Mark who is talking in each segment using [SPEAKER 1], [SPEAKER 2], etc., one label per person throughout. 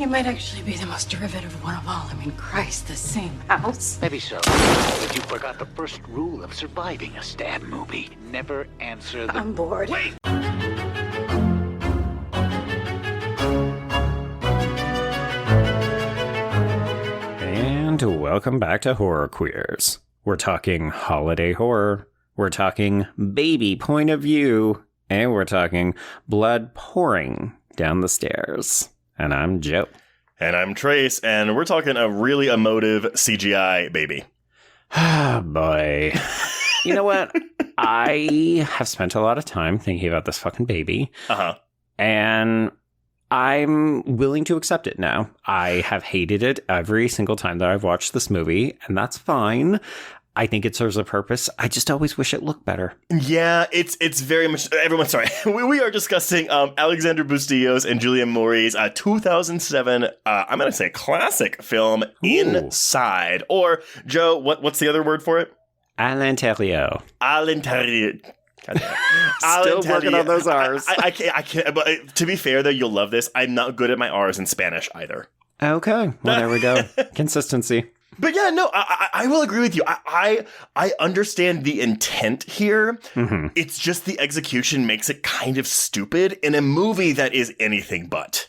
[SPEAKER 1] You might actually be the most derivative one of all. I mean, Christ, the same house.
[SPEAKER 2] Maybe so. But you forgot the first rule of surviving a stab movie. Never answer the...
[SPEAKER 1] I'm bored.
[SPEAKER 2] Wait!
[SPEAKER 3] And welcome back to Horror Queers. We're talking holiday horror. We're talking baby point of view. And we're talking blood pouring down the stairs. And I'm Joe.
[SPEAKER 4] And I'm Trace, and we're talking a really emotive CGI baby.
[SPEAKER 3] Ah, boy. You know what? I have spent a lot of time thinking about this fucking baby.
[SPEAKER 4] Uh-huh.
[SPEAKER 3] And I'm willing to accept it now. I have hated it every single time that I've watched this movie, and that's fine. I think it serves a purpose. I just always wish it looked better.
[SPEAKER 4] Yeah, it's very much... Everyone, sorry. We are discussing Alexandre Bustillo's and Julien Maury's 2007, I'm going to say classic film, Inside. Or, Joe, what's the other word for it?
[SPEAKER 3] À l'intérieur.
[SPEAKER 4] À l'intérieur.
[SPEAKER 3] Still working on those R's.
[SPEAKER 4] I can't, but to be fair, though, you'll love this. I'm not good at my R's in Spanish either.
[SPEAKER 3] Okay, well, there we go. Consistency.
[SPEAKER 4] But yeah, no, I will agree with you. I understand the intent here. Mm-hmm. It's just the execution makes it kind of stupid in a movie that is anything but.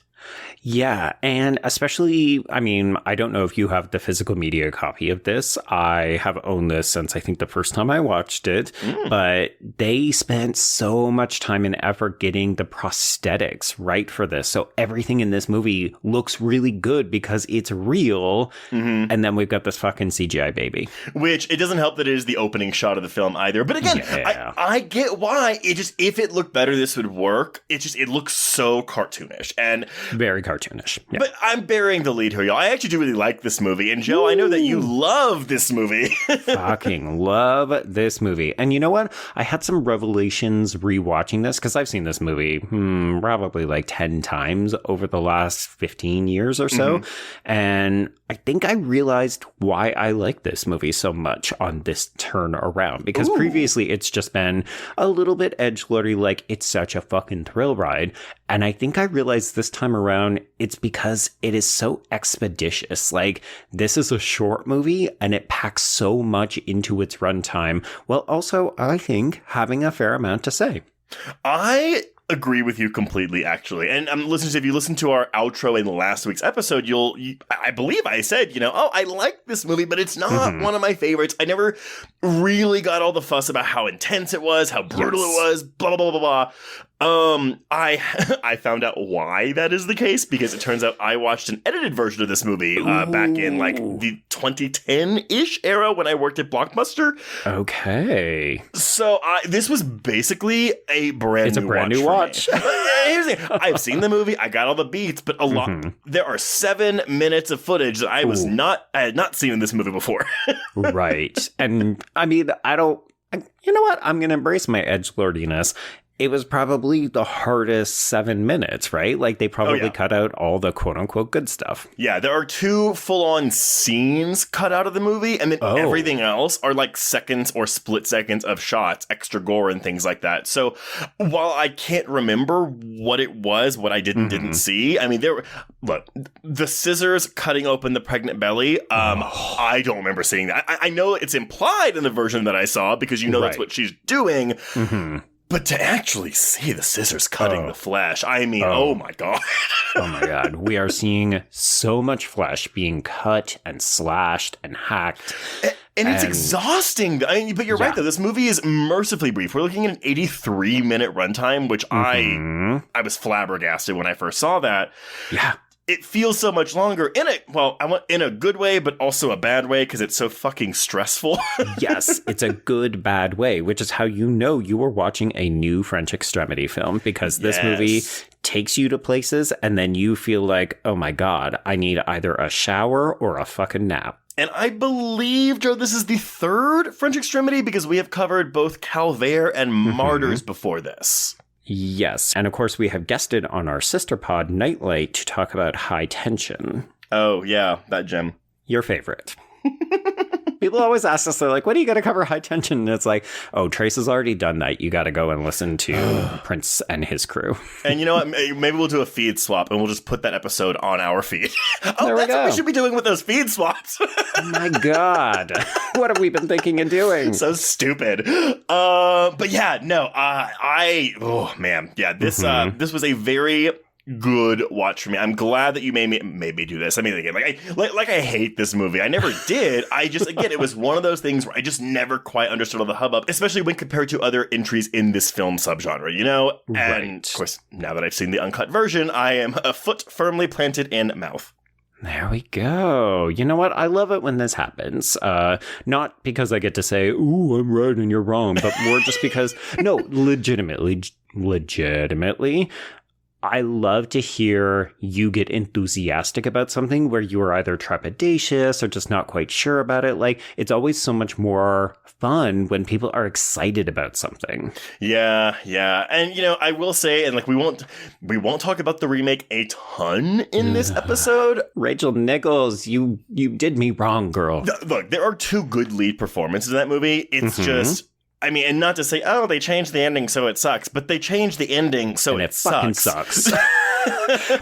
[SPEAKER 3] Yeah, and especially, I mean, I don't know if you have the physical media copy of this. I have owned this since I think the first time I watched it, but they spent so much time and effort getting the prosthetics right for this. So everything in this movie looks really good because it's real, and then we've got this fucking CGI baby.
[SPEAKER 4] Which, it doesn't help that it is the opening shot of the film either. But again, yeah. I get why. It just, if it looked better, this would work. It looks so cartoonish. And
[SPEAKER 3] very cartoonish. Yeah.
[SPEAKER 4] But I'm burying the lead here, y'all. I actually do really like this movie. And Joe, I know that you love this movie.
[SPEAKER 3] Fucking love this movie. And you know what? I had some revelations rewatching this because I've seen this movie probably like 10 times over the last 15 years or so. And I think I realized why I like this movie so much on this turn around. Because previously it's just been a little bit edgelordy, like it's such a fucking thrill ride. And I think I realized this time around it's because it is so expeditious. Like, this is a short movie and it packs so much into its runtime, while also, I think, having a fair amount to say.
[SPEAKER 4] I agree with you completely, actually. And listeners, if you listen to our outro in last week's episode, I believe I said, I like this movie, but it's not one of my favorites. I never really got all the fuss about how intense it was, how brutal it was, blah, blah, blah, blah, blah. I found out why that is the case, because it turns out I watched an edited version of this movie back in like the 2010-ish era when I worked at Blockbuster.
[SPEAKER 3] Okay.
[SPEAKER 4] So this was basically a brand new watch. Here's the thing. I've seen the movie. I got all the beats, but there are 7 minutes of footage that I had not seen in this movie before.
[SPEAKER 3] Right. And I mean, you know what? I'm going to embrace my edgelordiness. It was probably the hardest 7 minutes, right? Like, they probably cut out all the quote-unquote good stuff.
[SPEAKER 4] Yeah, there are 2 full-on scenes cut out of the movie, and then everything else are like seconds or split seconds of shots, extra gore and things like that. So while I can't remember what it was, what I didn't see, I mean, look, the scissors cutting open the pregnant belly, I don't remember seeing that. I know it's implied in the version that I saw, because that's what she's doing. But to actually see the scissors cutting the flesh, I mean, oh my God.
[SPEAKER 3] Oh my God. We are seeing so much flesh being cut and slashed and hacked.
[SPEAKER 4] And it's exhausting. I mean, but you're right, though. This movie is mercifully brief. We're looking at an 83-minute runtime, which I was flabbergasted when I first saw that.
[SPEAKER 3] Yeah.
[SPEAKER 4] It feels so much longer in a good way, but also a bad way, because it's so fucking stressful.
[SPEAKER 3] Yes, it's a good, bad way, which is how you know you were watching a new French Extremity film, because this movie takes you to places and then you feel like, oh my God, I need either a shower or a fucking nap.
[SPEAKER 4] And I believe, Joe, this is the 3rd French Extremity, because we have covered both Calvaire and Martyrs before this.
[SPEAKER 3] Yes, and of course we have guested on our sister pod, Nightlight, to talk about High Tension.
[SPEAKER 4] Oh, yeah, that gem.
[SPEAKER 3] Your favorite. People always ask us, they're like, when are you going to cover high tension? And it's like, oh, Trace has already done that. You got to go and listen to Prince and his crew.
[SPEAKER 4] And you know what? Maybe we'll do a feed swap and we'll just put that episode on our feed.
[SPEAKER 3] There we
[SPEAKER 4] That's
[SPEAKER 3] go.
[SPEAKER 4] what we should be doing with those feed swaps.
[SPEAKER 3] Oh my God. What have we been thinking and doing?
[SPEAKER 4] So stupid. But yeah, no, oh man. Yeah, this was a very good watch for me. I'm glad that you made me do this. I mean, again, I hate this movie. I never did. I just, again, it was one of those things where I just never quite understood all the hubbub, especially when compared to other entries in this film subgenre, you know? And of course, now that I've seen the uncut version, I am a foot firmly planted in mouth.
[SPEAKER 3] There we go. You know what? I love it when this happens. Not because I get to say, ooh, I'm right and you're wrong, but more just because, no, legitimately, I love to hear you get enthusiastic about something where you are either trepidatious or just not quite sure about it. Like, it's always so much more fun when people are excited about something.
[SPEAKER 4] Yeah. And, you know, I will say, and like, we won't talk about the remake a ton in this episode.
[SPEAKER 3] Rachel Nichols, you did me wrong, girl.
[SPEAKER 4] Look, there are two good lead performances in that movie. It's just... I mean, and not to say, oh, they changed the ending, so it sucks. But they changed the ending, so
[SPEAKER 3] and
[SPEAKER 4] it
[SPEAKER 3] fucking sucks.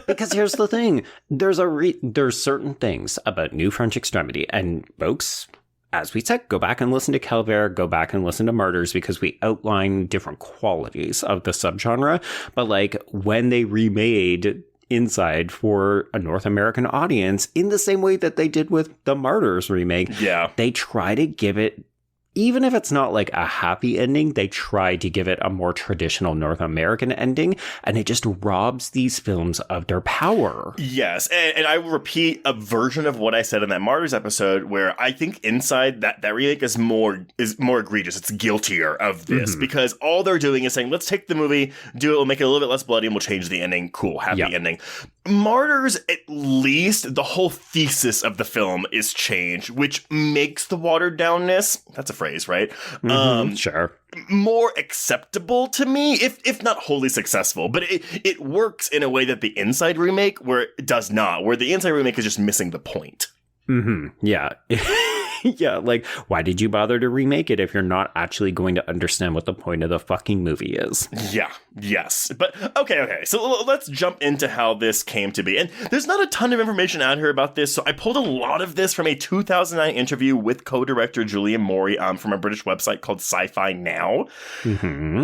[SPEAKER 3] Because here's the thing. There's certain things about New French Extremity. And folks, as we said, go back and listen to Calvaire, go back and listen to Martyrs, because we outline different qualities of the subgenre. But like, when they remade Inside for a North American audience, in the same way that they did with the Martyrs remake, they try to give it, even if it's not like a happy ending, they try to give it a more traditional North American ending, and it just robs these films of their power.
[SPEAKER 4] Yes, and I will repeat a version of what I said in that Martyrs episode, where I think Inside, that remake is more egregious. It's guiltier of this, because all they're doing is saying, let's take the movie, we'll make it a little bit less bloody, and we'll change the ending. Cool, happy ending. Martyrs, at least, the whole thesis of the film is changed, which makes the watered downness, that's a phrase, right?
[SPEAKER 3] Sure.
[SPEAKER 4] More acceptable to me, if not wholly successful. But it works in a way that the Inside remake, where it does not, where the Inside remake is just missing the point.
[SPEAKER 3] Yeah. Yeah, like, why did you bother to remake it if you're not actually going to understand what the point of the fucking movie is?
[SPEAKER 4] Yeah, yes. But, okay. So let's jump into how this came to be. And there's not a ton of information out here about this, so I pulled a lot of this from a 2009 interview with co-director Julien Maury from a British website called Sci-Fi Now.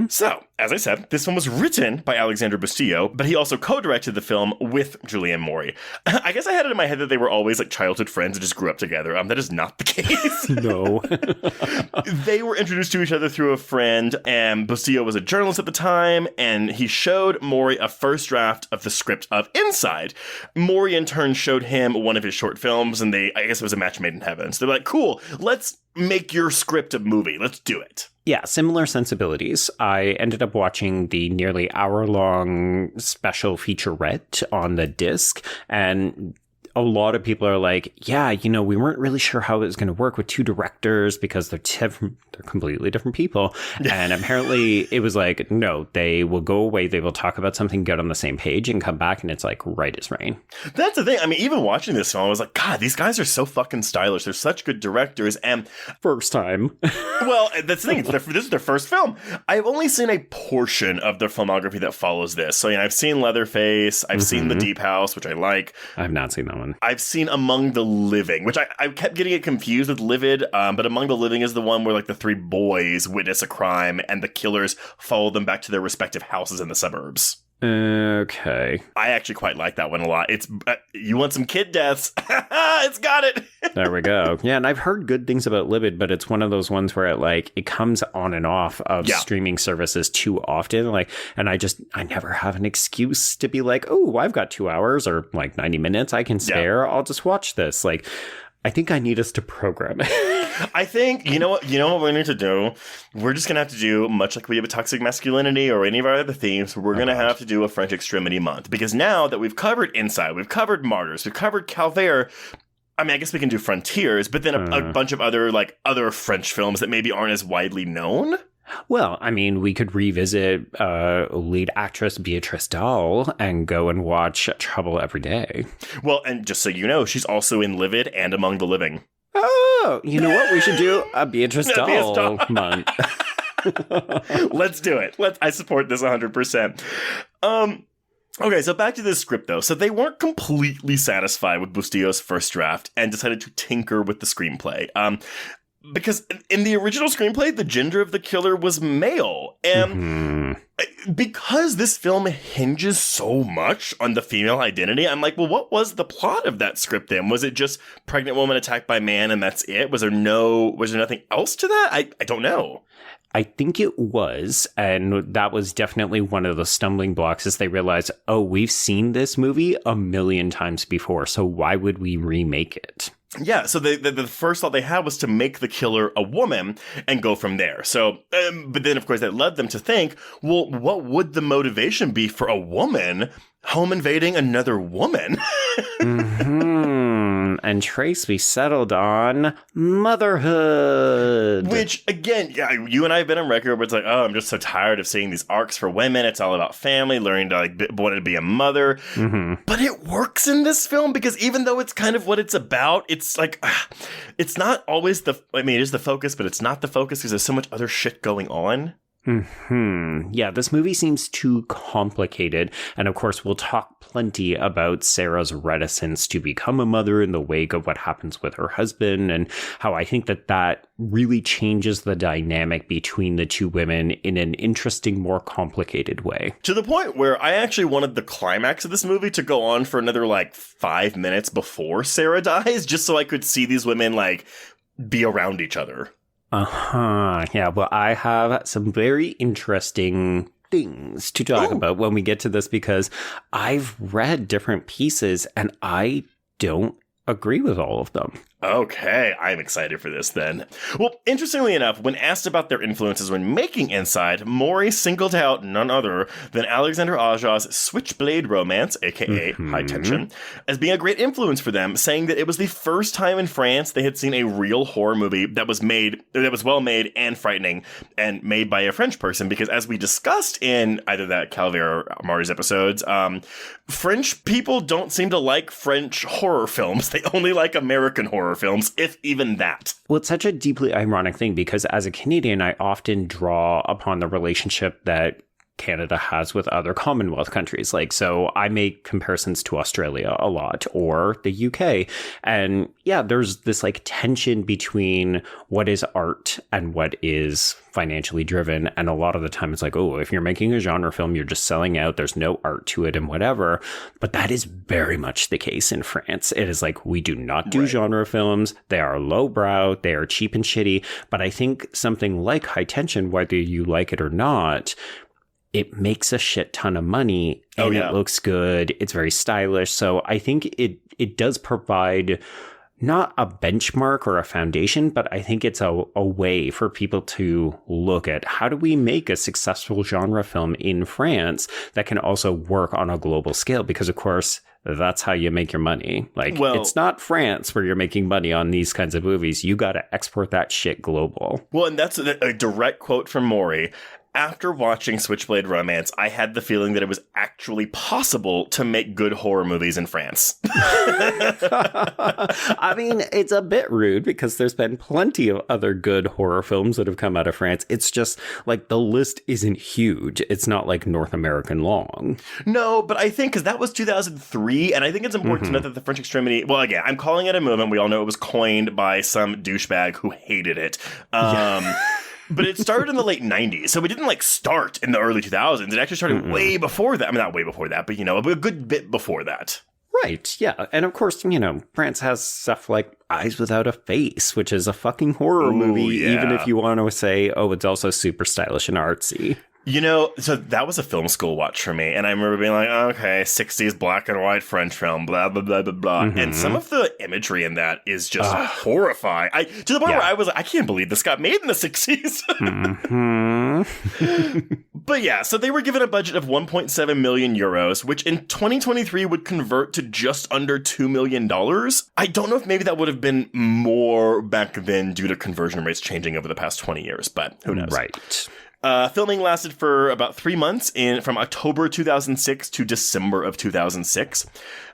[SPEAKER 4] So, as I said, this film was written by Alexandre Bustillo, but he also co-directed the film with Julien Maury. I guess I had it in my head that they were always like childhood friends and just grew up together. That is not the case.
[SPEAKER 3] No.
[SPEAKER 4] They were introduced to each other through a friend, and Bustillo was a journalist at the time, and he showed Maury a first draft of the script of Inside. Maury, in turn, showed him one of his short films, and I guess it was a match made in heaven. So they're like, cool, let's make your script a movie. Let's do it.
[SPEAKER 3] Yeah, similar sensibilities. I ended up watching the nearly hour-long special featurette on the disc, and a lot of people are like, yeah, you know, we weren't really sure how it was going to work with two directors because they're completely different people. And apparently it was like, no, they will go away. They will talk about something, get on the same page and come back. And it's like right as rain. That's
[SPEAKER 4] the thing. I mean, even watching this film, I was like, God, these guys are so fucking stylish. They're such good directors. And
[SPEAKER 3] first time.
[SPEAKER 4] Well, that's the thing. This is their first film. I've only seen a portion of their filmography that follows this. So, you know, I've seen Leatherface. I've seen The Deep House, which I like.
[SPEAKER 3] I've not seen that one.
[SPEAKER 4] I've seen Among the Living, which I kept getting it confused with Livid, but Among the Living is the one where like the three boys witness a crime and the killers follow them back to their respective houses in the suburbs.
[SPEAKER 3] Okay.
[SPEAKER 4] I actually quite like that one a lot. It's you want some kid deaths? It's got it.
[SPEAKER 3] There we go. Yeah, and I've heard good things about Livid, but it's one of those ones where it comes on and off of streaming services too often. And I never have an excuse to be like, oh, I've got 2 hours or like 90 minutes I can spare. I'll just watch this. Like, I think I need us to program it.
[SPEAKER 4] I think, you know what we need to do? We're just going to have to do, much like we have a toxic masculinity or any of our other themes, we're going to have to do a French Extremity month. Because now that we've covered Inside, we've covered Martyrs, we've covered Calvaire, I mean, I guess we can do Frontiers, but then a bunch of other French films that maybe aren't as widely known.
[SPEAKER 3] Well, I mean, we could revisit lead actress Béatrice Dalle and go and watch Trouble Every Day.
[SPEAKER 4] Well, and just so you know, she's also in Livid and Among the Living.
[SPEAKER 3] Oh, you know what? We should do a Beatrice Dalle month.
[SPEAKER 4] Let's do it. I support this 100%. Okay, so back to this script, though. So they weren't completely satisfied with Bustillo's first draft and decided to tinker with the screenplay. Because in the original screenplay, the gender of the killer was male. And because this film hinges so much on the female identity, I'm like, well, what was the plot of that script then? Was it just pregnant woman attacked by man and that's it? Was there nothing else to that? I don't know.
[SPEAKER 3] I think it was, and that was definitely one of the stumbling blocks as they realized, oh, we've seen this movie a million times before, so why would we remake it?
[SPEAKER 4] Yeah, so the first thought they had was to make the killer a woman and go from there. So, but then, of course, that led them to think, well, what would the motivation be for a woman home invading another woman?
[SPEAKER 3] And Trace, we settled on motherhood.
[SPEAKER 4] Which, again, yeah, you and I have been on record where it's like, oh, I'm just so tired of seeing these arcs for women. It's all about family, learning to wanting to be a mother. But it works in this film because even though it's kind of what it's about, it's like, it's not always it is the focus, but it's not the focus because there's so much other shit going on.
[SPEAKER 3] Yeah, this movie seems too complicated. And of course, we'll talk plenty about Sarah's reticence to become a mother in the wake of what happens with her husband and how I think that really changes the dynamic between the two women in an interesting, more complicated way.
[SPEAKER 4] To the point where I actually wanted the climax of this movie to go on for another 5 minutes before Sarah dies, just so I could see these women be around each other.
[SPEAKER 3] Yeah, well, I have some very interesting things to talk about when we get to this because I've read different pieces and I don't agree with all of them.
[SPEAKER 4] Okay, I'm excited for this then. Well, interestingly enough, when asked about their influences when making Inside, Maury singled out none other than Alexandre Aja's Switchblade Romance, aka High Tension, as being a great influence for them, saying that it was the first time in France they had seen a real horror movie that was well made and frightening and made by a French person, because as we discussed in either that Calvé or Maury's episodes, French people don't seem to like French horror films. They only like American horror films, if even that.
[SPEAKER 3] Well, it's such a deeply ironic thing because as a Canadian, I often draw upon the relationship that Canada has with other Commonwealth countries. So I make comparisons to Australia a lot or the UK. And yeah, there's this tension between what is art and what is financially driven. And a lot of the time it's if you're making a genre film, you're just selling out. There's no art to it and whatever. But that is very much the case in France. It is we do not do genre films. They are lowbrow. They are cheap and shitty. But I think something like High Tension, whether you like it or not, it makes a shit ton of money and it looks good. It's very stylish. So I think it does provide not a benchmark or a foundation, but I think it's a way for people to look at how do we make a successful genre film in France that can also work on a global scale? Because of course, that's how you make your money. It's not France where you're making money on these kinds of movies. You got to export that shit global.
[SPEAKER 4] Well, and that's a direct quote from Maury. After watching Switchblade Romance, I had the feeling that it was actually possible to make good horror movies in France.
[SPEAKER 3] I mean, it's a bit rude because there's been plenty of other good horror films that have come out of France. It's just the list isn't huge. It's not North American long.
[SPEAKER 4] No, but I think because that was 2003, and I think it's important to note that the French Extremity, well, again, I'm calling it a movement. We all know it was coined by some douchebag who hated it. But it started in the late 90s, so it didn't start in the early 2000s. It actually started way before that. I mean, not way before that, but a good bit before that.
[SPEAKER 3] Right, yeah. And of course, France has stuff like Eyes Without a Face, which is a fucking horror movie, even if you want to say, it's also super stylish and artsy.
[SPEAKER 4] So that was a film school watch for me. And I remember being okay, 60s black and white French film, blah, blah, blah, blah, blah. And some of the imagery in that is just horrifying. To the point where I was I can't believe this got made in the 60s. But yeah, so they were given a budget of 1.7 million euros, which in 2023 would convert to just under $2 million. I don't know if maybe that would have been more back then due to conversion rates changing over the past 20 years, but who knows?
[SPEAKER 3] Right.
[SPEAKER 4] Filming lasted for about 3 months from October 2006 to December of 2006.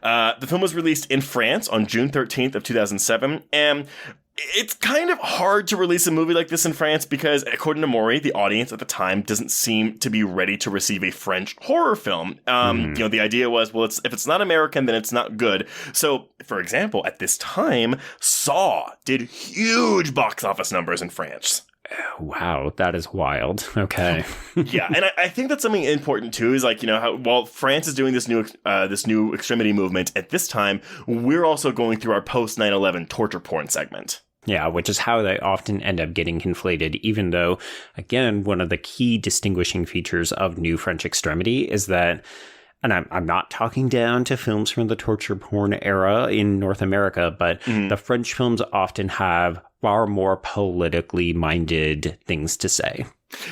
[SPEAKER 4] The film was released in France on June 13th of 2007. And It's kind of hard to release a movie like this in France because, according to Maury, the audience at the time doesn't seem to be ready to receive a French horror film. The idea was, well, if it's not American, then it's not good. So, for example, at this time, Saw did huge box office numbers in France.
[SPEAKER 3] Wow, that is wild. Okay.
[SPEAKER 4] Yeah, and I think that's something important too. Is like, how while France is doing this new extremity movement at this time, we're also going through our post 9/11 torture porn segment.
[SPEAKER 3] Yeah, which is how they often end up getting conflated, even though, again, one of the key distinguishing features of New French Extremity is that, and I'm not talking down to films from the torture porn era in North America, but the French films often have far more politically minded things to say.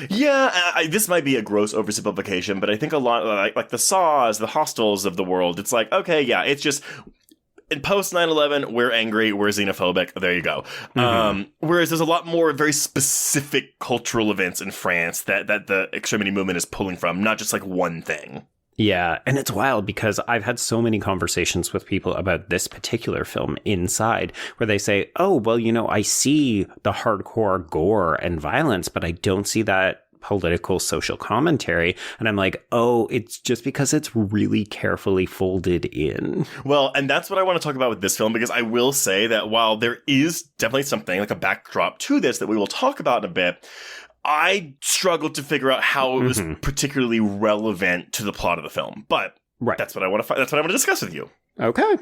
[SPEAKER 4] Yeah, this might be a gross oversimplification, but I think a lot, like the Saws, the Hostels of the world, it's like, okay, yeah, it's just... In post 9/11, we're angry, we're xenophobic. There you go. Whereas there's a lot more very specific cultural events in France that the extremity movement is pulling from, not just like one thing.
[SPEAKER 3] Yeah, and it's wild because I've had so many conversations with people about this particular film, Inside, where they say, oh, well, I see the hardcore gore and violence, but I don't see that political social commentary. And I'm like, oh, it's just because it's really carefully folded in.
[SPEAKER 4] Well, and that's what I want to talk about with this film, because I will say that while there is definitely something like a backdrop to this that we will talk about in a bit, I struggled to figure out how it was particularly relevant to the plot of the film. But that's what I want to that's what I want to discuss with you.
[SPEAKER 3] Okay.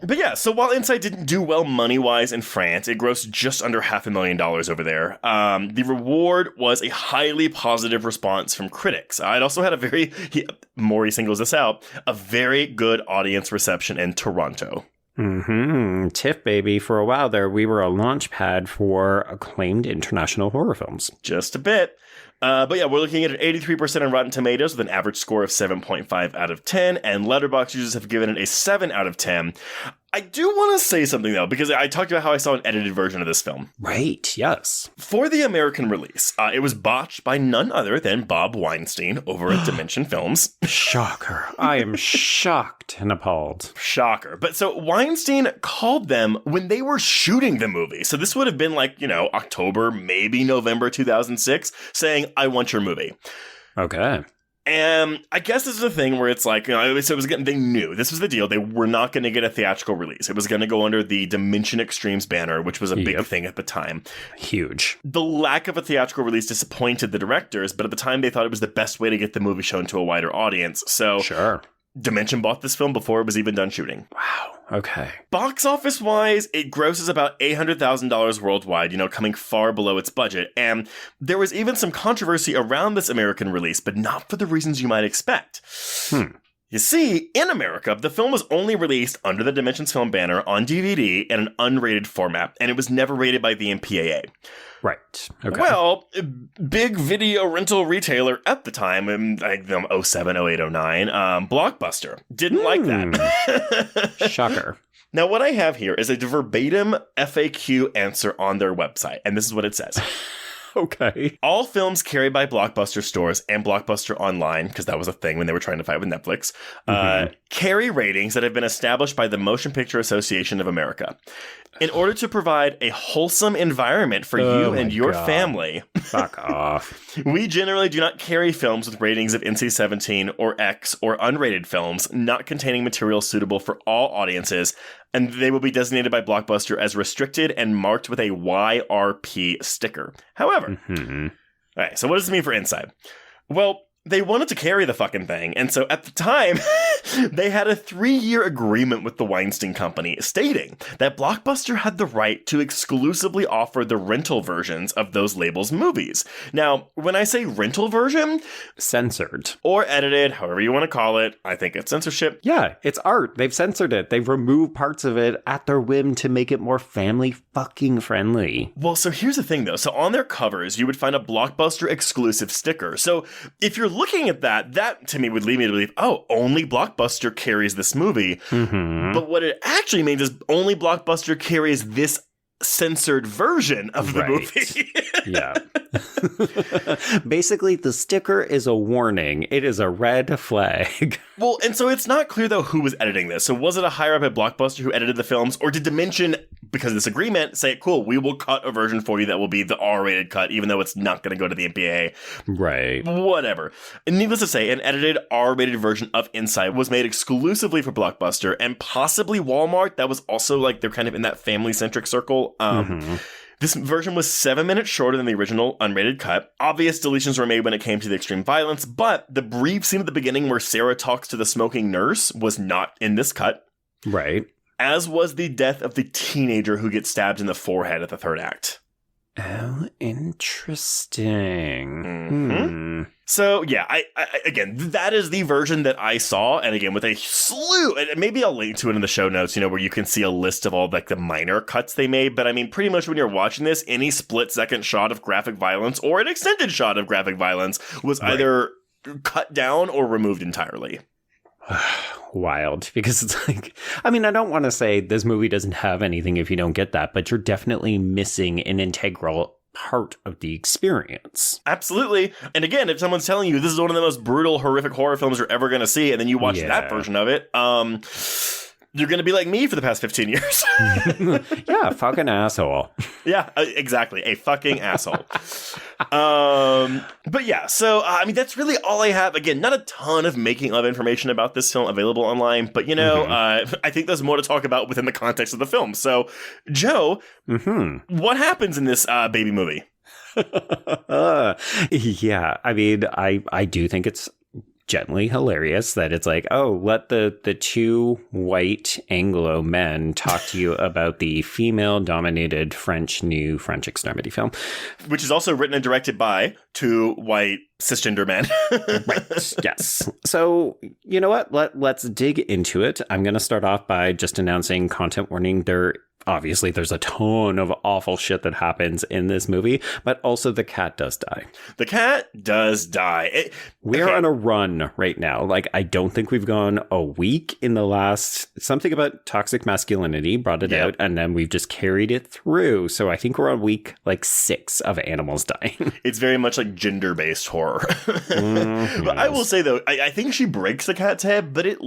[SPEAKER 4] But yeah, so while Inside didn't do well money-wise in France, it grossed just under $500,000 over there. The reward was a highly positive response from critics. It also had Maury singles this out, a very good audience reception in Toronto.
[SPEAKER 3] TIFF, baby. For a while there, we were a launch pad for acclaimed international horror films.
[SPEAKER 4] Just a bit. But yeah, we're looking at an 83% on Rotten Tomatoes with an average score of 7.5 out of 10, and Letterboxd users have given it a 7 out of 10. I do want to say something, though, because I talked about how I saw an edited version of this film.
[SPEAKER 3] Right, yes.
[SPEAKER 4] For the American release, it was botched by none other than Bob Weinstein over at Dimension Films.
[SPEAKER 3] Shocker. I am shocked and appalled.
[SPEAKER 4] Shocker. But so Weinstein called them when they were shooting the movie. So this would have been like, October, maybe November 2006, saying, I want your movie.
[SPEAKER 3] Okay.
[SPEAKER 4] And I guess this is a thing where it's like, they knew this was the deal. They were not going to get a theatrical release. It was going to go under the Dimension Extremes banner, which was a big thing at the time.
[SPEAKER 3] Huge.
[SPEAKER 4] The lack of a theatrical release disappointed the directors, but at the time they thought it was the best way to get the movie shown to a wider audience. So
[SPEAKER 3] sure.
[SPEAKER 4] Dimension bought this film before it was even done shooting.
[SPEAKER 3] Wow. Okay.
[SPEAKER 4] Box office wise, it grosses about $800,000 worldwide, coming far below its budget. And there was even some controversy around this American release, but not for the reasons you might expect. You see, in America, the film was only released under the Dimensions Film banner on DVD in an unrated format, and it was never rated by the MPAA.
[SPEAKER 3] Right. Okay.
[SPEAKER 4] Well, big video rental retailer at the time, in 07, 08, 09, Blockbuster, didn't like that.
[SPEAKER 3] Shocker.
[SPEAKER 4] Now, what I have here is a verbatim FAQ answer on their website, and this is what it says.
[SPEAKER 3] Okay.
[SPEAKER 4] All films carried by Blockbuster stores and Blockbuster Online, because that was a thing when they were trying to fight with Netflix, carry ratings that have been established by the Motion Picture Association of America. In order to provide a wholesome environment for you and your family,
[SPEAKER 3] fuck off.
[SPEAKER 4] We generally do not carry films with ratings of NC-17 or X or unrated films not containing material suitable for all audiences, and they will be designated by Blockbuster as restricted and marked with a YRP sticker. However, all right, so what does this mean for Inside? Well, they wanted to carry the fucking thing, and so at the time, they had a 3-year agreement with the Weinstein Company stating that Blockbuster had the right to exclusively offer the rental versions of those labels' movies. Now, when I say rental version...
[SPEAKER 3] Censored.
[SPEAKER 4] Or edited, however you want to call it, I think it's censorship.
[SPEAKER 3] Yeah, it's art. They've censored it. They've removed parts of it at their whim to make it more family fucking friendly.
[SPEAKER 4] Well, so here's the thing, though. So on their covers, you would find a Blockbuster exclusive sticker. So if you're looking at that to me would lead me to believe, oh, only Blockbuster carries this movie. But what it actually means is only Blockbuster carries this censored version of the movie.
[SPEAKER 3] Yeah. Basically, the sticker is a warning. It is a red flag.
[SPEAKER 4] Well, and so it's not clear, though, who was editing this. So was it a higher up at Blockbuster who edited the films, or did Dimension because of this agreement, say, cool, we will cut a version for you that will be the R-rated cut, even though it's not going to go to the MPAA.
[SPEAKER 3] Right.
[SPEAKER 4] Whatever. And needless to say, an edited R-rated version of Inside was made exclusively for Blockbuster and possibly Walmart. That was also like they're kind of in that family-centric circle. This version was 7 minutes shorter than the original unrated cut. Obvious deletions were made when it came to the extreme violence, but the brief scene at the beginning where Sarah talks to the smoking nurse was not in this cut.
[SPEAKER 3] Right.
[SPEAKER 4] As was the death of the teenager who gets stabbed in the forehead at the third act.
[SPEAKER 3] Oh, interesting.
[SPEAKER 4] So, yeah, I again, that is the version that I saw. And again, with a slew, and maybe I'll link to it in the show notes, where you can see a list of all like the minor cuts they made. But I mean, pretty much when you're watching this, any split-second shot of graphic violence or an extended shot of graphic violence was either cut down or removed entirely.
[SPEAKER 3] Wild, because it's like, I mean, I don't want to say this movie doesn't have anything if you don't get that, but you're definitely missing an integral part of the experience.
[SPEAKER 4] Absolutely. And again, if someone's telling you this is one of the most brutal, horrific horror films you're ever going to see, and then you watch that version of it, you're going to be like me for the past 15 years.
[SPEAKER 3] Yeah, fucking asshole.
[SPEAKER 4] Yeah, exactly. A fucking asshole. But yeah, so, I mean, that's really all I have. Again, not a ton of making of information about this film available online, but, I think there's more to talk about within the context of the film. So, Joe, what happens in this baby movie?
[SPEAKER 3] Yeah, I mean, I do think it's gently hilarious that it's like, oh, let the two white Anglo men talk to you about the female-dominated new French Extremity film.
[SPEAKER 4] Which is also written and directed by two white cisgender men.
[SPEAKER 3] Right, yes. So, you know what? Let's dig into it. I'm going to start off by just announcing content warning. Obviously, there's a ton of awful shit that happens in this movie, but also the cat does die.
[SPEAKER 4] The cat does die.
[SPEAKER 3] We're on a run right now. Like, I don't think we've gone a week in the last... Something about toxic masculinity brought it out, and then we've just carried it through. So I think we're on week, 6 of animals dying.
[SPEAKER 4] It's very much like gender-based horror. But I will say, though, I think she breaks the cat's head, but it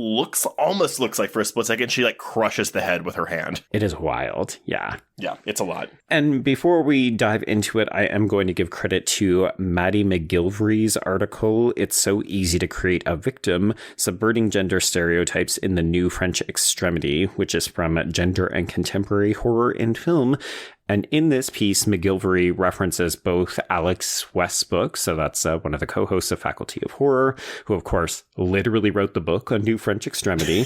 [SPEAKER 4] almost looks like for a split second she, crushes the head with her hand.
[SPEAKER 3] It is wild. Yeah.
[SPEAKER 4] Yeah, it's a lot.
[SPEAKER 3] And before we dive into it, I am going to give credit to Maddie McGilvery's article, It's So Easy to Create a Victim, Subverting Gender Stereotypes in the New French Extremity, which is from Gender and Contemporary Horror in Film. And in this piece, McGilvery references both Alex West's book, so that's one of the co-hosts of Faculty of Horror, who, of course, literally wrote the book on New French Extremity,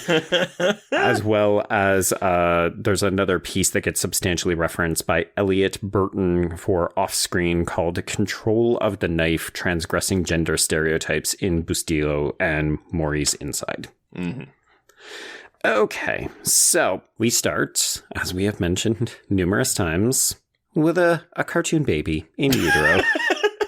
[SPEAKER 3] as well as there's another piece that gets substantially referenced by Elliot Burton for Offscreen called Control of the Knife, Transgressing Gender Stereotypes in Bustillo and Maury's Inside. Mm-hmm. Okay, so we start, as we have mentioned numerous times, with a cartoon baby in utero.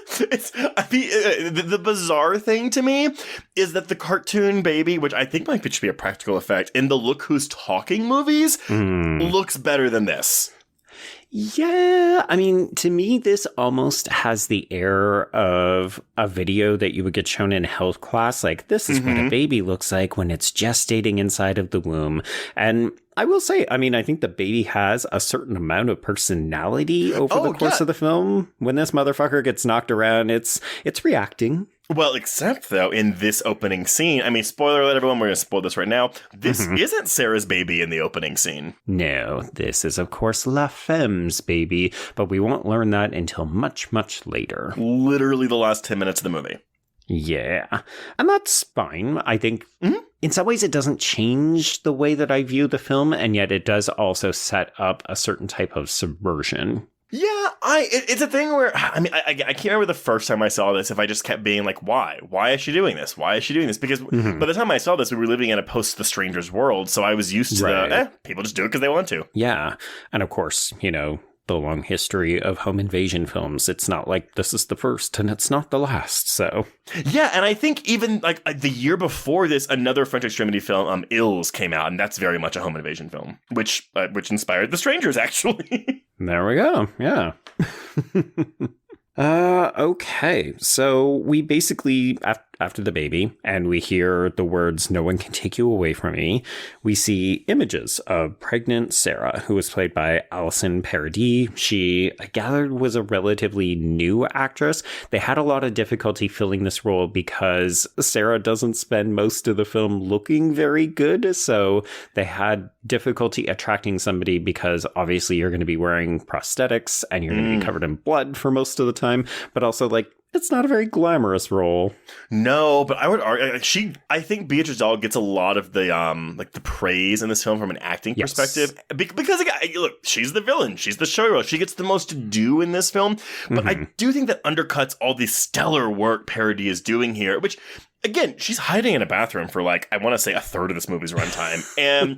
[SPEAKER 4] The bizarre thing to me is that the cartoon baby, which I think might just be a practical effect, in the Look Who's Talking movies, looks better than this.
[SPEAKER 3] Yeah, I mean, to me, this almost has the air of a video that you would get shown in health class. Like, this is what a baby looks like when it's gestating inside of the womb. And I will say, I mean, I think the baby has a certain amount of personality over the course of the film. When this motherfucker gets knocked around, it's reacting.
[SPEAKER 4] Well, except, though, in this opening scene, I mean, spoiler alert, everyone, we're going to spoil this right now. This isn't Sarah's baby in the opening scene.
[SPEAKER 3] No, this is, of course, La Femme's baby, but we won't learn that until much, much later.
[SPEAKER 4] Literally the last 10 minutes of the movie.
[SPEAKER 3] Yeah, and that's fine. I think in some ways it doesn't change the way that I view the film, and yet it does also set up a certain type of subversion.
[SPEAKER 4] Yeah, it's a thing where, I mean, I can't remember the first time I saw this if I just kept being like, why? Why is she doing this? Why is she doing this? Because by the time I saw this, we were living in a post-The Stranger's world, so I was used to people just do it because they want to. Yeah,
[SPEAKER 3] and of course, the long history of home invasion films. It's not like this is the first and it's not the last, so.
[SPEAKER 4] Yeah, and I think even the year before this, another French Extremity film, Ills, came out, and that's very much a home invasion film, which inspired The Strangers, actually.
[SPEAKER 3] There we go, yeah. Okay, so we basically, after the baby, and we hear the words, "No one can take you away from me," we see images of pregnant Sarah, who was played by Alysson Paradis. She, I gathered, was a relatively new actress. They had a lot of difficulty filling this role because Sarah doesn't spend most of the film looking very good, so they had difficulty attracting somebody because obviously you're going to be wearing prosthetics and you're going to be covered in blood for most of the time, but also like it's not a very glamorous role.
[SPEAKER 4] No, but I would argue I think Beatrice Dalle gets a lot of the the praise in this film from an acting perspective because again, look, she's the villain, she's the showgirl, she gets the most to do in this film. But I do think that undercuts all the stellar work Paradis is doing here, which. Again, she's hiding in a bathroom for like, I want to say a third of this movie's runtime. And,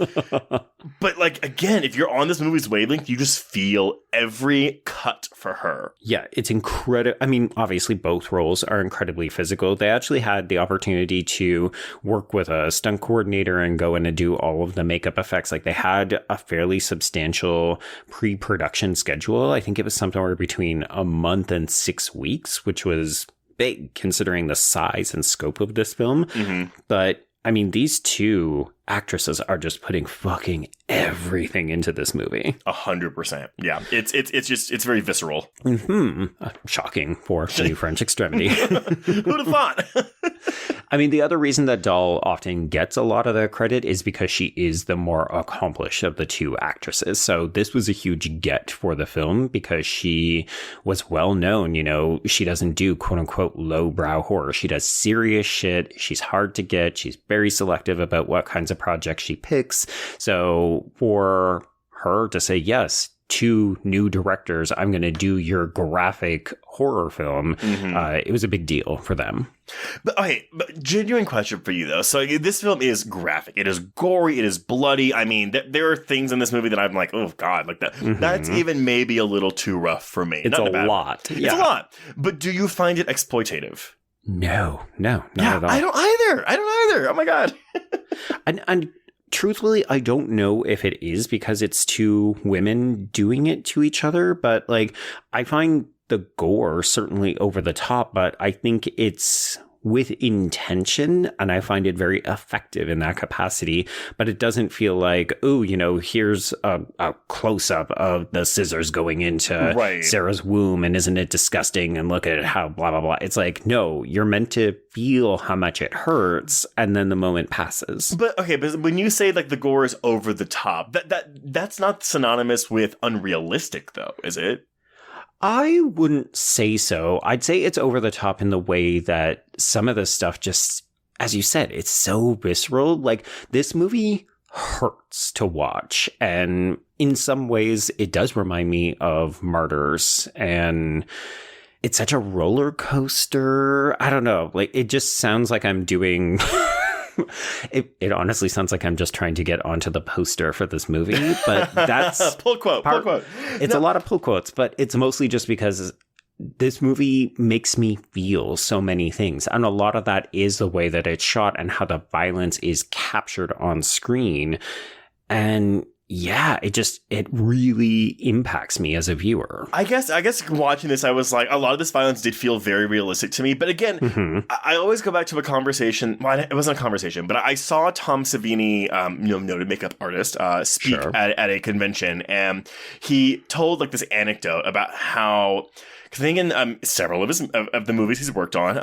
[SPEAKER 4] but like, again, if you're on this movie's wavelength, you just feel every cut for her.
[SPEAKER 3] Yeah, it's incredible. I mean, obviously both roles are incredibly physical. They actually had the opportunity to work with a stunt coordinator and go in and do all of the makeup effects. Like they had a fairly substantial pre-production schedule. I think it was somewhere between a month and 6 weeks, which was big considering the size and scope of this film. But I mean, these two actresses are just putting fucking everything into this movie.
[SPEAKER 4] 100%. Yeah. It's very visceral.
[SPEAKER 3] Shocking for the new French Extremity.
[SPEAKER 4] Who'd have thought?
[SPEAKER 3] I mean, the other reason that Dalle often gets a lot of the credit is because she is the more accomplished of the two actresses. So this was a huge get for the film because she was well known. You know, she doesn't do quote unquote lowbrow horror. She does serious shit. She's hard to get. She's very selective about what kinds of projects she picks. So for her to say, yes, two new directors, I'm going to do your graphic horror film. It was a big deal for them.
[SPEAKER 4] But okay, but genuine question for you though. So this film is graphic. It is gory. It is bloody. I mean, there are things in this movie that I'm like, oh God, like that. That's even maybe a little too rough for me.
[SPEAKER 3] It's a lot.
[SPEAKER 4] It's a lot. But do you find it exploitative?
[SPEAKER 3] No, not at all.
[SPEAKER 4] I don't either. Oh my God.
[SPEAKER 3] and truthfully, I don't know if it is because it's two women doing it to each other, but like I find the gore certainly over the top, but I think it's with intention, and I find it very effective in that capacity, but it doesn't feel like, oh, you know, here's a close-up of the scissors going into Sarah's womb, and isn't it disgusting, and look at how blah, blah, blah. It's like, no, you're meant to feel how much it hurts, and then the moment passes.
[SPEAKER 4] But when you say like the gore is over the top, that's not synonymous with unrealistic though, is it?
[SPEAKER 3] I wouldn't say so. I'd say it's over the top in the way that some of the stuff just, as you said, it's so visceral. Like this movie hurts to watch. And in some ways it does remind me of Martyrs, and it's such a roller coaster. I don't know. Like it just sounds like I'm doing... It honestly sounds like I'm just trying to get onto the poster for this movie, but that's
[SPEAKER 4] pull quote.
[SPEAKER 3] It's a lot of pull quotes, but it's mostly just because this movie makes me feel so many things. And a lot of that is the way that it's shot and how the violence is captured on screen. And yeah, it really impacts me as a viewer.
[SPEAKER 4] I guess watching this, I was like, a lot of this violence did feel very realistic to me. But again, I always go back to a conversation. Well, it wasn't a conversation, but I saw Tom Savini, noted makeup artist, speak at a convention, and he told like this anecdote about how. Because I think in several of the movies he's worked on,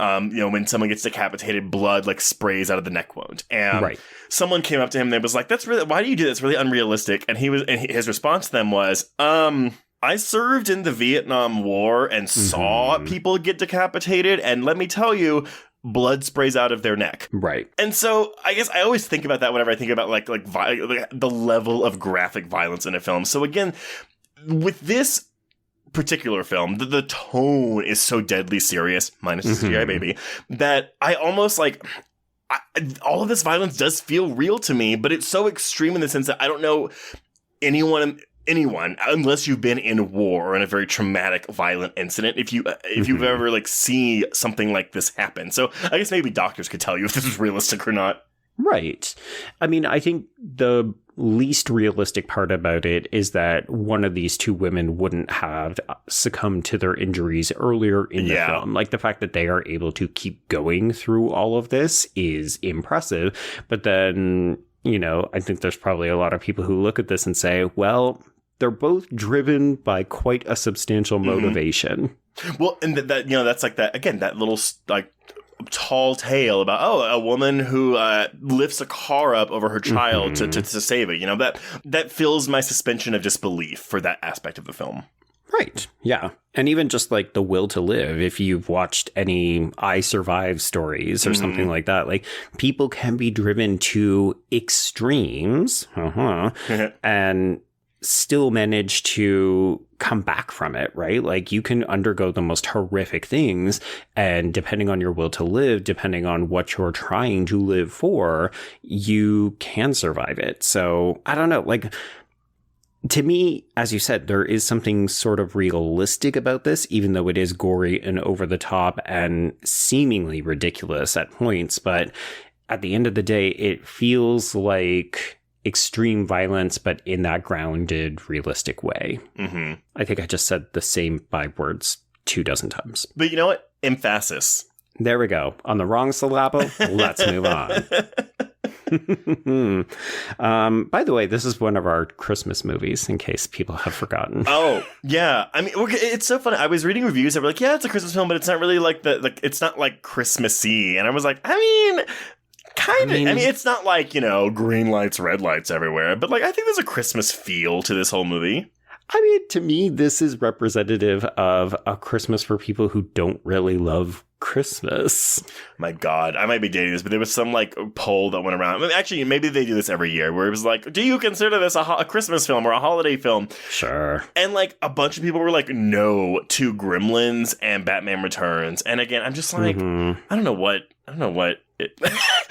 [SPEAKER 4] when someone gets decapitated, blood like sprays out of the neck wound, and someone came up to him and they was like, "That's really, why do you do that? It's really unrealistic." And his response to them was, "I served in the Vietnam War and saw people get decapitated, and let me tell you." Blood sprays out of their neck.
[SPEAKER 3] Right.
[SPEAKER 4] And so I guess I always think about that whenever I think about like the level of graphic violence in a film. So again, with this particular film, the tone is so deadly serious, minus the CGI baby, that I almost like all of this violence does feel real to me, but it's so extreme in the sense that I don't know anyone unless you've been in war or in a very traumatic, violent incident, if you've ever like seen something like this happen. So I guess maybe doctors could tell you if this is realistic or not.
[SPEAKER 3] Right. I mean, I think the least realistic part about it is that one of these two women wouldn't have succumbed to their injuries earlier in the film. Like, the fact that they are able to keep going through all of this is impressive. But then, you know, I think there's probably a lot of people who look at this and say, well, they're both driven by quite a substantial motivation.
[SPEAKER 4] Well, and that, you know, that's like that, again, that little, like, tall tale about a woman who lifts a car up over her child to save it. You know, that fills my suspension of disbelief for that aspect of the film.
[SPEAKER 3] Right. Yeah. And even just like the will to live, if you've watched any I Survive stories or something like that, like people can be driven to extremes and still manage to come back from it, right? Like, you can undergo the most horrific things, and depending on your will to live, depending on what you're trying to live for, you can survive it. So I don't know, like, to me, as you said, there is something sort of realistic about this, even though it is gory and over the top and seemingly ridiculous at points. But at the end of the day, it feels like extreme violence, but in that grounded, realistic way. I think I just said the same 5 words 24 times.
[SPEAKER 4] But you know what? Emphasis.
[SPEAKER 3] There we go. On the wrong syllable, let's move on. By the way, this is one of our Christmas movies, in case people have forgotten.
[SPEAKER 4] Oh, yeah. I mean, it's so funny. I was reading reviews that were like, yeah, it's a Christmas film, but it's not really like it's not like Christmassy. And I was like, I mean, kind of. I mean, it's not like, you know, green lights, red lights everywhere. But, like, I think there's a Christmas feel to this whole movie.
[SPEAKER 3] I mean, to me, this is representative of a Christmas for people who don't really love Christmas.
[SPEAKER 4] My God, I might be dating this, but there was some, like, poll that went around. I mean, actually, maybe they do this every year, where it was like, do you consider this a Christmas film or a holiday film?
[SPEAKER 3] Sure.
[SPEAKER 4] And, like, a bunch of people were like, no, to Gremlins and Batman Returns. And again, I'm just like, I don't know what.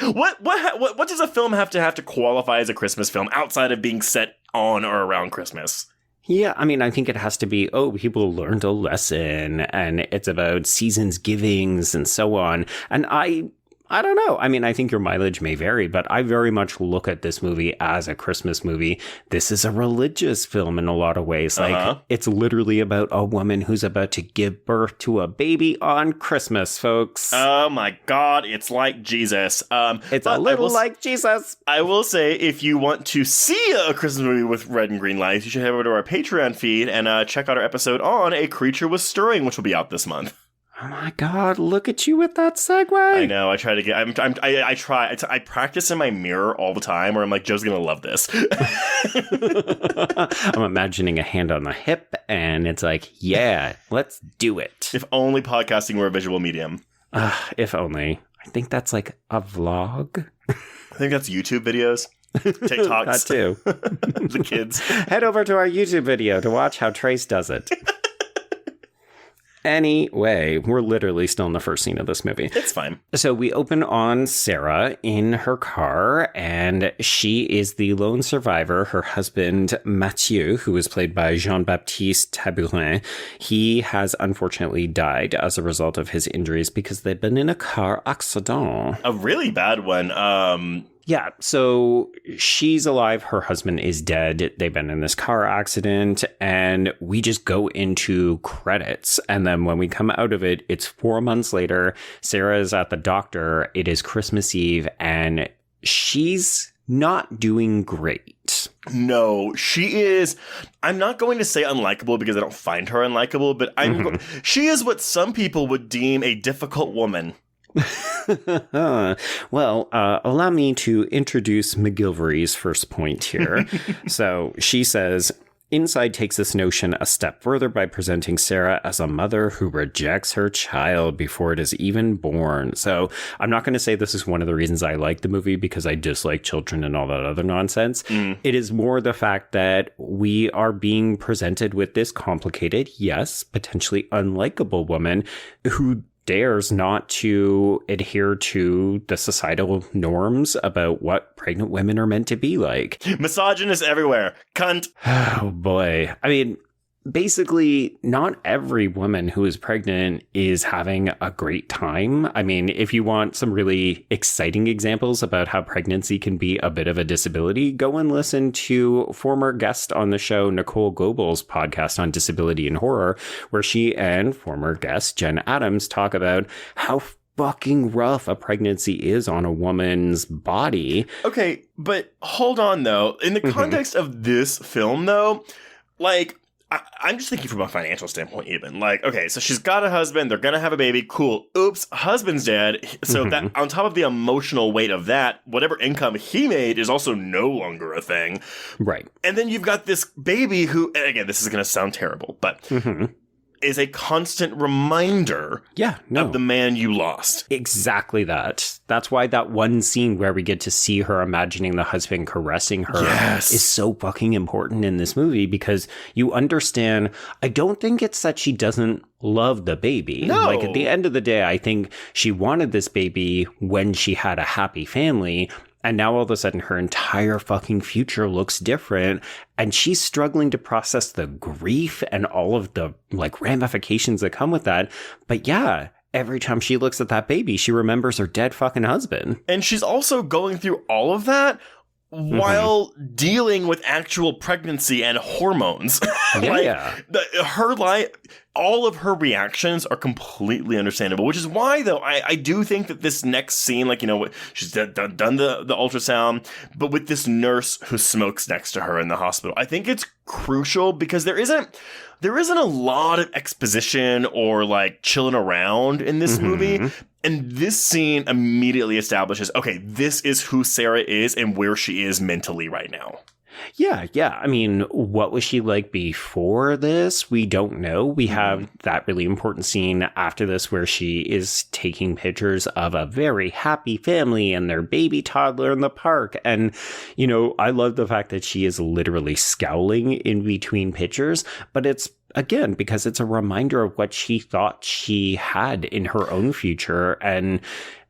[SPEAKER 4] What does a film have to qualify as a Christmas film outside of being set on or around Christmas?
[SPEAKER 3] Yeah, I mean, I think it has to be, people learned a lesson, and it's about seasons givings and so on. And I don't know. I mean, I think your mileage may vary, but I very much look at this movie as a Christmas movie. This is a religious film in a lot of ways. Like, it's literally about a woman who's about to give birth to a baby on Christmas, folks.
[SPEAKER 4] Oh my God, it's like Jesus.
[SPEAKER 3] It's a little like Jesus.
[SPEAKER 4] I will say, if you want to see a Christmas movie with red and green lights, you should head over to our Patreon feed and check out our episode on A Creature Was Stirring, which will be out this month.
[SPEAKER 3] Oh my God, look at you with that segue.
[SPEAKER 4] I know, I try to get, I practice in my mirror all the time where I'm like, Joe's gonna love this.
[SPEAKER 3] I'm imagining a hand on the hip and it's like, yeah, let's do it.
[SPEAKER 4] If only podcasting were a visual medium.
[SPEAKER 3] If only. I think that's like a vlog.
[SPEAKER 4] I think that's YouTube videos. TikToks.
[SPEAKER 3] That too.
[SPEAKER 4] The kids.
[SPEAKER 3] Head over to our YouTube video to watch how Trace does it. Anyway, we're literally still in the first scene of this movie.
[SPEAKER 4] It's fine.
[SPEAKER 3] So we open on Sarah in her car, and she is the lone survivor. Her husband, Mathieu, who is played by Jean-Baptiste Tabourin, he has unfortunately died as a result of his injuries because they've been in a car accident.
[SPEAKER 4] A really bad one.
[SPEAKER 3] Yeah, so she's alive. Her husband is dead. They've been in this car accident, and we just go into credits. And then when we come out of it, it's 4 months later. Sarah is at the doctor. It is Christmas Eve, and she's not doing great.
[SPEAKER 4] No, she is. I'm not going to say unlikable because I don't find her unlikable, but she is what some people would deem a difficult woman.
[SPEAKER 3] Well, allow me to introduce McGilvery's first point here. So she says, Inside takes this notion a step further by presenting Sarah as a mother who rejects her child before it is even born. So I'm not going to say this is one of the reasons I like the movie because I dislike children and all that other nonsense. It is more the fact that we are being presented with this complicated, yes, potentially unlikable woman who dares not to adhere to the societal norms about what pregnant women are meant to be like.
[SPEAKER 4] Misogynist everywhere. Cunt.
[SPEAKER 3] Oh, boy. I mean, basically, not every woman who is pregnant is having a great time. I mean, if you want some really exciting examples about how pregnancy can be a bit of a disability, go and listen to former guest on the show, Nicole Goebel's podcast on disability and horror, where she and former guest Jen Adams talk about how fucking rough a pregnancy is on a woman's body.
[SPEAKER 4] Okay, but hold on, though. In the context of this film, though, like, I'm just thinking from a financial standpoint, even. Like, okay, so she's got a husband, they're gonna have a baby, cool. Oops, husband's dead. So that, on top of the emotional weight of that, whatever income he made is also no longer a thing.
[SPEAKER 3] Right.
[SPEAKER 4] And then you've got this baby who, and again, this is gonna sound terrible, but is a constant reminder of the man you lost.
[SPEAKER 3] Exactly that. That's why that one scene where we get to see her imagining the husband caressing her is so fucking important in this movie, because you understand, I don't think it's that she doesn't love the baby.
[SPEAKER 4] No.
[SPEAKER 3] Like, at the end of the day, I think she wanted this baby when she had a happy family. And now all of a sudden her entire fucking future looks different, and she's struggling to process the grief and all of the like ramifications that come with that. But yeah, every time she looks at that baby, she remembers her dead fucking husband.
[SPEAKER 4] And she's also going through all of that while dealing with actual pregnancy and hormones. Her life, all of her reactions are completely understandable, which is why, though, I do think that this next scene, like, you know, she's done the ultrasound, but with this nurse who smokes next to her in the hospital, I think it's crucial, because there isn't a lot of exposition or like chilling around in this movie. And this scene immediately establishes, okay, this is who Sarah is and where she is mentally right now.
[SPEAKER 3] Yeah. I mean, what was she like before this? We don't know. We have that really important scene after this where she is taking pictures of a very happy family and their baby toddler in the park. And, you know, I love the fact that she is literally scowling in between pictures, but it's, again, because it's a reminder of what she thought she had in her own future. And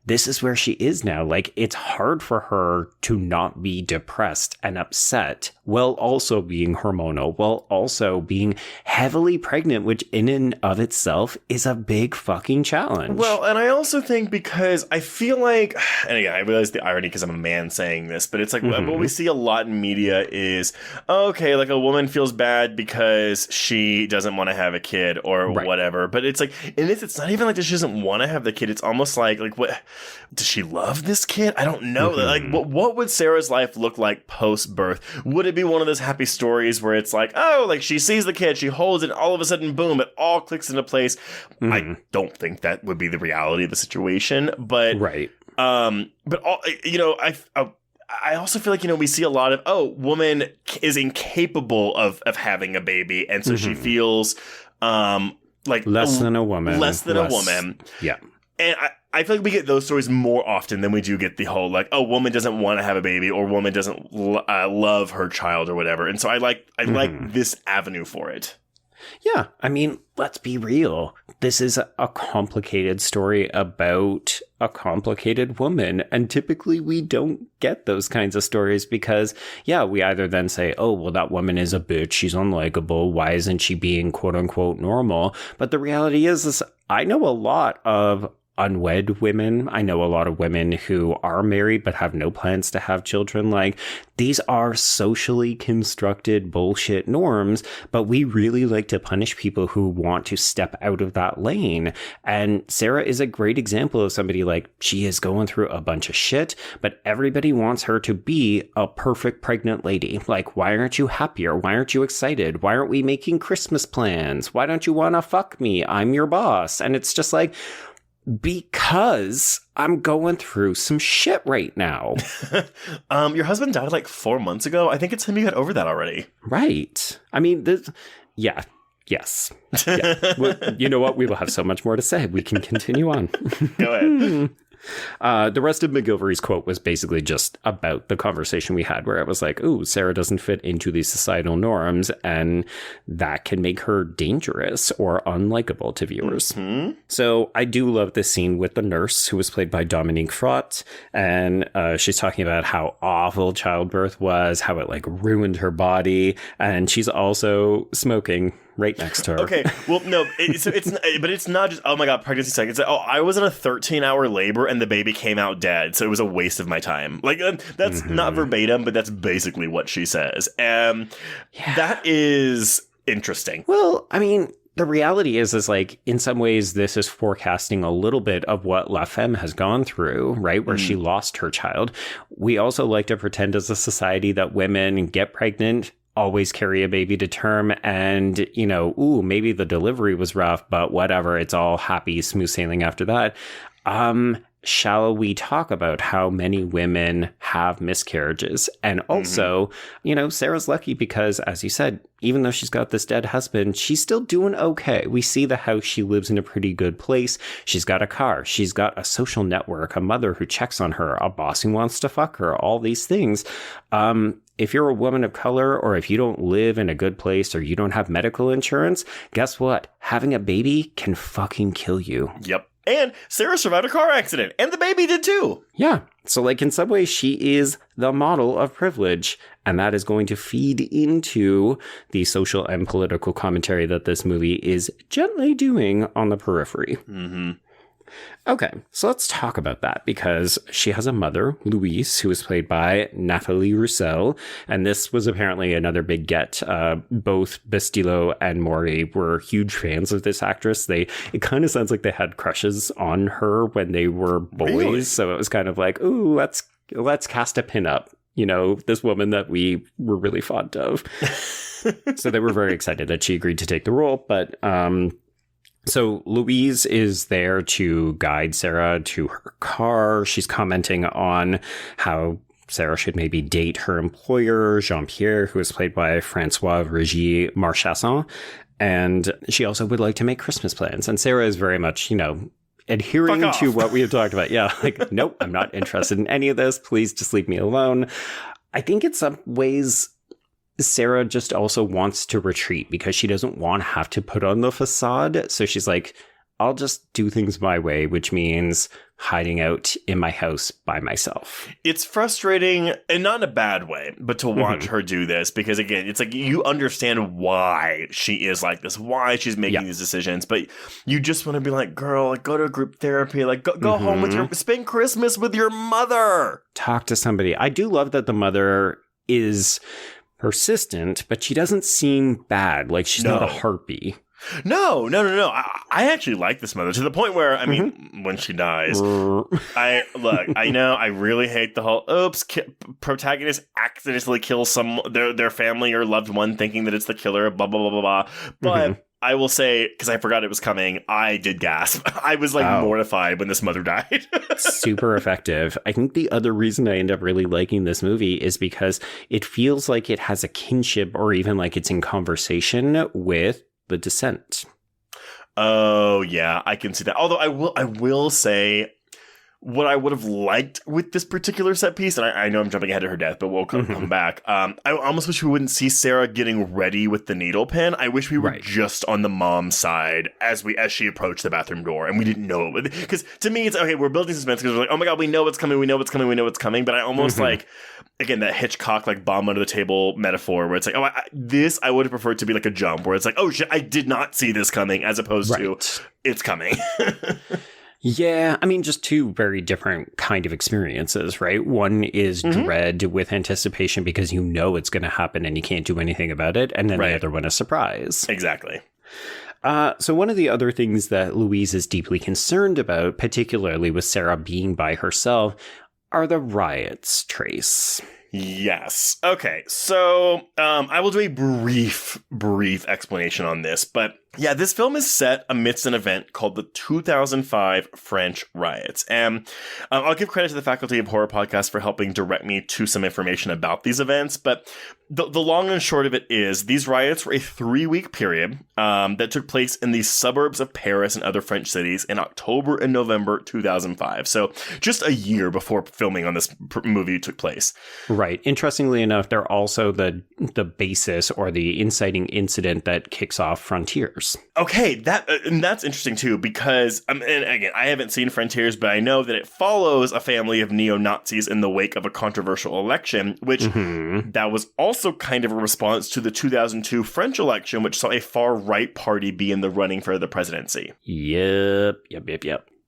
[SPEAKER 3] this is where she is now. Like, it's hard for her to not be depressed and upset while also being hormonal, while also being heavily pregnant, which in and of itself is a big fucking challenge.
[SPEAKER 4] Well, and I also think, because I feel like, and again, I realize the irony because I'm a man saying this, but it's like what we see a lot in media is, okay, like a woman feels bad because she doesn't want to have a kid or whatever. But it's like, in this, it's not even like that she doesn't want to have the kid. It's almost like what, does she love this kid? I don't know. Like, what would Sarah's life look like post-birth? Would it be one of those happy stories where it's like, oh, like she sees the kid, she holds it, all of a sudden, boom, it all clicks into place? I don't think that would be the reality of the situation, but all, you know, I also feel like, you know, we see a lot of, woman is incapable of having a baby, and so she feels like
[SPEAKER 3] less than a woman. Yeah.
[SPEAKER 4] And I feel like we get those stories more often than we do get the whole, like, woman doesn't want to have a baby, or woman doesn't love her child or whatever. And so I like this avenue for it.
[SPEAKER 3] Yeah. I mean, let's be real. This is a complicated story about a complicated woman. And typically we don't get those kinds of stories because, we either then say, oh, well, that woman is a bitch. She's unlikable. Why isn't she being quote unquote normal? But the reality is I know a lot of unwed women. I know a lot of women who are married but have no plans to have children. Like, these are socially constructed bullshit norms, but we really like to punish people who want to step out of that lane. And Sarah is a great example of somebody, like, she is going through a bunch of shit, but everybody wants her to be a perfect pregnant lady. Like, why aren't you happier? Why aren't you excited? Why aren't we making Christmas plans? Why don't you want to fuck me? I'm your boss. And it's just like, because I'm going through some shit right now.
[SPEAKER 4] Your husband died like 4 months ago. I think it's him you had over that already.
[SPEAKER 3] Right. I mean, yes. Yeah. Well, you know what? We will have so much more to say. We can continue on.
[SPEAKER 4] Go ahead.
[SPEAKER 3] The rest of McGilvery's quote was basically just about the conversation we had where I was like, ooh, Sarah doesn't fit into these societal norms, and that can make her dangerous or unlikable to viewers. So I do love this scene with the nurse, who was played by Dominique Frott, and she's talking about how awful childbirth was, how it like ruined her body, and she's also smoking right next to her.
[SPEAKER 4] Okay, well, no, but it's not just, oh my God, pregnancy psych. It's like, oh, I was in a 13-hour labor and the baby came out dead, so it was a waste of my time. Like, that's not verbatim, but that's basically what she says. That is interesting.
[SPEAKER 3] Well, I mean, the reality is like, in some ways, this is forecasting a little bit of what La Femme has gone through, right? Where she lost her child. We also like to pretend as a society that women get pregnant, always carry a baby to term, and, you know, maybe the delivery was rough, but whatever, it's all happy, smooth sailing after that. Shall we talk about how many women have miscarriages? And also, you know, Sarah's lucky because, as you said, even though she's got this dead husband, she's still doing okay. We see the house. She lives in a pretty good place. She's got a car. She's got a social network, a mother who checks on her, a boss who wants to fuck her, all these things. If you're a woman of color, or if you don't live in a good place, or you don't have medical insurance, guess what? Having a baby can fucking kill you.
[SPEAKER 4] Yep. And Sarah survived a car accident, and the baby did too.
[SPEAKER 3] Yeah. So, like, in some ways, she is the model of privilege, and that is going to feed into the social and political commentary that this movie is gently doing on the periphery. Okay, so let's talk about that, because she has a mother, Louise, who is played by Nathalie Roussel, and this was apparently another big get. Both Bustillo and Maury were huge fans of this actress. It kind of sounds like they had crushes on her when they were boys, really? So it was kind of like, ooh, let's cast a pinup, you know, this woman that we were really fond of. So they were very excited that she agreed to take the role, but so Louise is there to guide Sarah to her car. She's commenting on how Sarah should maybe date her employer, Jean-Pierre, who is played by François-Régis Marchasson. And she also would like to make Christmas plans. And Sarah is very much, you know, adhering to what we have talked about. Yeah, like, nope, I'm not interested in any of this. Please just leave me alone. I think in some ways, Sarah just also wants to retreat because she doesn't want to have to put on the facade. So she's like, I'll just do things my way, which means hiding out in my house by myself.
[SPEAKER 4] It's frustrating, and not in a bad way, but to watch her do this, because again, it's like you understand why she is like this, why she's making these decisions, but you just want to be like, girl, like, go to group therapy, like go home with spend Christmas with your mother. Talk
[SPEAKER 3] to somebody. I do love that the mother is persistent, but she doesn't seem bad. Like, she's not a harpy.
[SPEAKER 4] No. I actually like this mother to the point where, I mean, when she dies, I know I really hate the whole, protagonist accidentally kills their family or loved one thinking that it's the killer, blah, blah, blah, blah, blah. But I will say, because I forgot it was coming, I did gasp. I was mortified when this mother died.
[SPEAKER 3] Super effective. I think the other reason I end up really liking this movie is because it feels like it has a kinship, or even like it's in conversation with The Descent.
[SPEAKER 4] Oh, yeah, I can see that. Although I will say, what I would have liked with this particular set piece, and I know I'm jumping ahead of her death, but we'll come back. I almost wish we wouldn't see Sarah getting ready with the needle pen. I wish we were just on the mom side as she approached the bathroom door, and we didn't know it. Because to me, it's okay, we're building suspense because we're like, oh my God, we know what's coming, we know what's coming, we know what's coming. But I almost like, again, that Hitchcock, like, bomb under the table metaphor where it's like, I would have preferred to be like a jump where it's like, oh shit, I did not see this coming, as opposed to it's coming.
[SPEAKER 3] Yeah, I mean, just two very different kind of experiences, right? One is dread with anticipation because you know it's going to happen and you can't do anything about it. And then the other one is surprise.
[SPEAKER 4] Exactly.
[SPEAKER 3] So one of the other things that Louise is deeply concerned about, particularly with Sarah being by herself, are the riots, Trace.
[SPEAKER 4] Yes. Okay. So I will do a brief explanation on this, but yeah, this film is set amidst an event called the 2005 French Riots. And I'll give credit to the Faculty of Horror podcast for helping direct me to some information about these events. But the long and short of it is these riots were a 3-week period that took place in the suburbs of Paris and other French cities in October and November 2005. So just a year before filming on this movie took place.
[SPEAKER 3] Right. Interestingly enough, they're also the basis or the inciting incident that kicks off Frontiers. Frontiers.
[SPEAKER 4] Okay, and that's interesting too, because, and again, I haven't seen Frontiers, but I know that it follows a family of neo-Nazis in the wake of a controversial election, which that was also kind of a response to the 2002 French election, which saw a far-right party be in the running for the presidency.
[SPEAKER 3] Yep.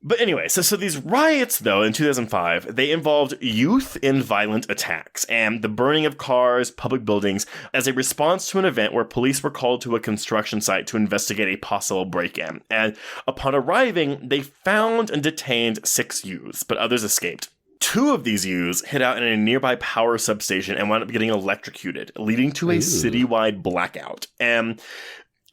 [SPEAKER 4] But anyway, so these riots, though, in 2005, they involved youth in violent attacks and the burning of cars, public buildings, as a response to an event where police were called to a construction site to investigate a possible break-in. And upon arriving, they found and detained 6 youths, but others escaped. 2 of these youths hid out in a nearby power substation and wound up getting electrocuted, leading to a citywide blackout. And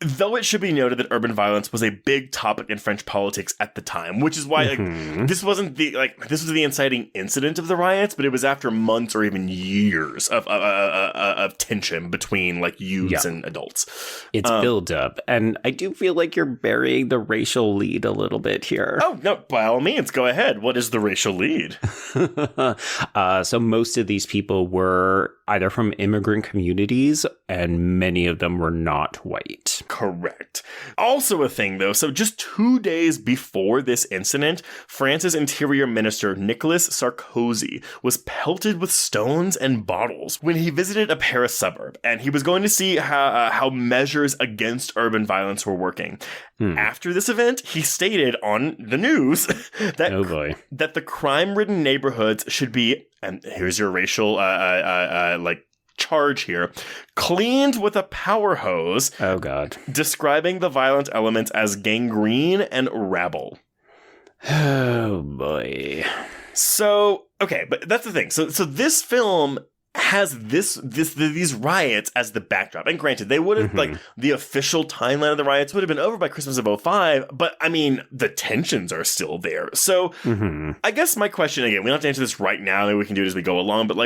[SPEAKER 4] though it should be noted that urban violence was a big topic in French politics at the time, which is why this wasn't this was the inciting incident of the riots, but it was after months or even years of tension between youths and adults.
[SPEAKER 3] It's build up, and I do feel like you're burying the racial lead a little bit here.
[SPEAKER 4] Oh no, by all means, go ahead. What is the racial lead?
[SPEAKER 3] So most of these people were either from immigrant communities, and many of them were not white. Correct.
[SPEAKER 4] Also a thing, though, so just 2 days before this incident, France's Interior Minister Nicolas Sarkozy was pelted with stones and bottles when he visited a Paris suburb, and he was going to see how measures against urban violence were working. After this event, he stated on the news that the crime-ridden neighborhoods should be, and here's your racial charge here, cleaned with a power hose.
[SPEAKER 3] Oh, God.
[SPEAKER 4] Describing the violent elements as gangrene and rabble.
[SPEAKER 3] Oh, boy.
[SPEAKER 4] So, okay, but that's the thing. So this film has these riots as the backdrop. And granted, they would have, the official timeline of the riots would have been over by Christmas of 2005, but, I mean, the tensions are still there. So, I guess my question, again, we don't have to answer this right now, maybe we can do it as we go along, but,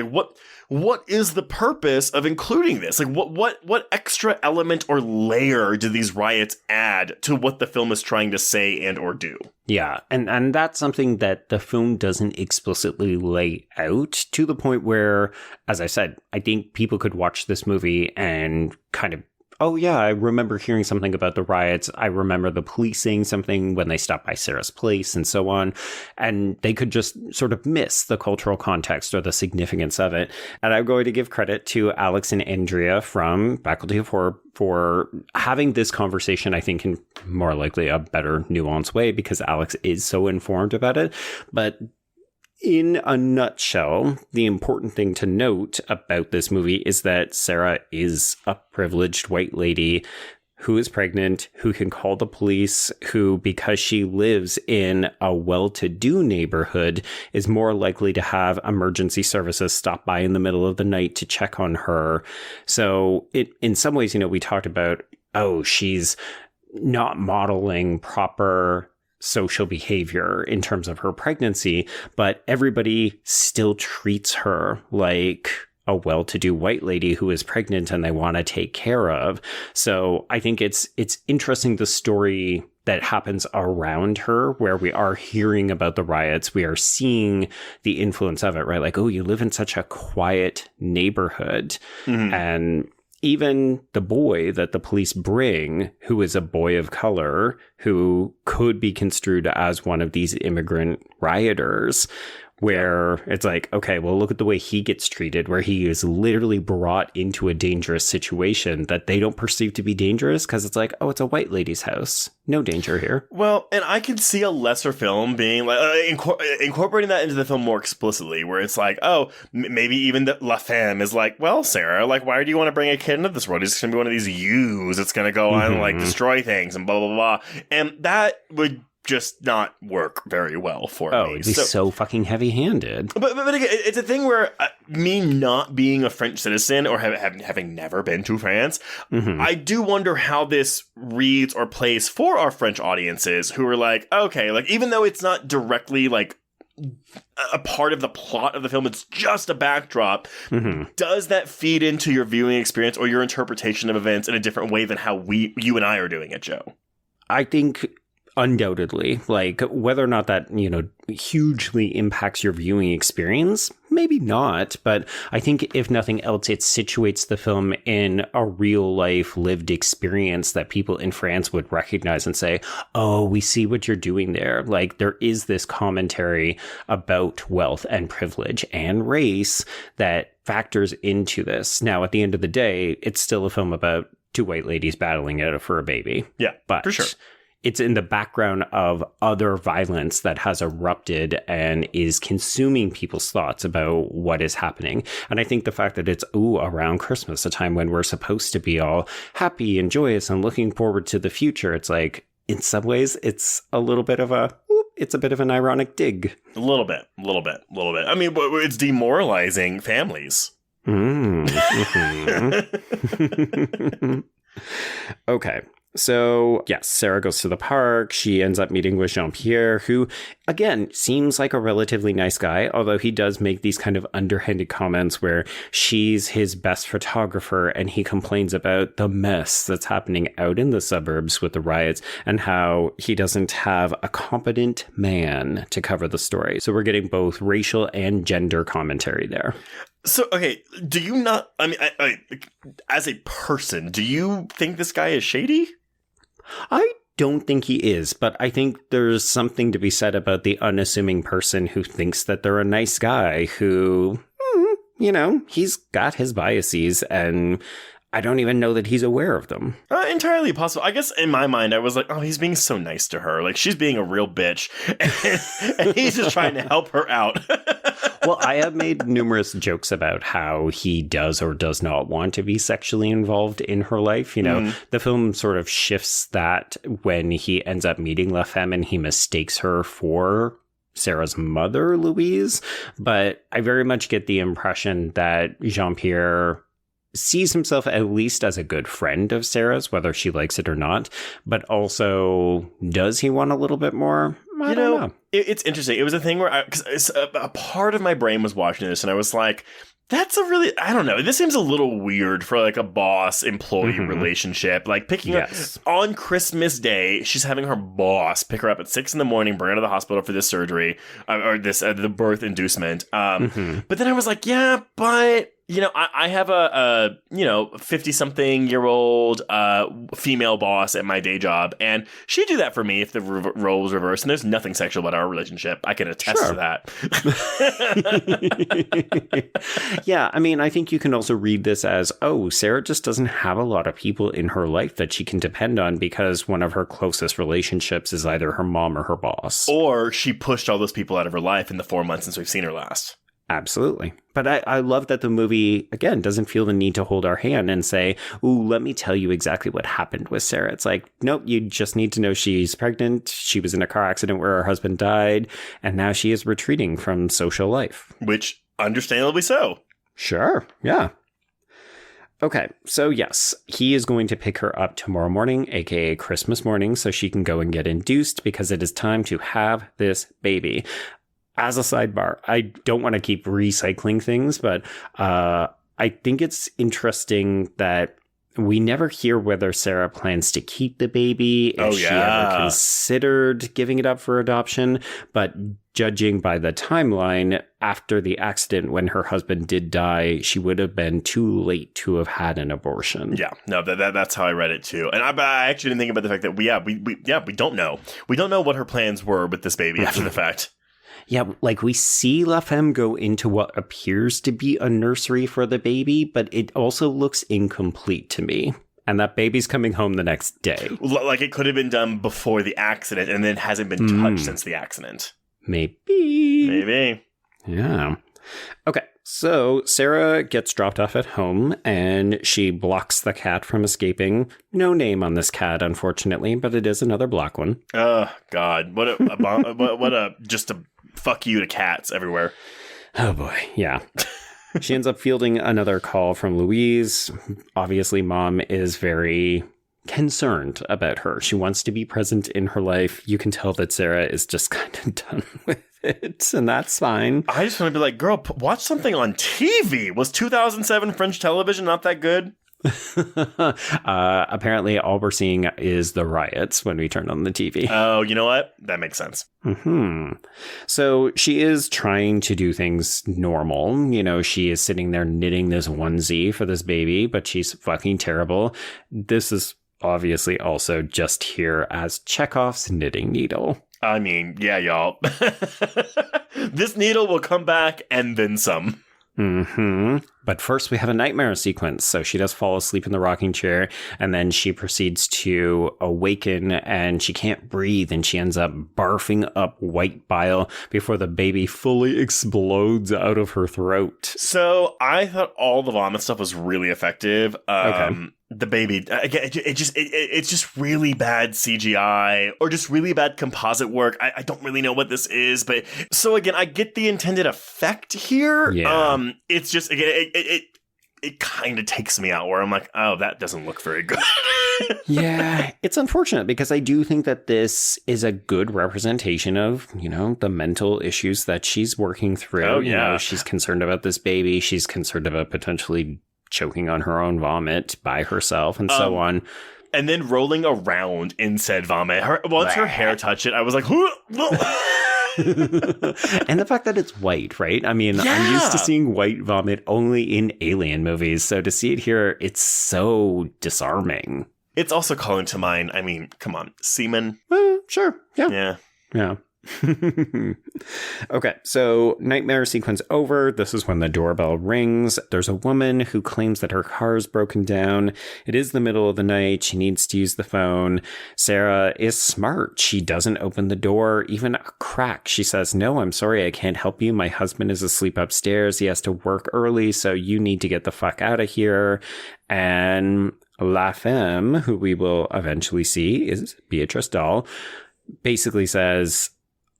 [SPEAKER 4] what is the purpose of including this? What extra element or layer do these riots add to what the film is trying to say and or do?
[SPEAKER 3] Yeah, and that's something that the film doesn't explicitly lay out, to the point where, as I said, I think people could watch this movie and kind of, oh yeah, I remember hearing something about the riots. I remember the police saying something when they stopped by Sarah's place and so on. And they could just sort of miss the cultural context or the significance of it. And I'm going to give credit to Alex and Andrea from Faculty of Horror for having this conversation, I think, in more likely a better nuanced way, because Alex is so informed about it. But in a nutshell, the important thing to note about this movie is that Sarah is a privileged white lady who is pregnant, who can call the police, who, because she lives in a well-to-do neighborhood, is more likely to have emergency services stop by in the middle of the night to check on her. So in some ways, we talked about, she's not modeling proper social behavior in terms of her pregnancy, but everybody still treats her like a well-to-do white lady who is pregnant and they want to take care of. So I think it's interesting, the story that happens around her, where we are hearing about the riots, we are seeing the influence of it, right? Like, oh, you live in such a quiet neighborhood. And even the boy that the police bring, who is a boy of color, who could be construed as one of these immigrant rioters, where it's like, okay, well, look at the way he gets treated, where he is literally brought into a dangerous situation that they don't perceive to be dangerous, because it's like, oh, it's a white lady's house. No danger here.
[SPEAKER 4] Well, and I can see a lesser film being incorporating that into the film more explicitly, where it's like, oh, maybe even the La Femme is like, well, Sarah, why do you want to bring a kid into this world? He's going to be one of these youths that's going to go on and destroy things and blah, blah, blah. And that would just not work very well for me.
[SPEAKER 3] It'd be so fucking heavy-handed.
[SPEAKER 4] But again, it's a thing where me not being a French citizen or having never been to France, I do wonder how this reads or plays for our French audiences who are like, okay, even though it's not directly a part of the plot of the film, it's just a backdrop. Does that feed into your viewing experience or your interpretation of events in a different way than how you and I are doing it, Joe?
[SPEAKER 3] I think undoubtedly, whether or not that, hugely impacts your viewing experience, maybe not, but I think if nothing else, it situates the film in a real life lived experience that people in France would recognize and say, oh, we see what you're doing there. Like, there is this commentary about wealth and privilege and race that factors into this. Now, at the end of the day, it's still a film about two white ladies battling it for a baby.
[SPEAKER 4] Yeah,
[SPEAKER 3] but
[SPEAKER 4] for sure.
[SPEAKER 3] It's in the background of other violence that has erupted and is consuming people's thoughts about what is happening. And I think the fact that it's, around Christmas, a time when we're supposed to be all happy and joyous and looking forward to the future, it's like, in some ways, it's a little bit of it's a bit of an ironic dig.
[SPEAKER 4] A little bit. I mean, it's demoralizing families.
[SPEAKER 3] Mm-hmm. Okay. So, yes, Sarah goes to the park. She ends up meeting with Jean-Pierre, who, again, seems like a relatively nice guy, although he does make these kind of underhanded comments where she's his best photographer and he complains about the mess that's happening out in the suburbs with the riots and how he doesn't have a competent man to cover the story. So we're getting both racial and gender commentary there.
[SPEAKER 4] So, okay, do you not, I mean, I, as a person, do you think this guy is shady?
[SPEAKER 3] I don't think he is, but I think there's something to be said about the unassuming person who thinks that they're a nice guy who, he's got his biases and I don't even know that he's aware of them.
[SPEAKER 4] Entirely possible. I guess in my mind, I was like, oh, he's being so nice to her. Like, she's being a real bitch and he's just trying to help her out.
[SPEAKER 3] Well, I have made numerous jokes about how he does or does not want to be sexually involved in her life. The film sort of shifts that when he ends up meeting La Femme and he mistakes her for Sarah's mother, Louise. But I very much get the impression that Jean-Pierre sees himself at least as a good friend of Sarah's, whether she likes it or not. But also, does he want a little bit more? I don't know.
[SPEAKER 4] It's interesting. It was a thing where because a part of my brain was watching this and I was like, that's a really, I don't know. This seems a little weird for like a boss-employee relationship. Like picking up on Christmas Day, she's having her boss pick her up at 6 a.m, bring her to the hospital for this surgery or this the birth inducement. But then I was like, yeah, but I have a 50-something-year-old female boss at my day job, and she'd do that for me if the roles reverse. And there's nothing sexual about our relationship. I can attest to that.
[SPEAKER 3] Yeah, I mean, I think you can also read this as, Sarah just doesn't have a lot of people in her life that she can depend on because one of her closest relationships is either her mom or her boss.
[SPEAKER 4] Or she pushed all those people out of her life in the 4 months since we've seen her last.
[SPEAKER 3] Absolutely. But I love that the movie, again, doesn't feel the need to hold our hand and say, let me tell you exactly what happened with Sarah. It's like, nope, you just need to know she's pregnant. She was in a car accident where her husband died. And now she is retreating from social life.
[SPEAKER 4] Which, understandably so.
[SPEAKER 3] Sure. Yeah. Okay. So, yes, he is going to pick her up tomorrow morning, aka Christmas morning, so she can go and get induced because it is time to have this baby. As a sidebar, I don't want to keep recycling things, but I think it's interesting that we never hear whether Sarah plans to keep the baby, if she ever considered giving it up for adoption. But judging by the timeline, after the accident, when her husband did die, she would have been too late to have had an abortion.
[SPEAKER 4] Yeah, no, that's how I read it too. And I actually didn't think about the fact that we don't know. We don't know what her plans were with this baby after the fact.
[SPEAKER 3] Yeah, like we see La Femme go into what appears to be a nursery for the baby, but it also looks incomplete to me. And that baby's coming home the next day.
[SPEAKER 4] Like it could have been done before the accident and then hasn't been touched since the accident.
[SPEAKER 3] Maybe. Yeah. Okay, so Sarah gets dropped off at home and she blocks the cat from escaping. No name on this cat, unfortunately, but it is another black one.
[SPEAKER 4] Oh, God. What a just a fuck you to cats everywhere.
[SPEAKER 3] Oh, boy. Yeah. She ends up fielding another call from Louise. Obviously, mom is very concerned about her. She wants to be present in her life. You can tell that Sarah is just kind of done with it, and that's fine.
[SPEAKER 4] I just want to be like, girl, watch something on TV. Was 2007 French television not that good?
[SPEAKER 3] Apparently, all we're seeing is the riots when we turn on the TV.
[SPEAKER 4] Oh, you know what? That makes sense.
[SPEAKER 3] So she is trying to do things normal. You know, she is sitting there knitting this onesie for this baby, but she's fucking terrible. This is obviously also just here as Chekhov's knitting needle.
[SPEAKER 4] I mean, yeah, y'all. This needle will come back and then some.
[SPEAKER 3] But first we have a nightmare sequence. So she does fall asleep in the rocking chair, and then she proceeds to awaken, and she can't breathe, and she ends up barfing up white bile before the baby fully explodes out of her throat.
[SPEAKER 4] So I thought all the vomit stuff was really effective.
[SPEAKER 3] Okay.
[SPEAKER 4] The baby, again, it's just really bad CGI or just really bad composite work. I don't really know what this is, but so again, I get the intended effect here.
[SPEAKER 3] Yeah.
[SPEAKER 4] It's just, again, it kind of takes me out where I'm like, oh, that doesn't look very good.
[SPEAKER 3] Yeah, it's unfortunate because I do think that this is a good representation of, you know, the mental issues that she's working through.
[SPEAKER 4] Oh, yeah.
[SPEAKER 3] You know, she's concerned about this baby. She's concerned about potentially choking on her own vomit by herself and so on.
[SPEAKER 4] And then rolling around in said vomit. Once her hair touched it, I was like, and
[SPEAKER 3] the fact that it's white, right? I mean,
[SPEAKER 4] yeah.
[SPEAKER 3] I'm used to seeing white vomit only in alien movies. So to see it here, it's so disarming.
[SPEAKER 4] It's also calling to mind, I mean, come on, semen.
[SPEAKER 3] Sure. Yeah. Okay, so nightmare sequence over. This is when the doorbell rings. There's a woman who claims that her car is broken down. It is the middle of the night. She needs to use the phone. Sarah is smart. She doesn't open the door, even a crack. She says, "No, I'm sorry, I can't help you. My husband is asleep upstairs. He has to work early, so you need to get the fuck out of here." And La Femme, who we will eventually see is Béatrice Dalle, basically says,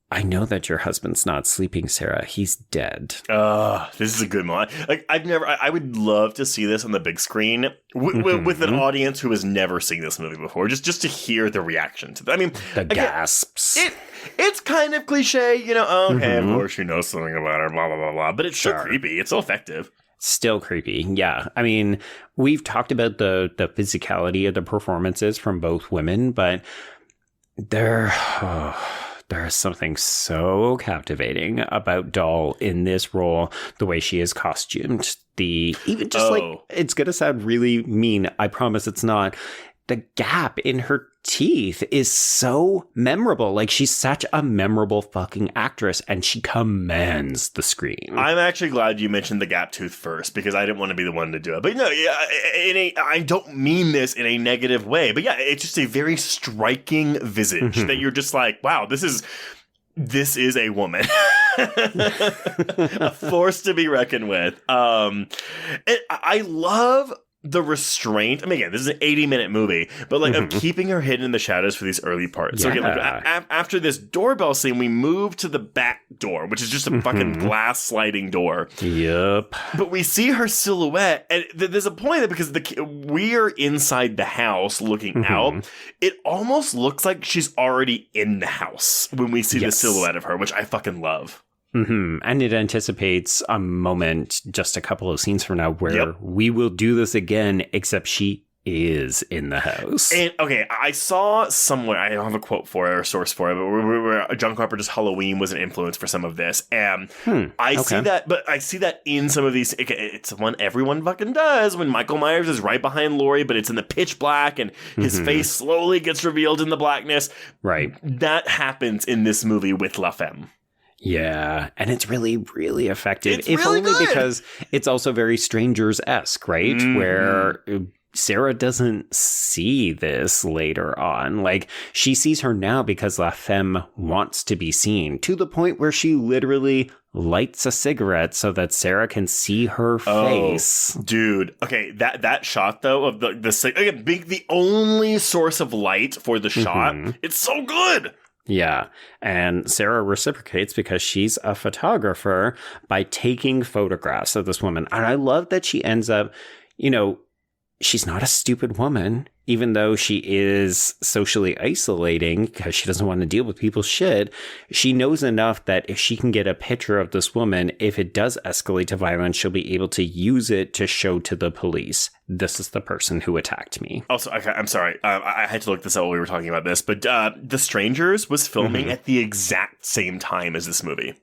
[SPEAKER 3] "I know that your husband's not sleeping, Sarah. He's dead."
[SPEAKER 4] This is a good one. Like, I would love to see this on the big screen with an audience who has never seen this movie before, just to hear the reaction to that. I mean,
[SPEAKER 3] the gasps.
[SPEAKER 4] It's kind of cliche, you know, okay, of course you know something about her, blah, blah, blah, blah, but it's so creepy. It's so effective.
[SPEAKER 3] Still creepy. Yeah. I mean, we've talked about the physicality of the performances from both women, but there is something so captivating about Dalle in this role, the way she is costumed. It's going to sound really mean. I promise it's not. The gap in her teeth is so memorable. Like, she's such a memorable fucking actress, and she commands the screen.
[SPEAKER 4] I'm actually glad you mentioned the gap tooth first, because I didn't want to be the one to do it. But no, I don't mean this in a negative way. But yeah, it's just a very striking visage that you're just like, wow, this is a woman. A force to be reckoned with. I love the restraint. I mean, again, this is an 80-minute movie, but like of keeping her hidden in the shadows for these early parts. So again, like, after this doorbell scene, we move to the back door, which is just a fucking glass sliding door.
[SPEAKER 3] Yep.
[SPEAKER 4] But we see her silhouette, and there's a point that because we're inside the house looking out, it almost looks like she's already in the house when we see the silhouette of her, which I fucking love.
[SPEAKER 3] And it anticipates a moment just a couple of scenes from now where we will do this again, except she is in the house. And
[SPEAKER 4] okay, I saw somewhere, I don't have a quote for it or a source for it, but where John Carpenter's Halloween was an influence for some of this. And I see that in some of these. It's one everyone fucking does when Michael Myers is right behind Laurie, but it's in the pitch black and his face slowly gets revealed in the blackness.
[SPEAKER 3] Right.
[SPEAKER 4] That happens in this movie with La Femme.
[SPEAKER 3] Yeah, and it's really, really effective.
[SPEAKER 4] It's really
[SPEAKER 3] only
[SPEAKER 4] good.
[SPEAKER 3] Because it's also very Strangers-esque, right? Where Sarah doesn't see this later on. Like, she sees her now because La Femme wants to be seen, to the point where she literally lights a cigarette so that Sarah can see her face.
[SPEAKER 4] Dude. Okay, that shot, though, of the only source of light for the shot, it's so good.
[SPEAKER 3] Yeah, and Sarah reciprocates because she's a photographer by taking photographs of this woman. And I love that she ends up, you know, she's not a stupid woman, even though she is socially isolating because she doesn't want to deal with people's shit. She knows enough that if she can get a picture of this woman, if it does escalate to violence, she'll be able to use it to show to the police, this is the person who attacked me.
[SPEAKER 4] Also, I'm sorry. I had to look this up while we were talking about this, but The Strangers was filming at the exact same time as this movie.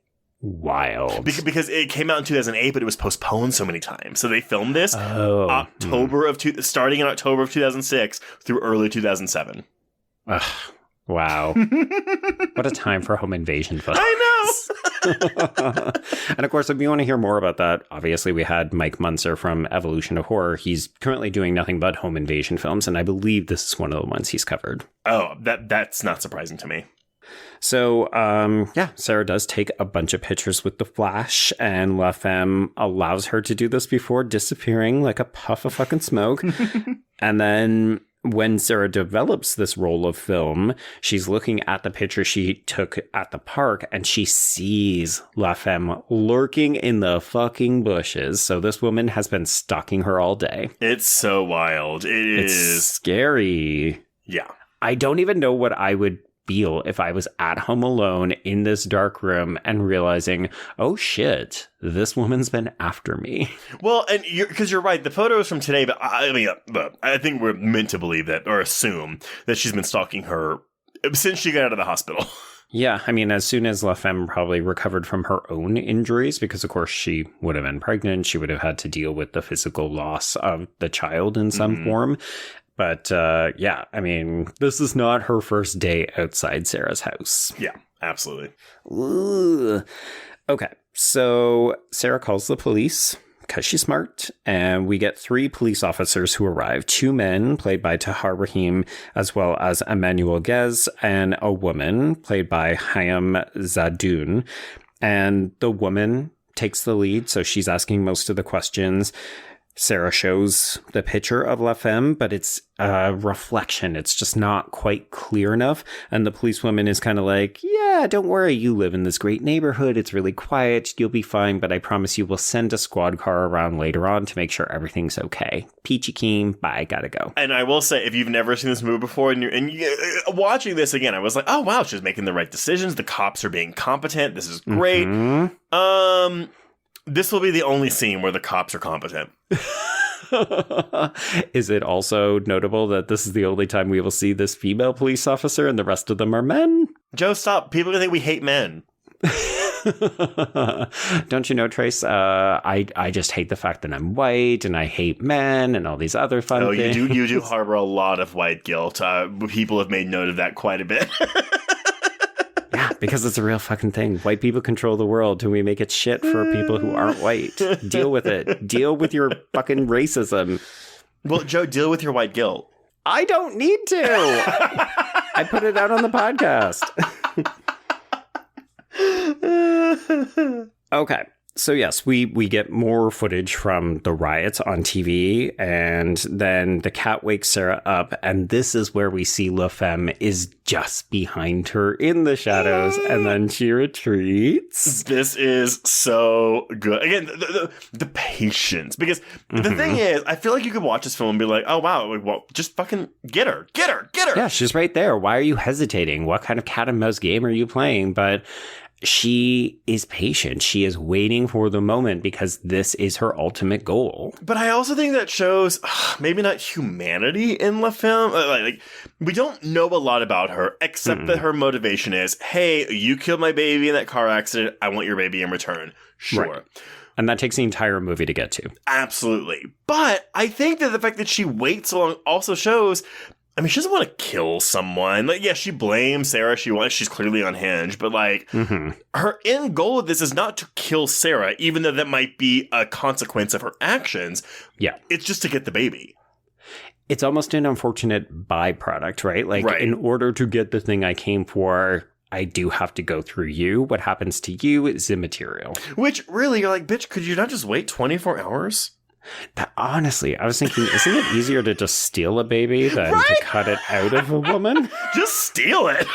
[SPEAKER 3] Wild.
[SPEAKER 4] Because it came out in 2008, but it was postponed so many times. So they filmed this starting in October of 2006 through early 2007.
[SPEAKER 3] Ugh, wow. What a time for home invasion films.
[SPEAKER 4] I
[SPEAKER 3] know. And of course, if you want to hear more about that, obviously we had Mike Munzer from Evolution of Horror. He's currently doing nothing but home invasion films, and I believe this is one of the ones he's covered.
[SPEAKER 4] Oh, that's not surprising to me.
[SPEAKER 3] So, Sarah does take a bunch of pictures with the flash, and La Femme allows her to do this before disappearing like a puff of fucking smoke. And then when Sarah develops this roll of film, she's looking at the picture she took at the park, and she sees La Femme lurking in the fucking bushes. So this woman has been stalking her all day.
[SPEAKER 4] It's so wild. It's
[SPEAKER 3] scary.
[SPEAKER 4] Yeah.
[SPEAKER 3] I don't even know what I would feel if I was at home alone in this dark room and realizing, oh shit, this woman's been after me.
[SPEAKER 4] Well, and because you're right, the photos from today, but I think we're meant to believe that, or assume that she's been stalking her since she got out of the hospital.
[SPEAKER 3] Yeah, I mean, as soon as La Femme probably recovered from her own injuries, because of course she would have been pregnant, she would have had to deal with the physical loss of the child in some form. But yeah, I mean, this is not her first day outside Sarah's house.
[SPEAKER 4] Yeah, absolutely.
[SPEAKER 3] Ooh. Okay, so Sarah calls the police because she's smart, and we get 3 police officers who arrive. 2 men, played by Tahar Rahim, as well as Emmanuel Ghez, and a woman, played by Hayam Zadoun. And the woman takes the lead, so she's asking most of the questions. Sarah shows the picture of La Femme, but it's a reflection. It's just not quite clear enough. And the policewoman is kind of like, yeah, don't worry. You live in this great neighborhood. It's really quiet. You'll be fine. But I promise you we'll send a squad car around later on to make sure everything's okay. Peachy keen. Bye. Gotta go.
[SPEAKER 4] And I will say, if you've never seen this movie before and you're watching this again, I was like, oh, wow, she's making the right decisions. The cops are being competent. This is great. This will be the only scene where the cops are competent.
[SPEAKER 3] Is it also notable that this is the only time we will see this female police officer and the rest of them are men?
[SPEAKER 4] Joe, stop. People are going to think we hate men.
[SPEAKER 3] Don't you know, Trace? I just hate the fact that I'm white and I hate men and all these other fun things.
[SPEAKER 4] You do harbor a lot of white guilt. People have made note of that quite a bit.
[SPEAKER 3] Yeah, because it's a real fucking thing. White people control the world and we make it shit for people who aren't white. Deal with it. Deal with your fucking racism.
[SPEAKER 4] Well, Joe, deal with your white guilt.
[SPEAKER 3] I don't need to. I put it out on the podcast. Okay. So yes, we get more footage from the riots on TV, and then the cat wakes Sarah up, and this is where we see La Femme is just behind her in the shadows, and then she retreats.
[SPEAKER 4] This is so good. Again, the patience, because the thing is, I feel like you could watch this film and be like, oh wow, well, just fucking get her.
[SPEAKER 3] Yeah, she's right there. Why are you hesitating? What kind of cat and mouse game are you playing? But she is patient. She is waiting for the moment because this is her ultimate goal.
[SPEAKER 4] But I also think that shows maybe not humanity in La Femme. Like we don't know a lot about her except that her motivation is, hey, you killed my baby in that car accident. I want your baby in return. Sure.
[SPEAKER 3] Right. And that takes the entire movie to get to.
[SPEAKER 4] Absolutely. But I think that the fact that she waits so long also shows, I mean, she doesn't want to kill someone. Like, yeah, she blames Sarah. She's clearly unhinged. But, like, her end goal of this is not to kill Sarah, even though that might be a consequence of her actions.
[SPEAKER 3] Yeah.
[SPEAKER 4] It's just to get the baby.
[SPEAKER 3] It's almost an unfortunate byproduct, right? Like, in order to get the thing I came for, I do have to go through you. What happens to you is immaterial.
[SPEAKER 4] Which, really, you're like, bitch, could you not just wait 24 hours?
[SPEAKER 3] Honestly, I was thinking, isn't it easier to just steal a baby than to cut it out of a woman?
[SPEAKER 4] Just steal it.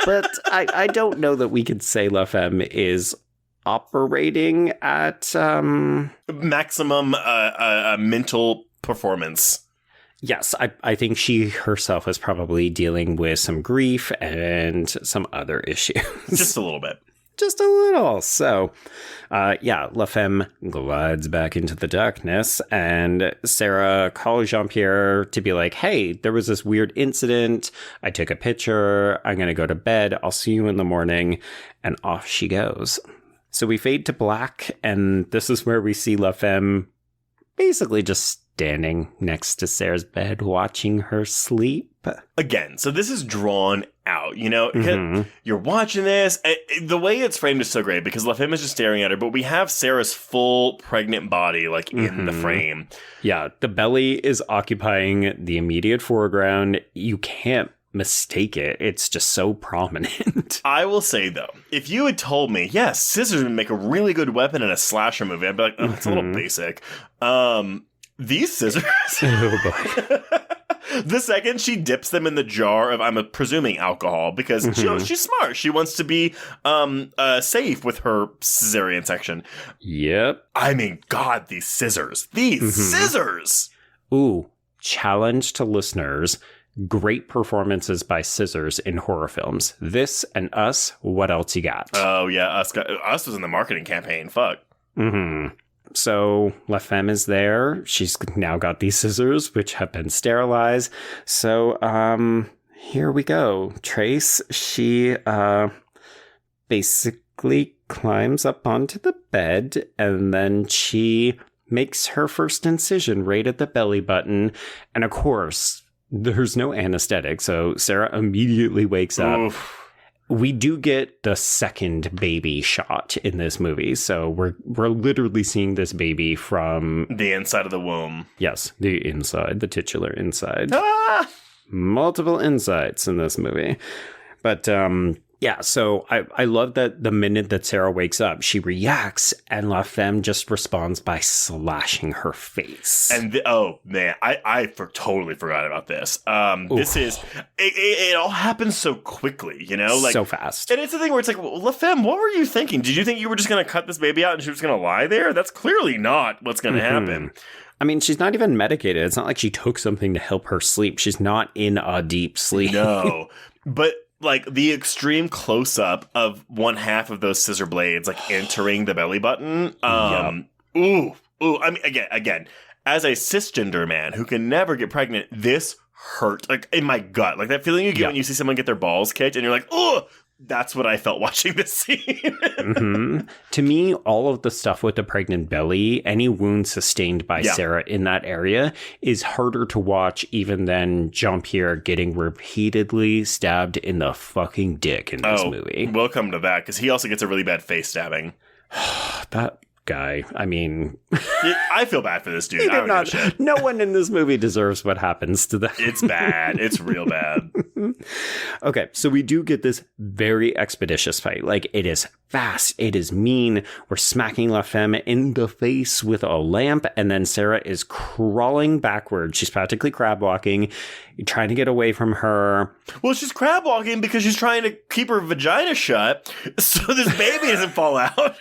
[SPEAKER 3] But I don't know that we could say La Femme is operating at
[SPEAKER 4] maximum mental performance.
[SPEAKER 3] Yes, I think she herself is probably dealing with some grief and some other issues.
[SPEAKER 4] Just a little bit.
[SPEAKER 3] Just a little. So, La Femme glides back into the darkness, and Sarah calls Jean-Pierre to be like, hey, there was this weird incident. I took a picture. I'm going to go to bed. I'll see you in the morning. And off she goes. So we fade to black, and this is where we see La Femme basically just standing next to Sarah's bed, watching her sleep.
[SPEAKER 4] Again, so this is drawn out, you know? You're watching this. The way it's framed is so great because La Femme is just staring at her, but we have Sarah's full pregnant body, like, in the frame.
[SPEAKER 3] Yeah, the belly is occupying the immediate foreground. You can't mistake it. It's just so prominent.
[SPEAKER 4] I will say, though, if you had told me, yes, scissors would make a really good weapon in a slasher movie, I'd be like, oh, it's a little basic. These scissors.
[SPEAKER 3] Oh, boy.
[SPEAKER 4] The second she dips them in the jar of, I'm presuming, alcohol, because she's smart. She wants to be safe with her cesarean section.
[SPEAKER 3] Yep.
[SPEAKER 4] I mean, God, these scissors. These scissors!
[SPEAKER 3] Ooh, challenge to listeners. Great performances by scissors in horror films. This and Us, what else you got?
[SPEAKER 4] Oh, yeah, Us was in the marketing campaign. Fuck.
[SPEAKER 3] So La Femme is there. She's now got these scissors, which have been sterilized. So here we go. Trace, she basically climbs up onto the bed, and then she makes her first incision right at the belly button. And of course, there's no anesthetic, so Sarah immediately wakes up.
[SPEAKER 4] Oof.
[SPEAKER 3] We do get the second baby shot in this movie, so we're literally seeing this baby from
[SPEAKER 4] the inside of the womb.
[SPEAKER 3] Yes, the inside, the titular inside.
[SPEAKER 4] Ah!
[SPEAKER 3] Multiple insides in this movie. But yeah, so I love that the minute that Sarah wakes up, she reacts, and La Femme just responds by slashing her face.
[SPEAKER 4] And oh man, I totally forgot about this. This is it all happens so quickly, you know, like
[SPEAKER 3] so fast.
[SPEAKER 4] And it's the thing where it's like, well, La Femme, what were you thinking? Did you think you were just gonna cut this baby out and she was gonna lie there? That's clearly not what's gonna happen.
[SPEAKER 3] I mean, she's not even medicated. It's not like she took something to help her sleep. She's not in a deep sleep.
[SPEAKER 4] No, but like the extreme close up of one half of those scissor blades, like entering the belly button. Ooh. I mean, again, as a cisgender man who can never get pregnant, this hurt like in my gut, like that feeling you get when you see someone get their balls kicked, and you're like, oh. That's what I felt watching this scene.
[SPEAKER 3] To me, all of the stuff with the pregnant belly, any wound sustained by Sarah in that area is harder to watch even than Jean-Pierre getting repeatedly stabbed in the fucking dick in this movie.
[SPEAKER 4] We'll come to that, because he also gets a really bad face stabbing.
[SPEAKER 3] That guy, I mean...
[SPEAKER 4] I feel bad for this dude. I don't give a shit.
[SPEAKER 3] No one in this movie deserves what happens to them.
[SPEAKER 4] It's bad. It's real bad.
[SPEAKER 3] Okay, so we do get this very expeditious fight. Like, it is fast. It is mean. We're smacking La Femme in the face with a lamp, and then Sarah is crawling backwards. She's practically crab walking, trying to get away from her.
[SPEAKER 4] Well, she's crab walking because she's trying to keep her vagina shut so this baby doesn't fall out.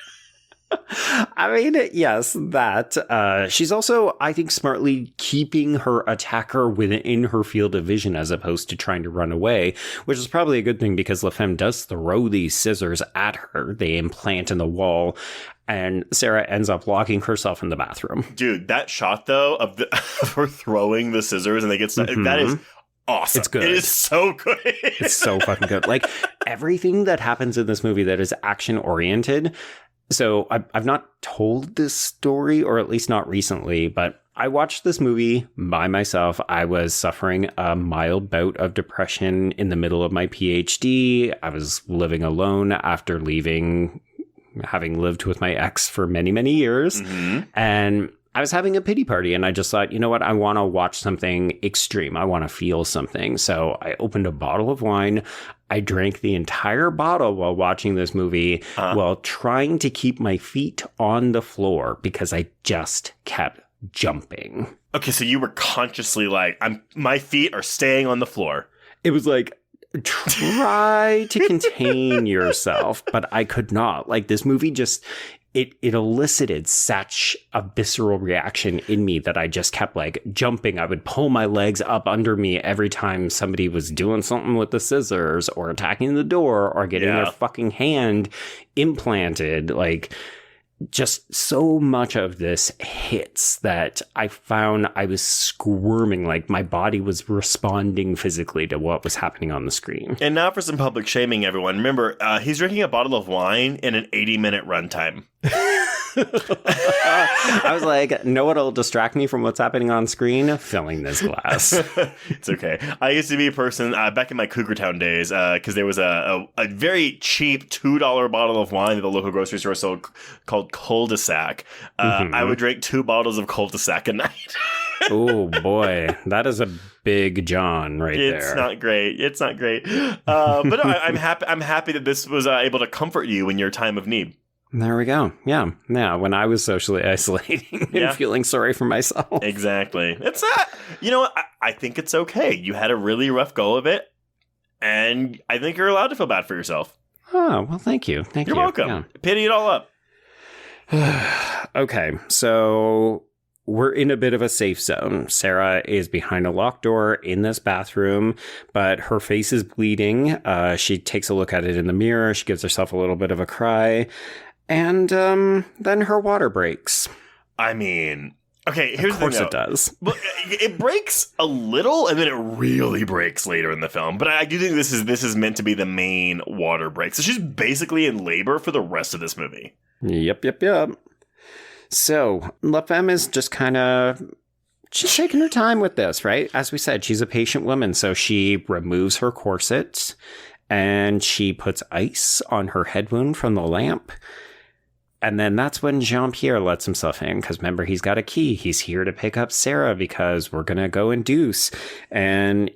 [SPEAKER 3] I mean, yes, that. She's also, I think, smartly keeping her attacker within her field of vision as opposed to trying to run away, which is probably a good thing because La Femme does throw these scissors at her. They implant in the wall, and Sarah ends up locking herself in the bathroom.
[SPEAKER 4] Dude, that shot, though, of her throwing the scissors and they get stuck, that is awesome.
[SPEAKER 3] It's good.
[SPEAKER 4] It is so good.
[SPEAKER 3] It's so fucking good. Like, everything that happens in this movie that is action-oriented... So I've not told this story, or at least not recently, but I watched this movie by myself. I was suffering a mild bout of depression in the middle of my PhD. I was living alone after having lived with my ex for many, many years. And I was having a pity party, and I just thought, you know what? I want to watch something extreme. I want to feel something. So I opened a bottle of wine. I drank the entire bottle while watching this movie while trying to keep my feet on the floor because I just kept jumping.
[SPEAKER 4] Okay, so you were consciously like, my feet are staying on the floor.
[SPEAKER 3] It was like, try to contain yourself, but I could not. Like, this movie just... it elicited such a visceral reaction in me that I just kept like jumping. I would pull my legs up under me every time somebody was doing something with the scissors or attacking the door or getting their fucking hand implanted. Like, just so much of this hits that I found I was squirming, like my body was responding physically to what was happening on the screen.
[SPEAKER 4] And now for some public shaming, everyone. Remember, he's drinking a bottle of wine in an 80-minute runtime.
[SPEAKER 3] I was like, know what'll distract me from what's happening on screen? Filling this glass.
[SPEAKER 4] It's okay. I used to be a person back in my Cougar Town days because there was a very cheap $2 bottle of wine at the local grocery store sold called Cul-de-sac. I would drink 2 bottles of Cul-de-sac a night.
[SPEAKER 3] Oh boy, that is a big John there.
[SPEAKER 4] It's not great. But no, I'm happy. I'm happy that this was able to comfort you in your time of need.
[SPEAKER 3] There we go. Yeah. When I was socially isolating and feeling sorry for myself.
[SPEAKER 4] Exactly. It's you know what? I think it's okay. You had a really rough go of it, and I think you're allowed to feel bad for yourself.
[SPEAKER 3] Oh, well, thank you.
[SPEAKER 4] You're welcome. Yeah. Pity it all up.
[SPEAKER 3] Okay, so we're in a bit of a safe zone. Sarah is behind a locked door in this bathroom, but her face is bleeding. She takes a look at it in the mirror. She gives herself a little bit of a cry. And then her water breaks.
[SPEAKER 4] I mean, okay, here's the thing. Of
[SPEAKER 3] course it does.
[SPEAKER 4] But it breaks a little, and then it really breaks later in the film. But I do think this is meant to be the main water break. So she's basically in labor for the rest of this movie.
[SPEAKER 3] Yep. So La Femme is just kind of... She's taking her time with this, right? As we said, she's a patient woman. So she removes her corset, and she puts ice on her head wound from the lamp. And then that's when Jean-Pierre lets himself in, because remember, he's got a key. He's here to pick up Sarah because we're going to go induce. And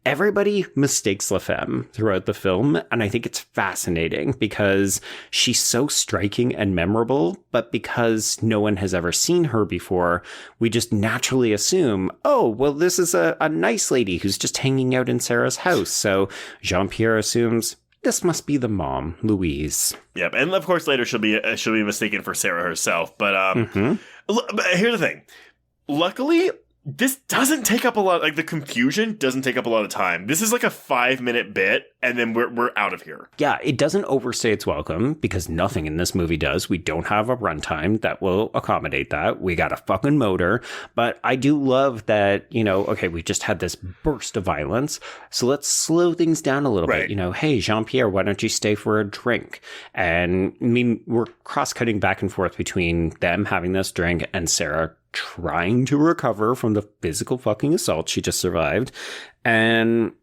[SPEAKER 3] everybody mistakes La Femme throughout the film. And I think it's fascinating because she's so striking and memorable, but because no one has ever seen her before, we just naturally assume, oh, well, this is a nice lady who's just hanging out in Sarah's house. So Jean-Pierre assumes, this must be the mom, Louise.
[SPEAKER 4] Yep, and of course later she'll be mistaken for Sarah herself. But but here's the thing. Luckily, this doesn't take up a lot. Like the confusion doesn't take up a lot of time. This is like a 5-minute bit, and then we're out of here. Yeah,
[SPEAKER 3] it doesn't overstay its welcome because nothing in this movie does. We don't have a runtime that will accommodate that. We got a fucking motor, but I do love that. Okay, we just had this burst of violence, so let's slow things down a little bit. Hey Jean-Pierre, why don't you stay for a drink? And I mean, we're cross-cutting back and forth between them having this drink and Sarah trying to recover from the physical fucking assault she just survived. And,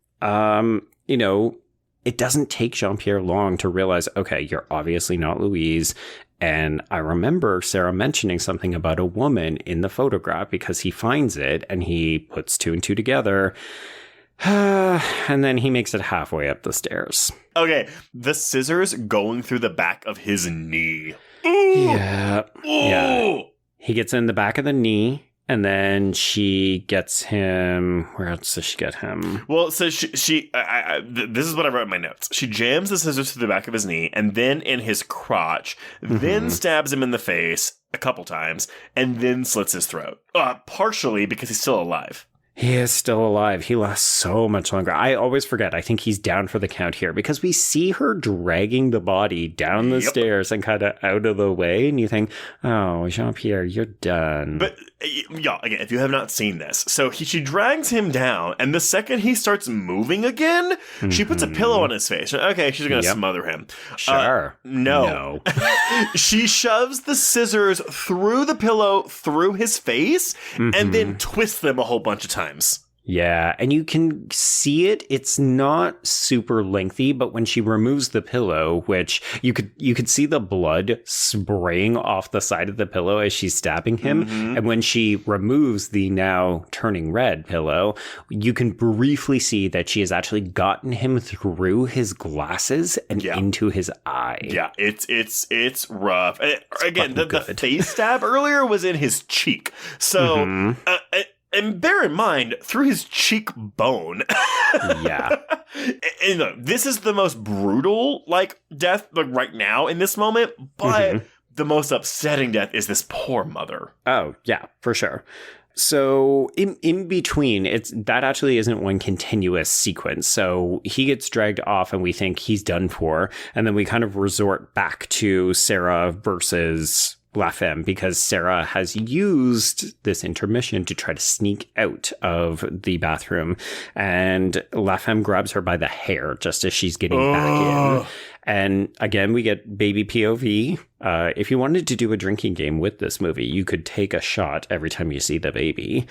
[SPEAKER 3] it doesn't take Jean-Pierre long to realize, okay, you're obviously not Louise. And I remember Sarah mentioning something about a woman in the photograph because he finds it and he puts 2 and 2 together. And then he makes it halfway up the stairs.
[SPEAKER 4] Okay, the scissors going through the back of his knee.
[SPEAKER 3] Yeah. Yeah. He gets in the back of the knee, and then she gets him... Where else does she get him?
[SPEAKER 4] Well, so this is what I wrote in my notes. She jams the scissors through the back of his knee, and then in his crotch, then stabs him in the face a couple times, and then slits his throat. Partially because he's still alive.
[SPEAKER 3] He is still alive. He lasts so much longer. I always forget. I think he's down for the count here because we see her dragging the body down the stairs and kind of out of the way. And you think, oh, Jean-Pierre, you're done.
[SPEAKER 4] But yeah, again, if you have not seen this, so she drags him down. And the second he starts moving again, she puts a pillow on his face. Okay, she's going to smother him.
[SPEAKER 3] Sure.
[SPEAKER 4] No. She shoves the scissors through the pillow, through his face, and then twists them a whole bunch of times.
[SPEAKER 3] Yeah, and you can see it. It's not super lengthy, but when she removes the pillow, which you could see the blood spraying off the side of the pillow as she's stabbing him. And when she removes the now turning red pillow, you can briefly see that she has actually gotten him through his glasses and into his eye.
[SPEAKER 4] Yeah, it's rough. Again, the face stab earlier was in his cheek. So And bear in mind, through his cheekbone.
[SPEAKER 3] Yeah.
[SPEAKER 4] And look, this is the most brutal, like, death, like, right now in this moment, but the most upsetting death is this poor mother.
[SPEAKER 3] Oh, yeah, for sure. So in between, that actually isn't one continuous sequence. So he gets dragged off and we think he's done for. And then we kind of resort back to Sarah versus La Femme because Sarah has used this intermission to try to sneak out of the bathroom. And La Femme grabs her by the hair just as she's getting back in. And again, we get baby POV. If you wanted to do a drinking game with this movie, you could take a shot every time you see the baby.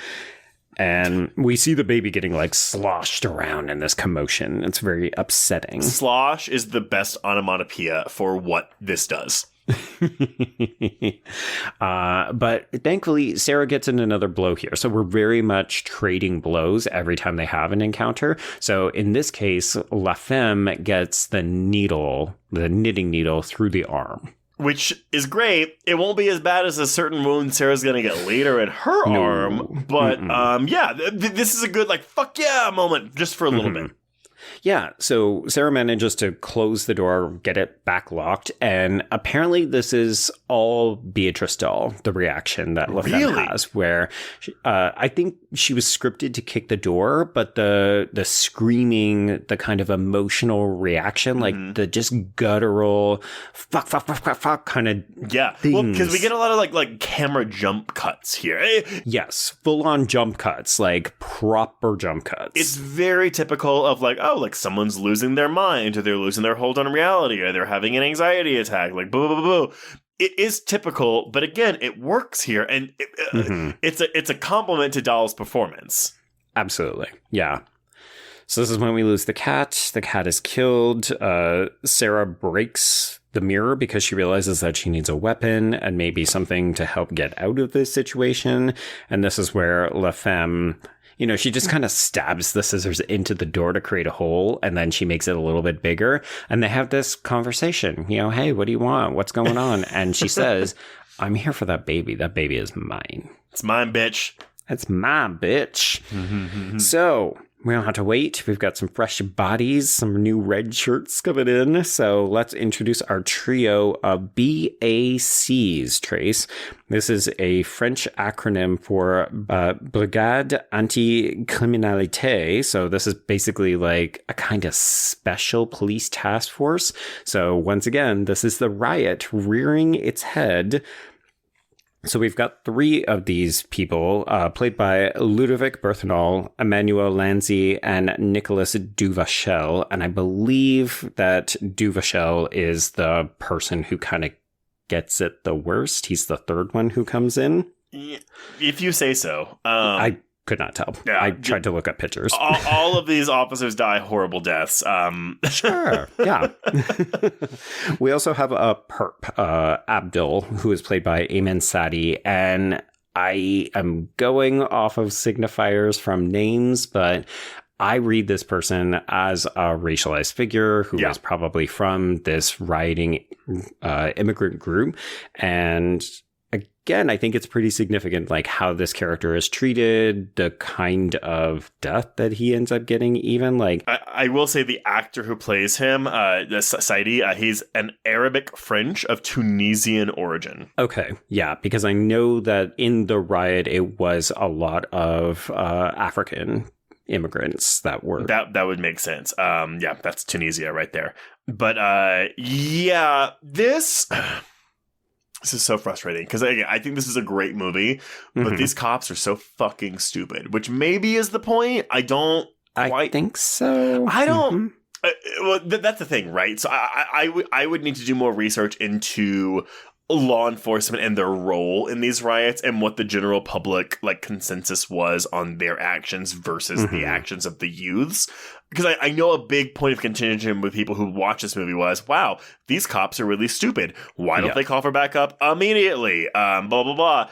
[SPEAKER 3] And we see the baby getting like sloshed around in this commotion. It's very upsetting.
[SPEAKER 4] Slosh is the best onomatopoeia for what this does.
[SPEAKER 3] But thankfully, Sarah gets in another blow here. So we're very much trading blows every time they have an encounter. So in this case, La Femme gets the knitting needle through the arm.
[SPEAKER 4] Which is great. It won't be as bad as a certain wound Sarah's going to get later in her arm. But this is a good, like, fuck yeah moment just for a little bit.
[SPEAKER 3] Yeah, so Sarah manages to close the door, get it back locked, and apparently this is all Béatrice Dalle, the reaction that La Femme has, where I think she was scripted to kick the door, but the screaming, the kind of emotional reaction, like the just guttural fuck kind of things.
[SPEAKER 4] Well, because we get a lot of like camera jump cuts here.
[SPEAKER 3] Yes, full-on jump cuts, like proper jump cuts.
[SPEAKER 4] It's very typical of like, oh, like someone's losing their mind, or they're losing their hold on reality, or they're having an anxiety attack, like boo, boo, boo, boo. It is typical, but again, it works here, and it's a compliment to Dalle's performance.
[SPEAKER 3] Absolutely, yeah. So this is when we lose the cat. The cat is killed. Sarah breaks the mirror because she realizes that she needs a weapon and maybe something to help get out of this situation. And this is where La Femme, she just kind of stabs the scissors into the door to create a hole, and then she makes it a little bit bigger. And they have this conversation, hey, what do you want? What's going on? And she says, I'm here for that baby. That baby is mine.
[SPEAKER 4] It's mine, bitch.
[SPEAKER 3] It's mine, bitch. So we don't have to wait. We've got some fresh bodies, some new red shirts coming in. So let's introduce our trio of BACs, Trace. This is a French acronym for Brigade Anti-Criminalité. So this is basically like a kind of special police task force. So once again, this is the riot rearing its head. So we've got three of these people, played by Ludovic Berthenol, Emmanuel Lanzi, and Nicolas Duvachel. And I believe that Duvachel is the person who kind of gets it the worst. He's the third one who comes in.
[SPEAKER 4] If you say so.
[SPEAKER 3] I could not tell. Yeah, I tried to look up pictures.
[SPEAKER 4] All of these officers die horrible deaths.
[SPEAKER 3] Sure, yeah. We also have a perp, Abdul, who is played by Ayman Sadi, and I am going off of signifiers from names, but I read this person as a racialized figure who is probably from this rioting immigrant group, and again, I think it's pretty significant, like how this character is treated, the kind of death that he ends up getting, even like.
[SPEAKER 4] I will say the actor who plays him, Saidi, he's an Arabic French of Tunisian origin.
[SPEAKER 3] Okay, yeah, because I know that in the riot, it was a lot of African immigrants that were.
[SPEAKER 4] That would make sense. Yeah, that's Tunisia right there. But this is so frustrating because I think this is a great movie, but these cops are so fucking stupid, which maybe is the point. I think so. I don't. Well, that's the thing, right? So I would need to do more research into law enforcement and their role in these riots and what the general public like consensus was on their actions versus the actions of the youths. Because I know a big point of contention with people who watch this movie was, wow, these cops are really stupid. Why don't they call for backup immediately? Blah, blah, blah.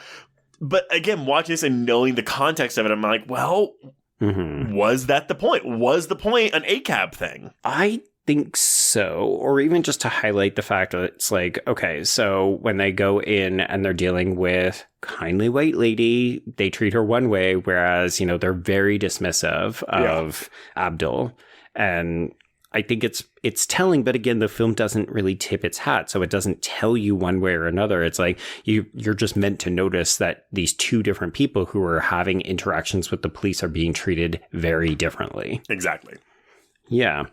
[SPEAKER 4] But again, watching this and knowing the context of it, I'm like, well, was that the point? Was the point an ACAB thing?
[SPEAKER 3] I think so. so, or even just to highlight the fact that it's like, okay, so when they go in and they're dealing with kindly white lady, they treat her one way, whereas, you know, they're very dismissive of Abdul. And I think it's telling, but again, the film doesn't really tip its hat, so it doesn't tell you one way or another. It's like you're just meant to notice that these two different people who are having interactions with the police are being treated very differently.
[SPEAKER 4] Exactly.
[SPEAKER 3] Yeah.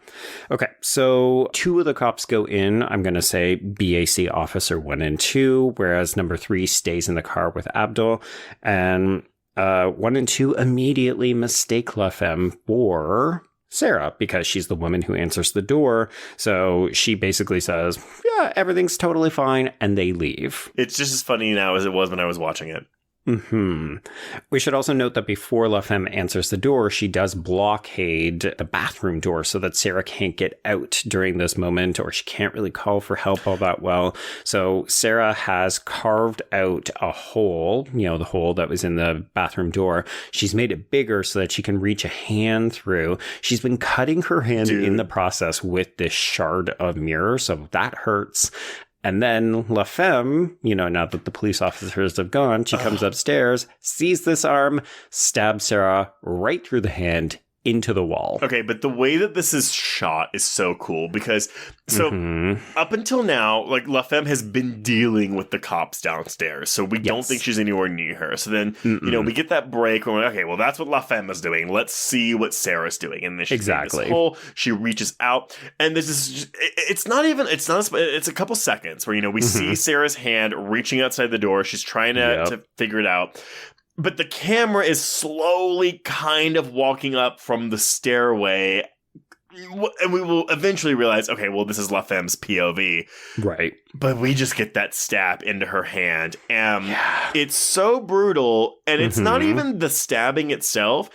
[SPEAKER 3] Okay. So 2 of the cops go in. I'm going to say BAC officer 1 and 2, whereas number 3 stays in the car with Abdul. And 1 and 2 immediately mistake La Femme for Sarah because she's the woman who answers the door. So she basically says, yeah, everything's totally fine. And they leave.
[SPEAKER 4] It's just as funny now as it was when I was watching it.
[SPEAKER 3] We should also note that before La Femme answers the door, she does blockade the bathroom door so that Sarah can't get out during this moment, or she can't really call for help all that well. So Sarah has carved out a hole, you know, the hole that was in the bathroom door. She's made it bigger so that she can reach a hand through. She's been cutting her hand in the process with this shard of mirror, so that hurts. And then La Femme, you know, now that the police officers have gone, she comes upstairs, sees this arm, stabs Sarah right through the hand into the wall.
[SPEAKER 4] Okay, but the way that this is shot is so cool because up until now, like La Femme has been dealing with the cops downstairs, so we don't think she's anywhere near her. So then, you know, we get that break where we're like, okay, well, that's what La Femme is doing. Let's see what Sarah's doing. And then she's in this hole. She reaches out, and this is it's a couple seconds where, you know, we see Sarah's hand reaching outside the door. She's trying to figure it out. But the camera is slowly kind of walking up from the stairway, and we will eventually realize, okay, well, this is La Femme's POV.
[SPEAKER 3] Right.
[SPEAKER 4] But we just get that stab into her hand, and it's so brutal, and it's not even the stabbing itself.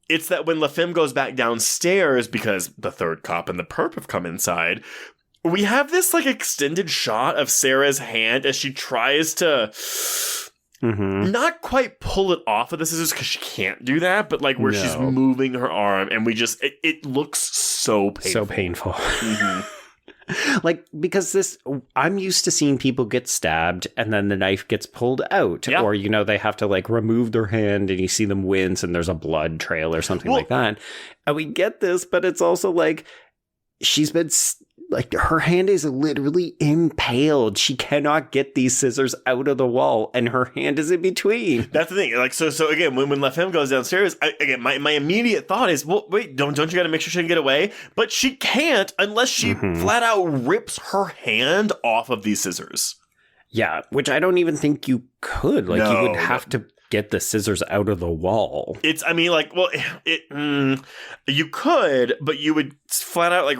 [SPEAKER 4] It's that when La Femme goes back downstairs, because the third cop and the perp have come inside, we have this, like, extended shot of Sarah's hand as she tries to... not quite pull it off of the scissors because she can't do that, but like where she's moving her arm, and we just it looks so painful.
[SPEAKER 3] So painful. Like, because I'm used to seeing people get stabbed and then the knife gets pulled out, or, you know, they have to like remove their hand and you see them wince and there's a blood trail or something like that. And we get this, but it's also like she's been like, her hand is literally impaled. She cannot get these scissors out of the wall, and her hand is in between.
[SPEAKER 4] That's the thing. Like, so again, when La Femme goes downstairs, my immediate thought is, well, wait, don't you got to make sure she can get away? But she can't unless she flat out rips her hand off of these scissors.
[SPEAKER 3] Yeah, which I don't even think you could. Like, you would have to get the scissors out of the wall.
[SPEAKER 4] You could, but you would flat out like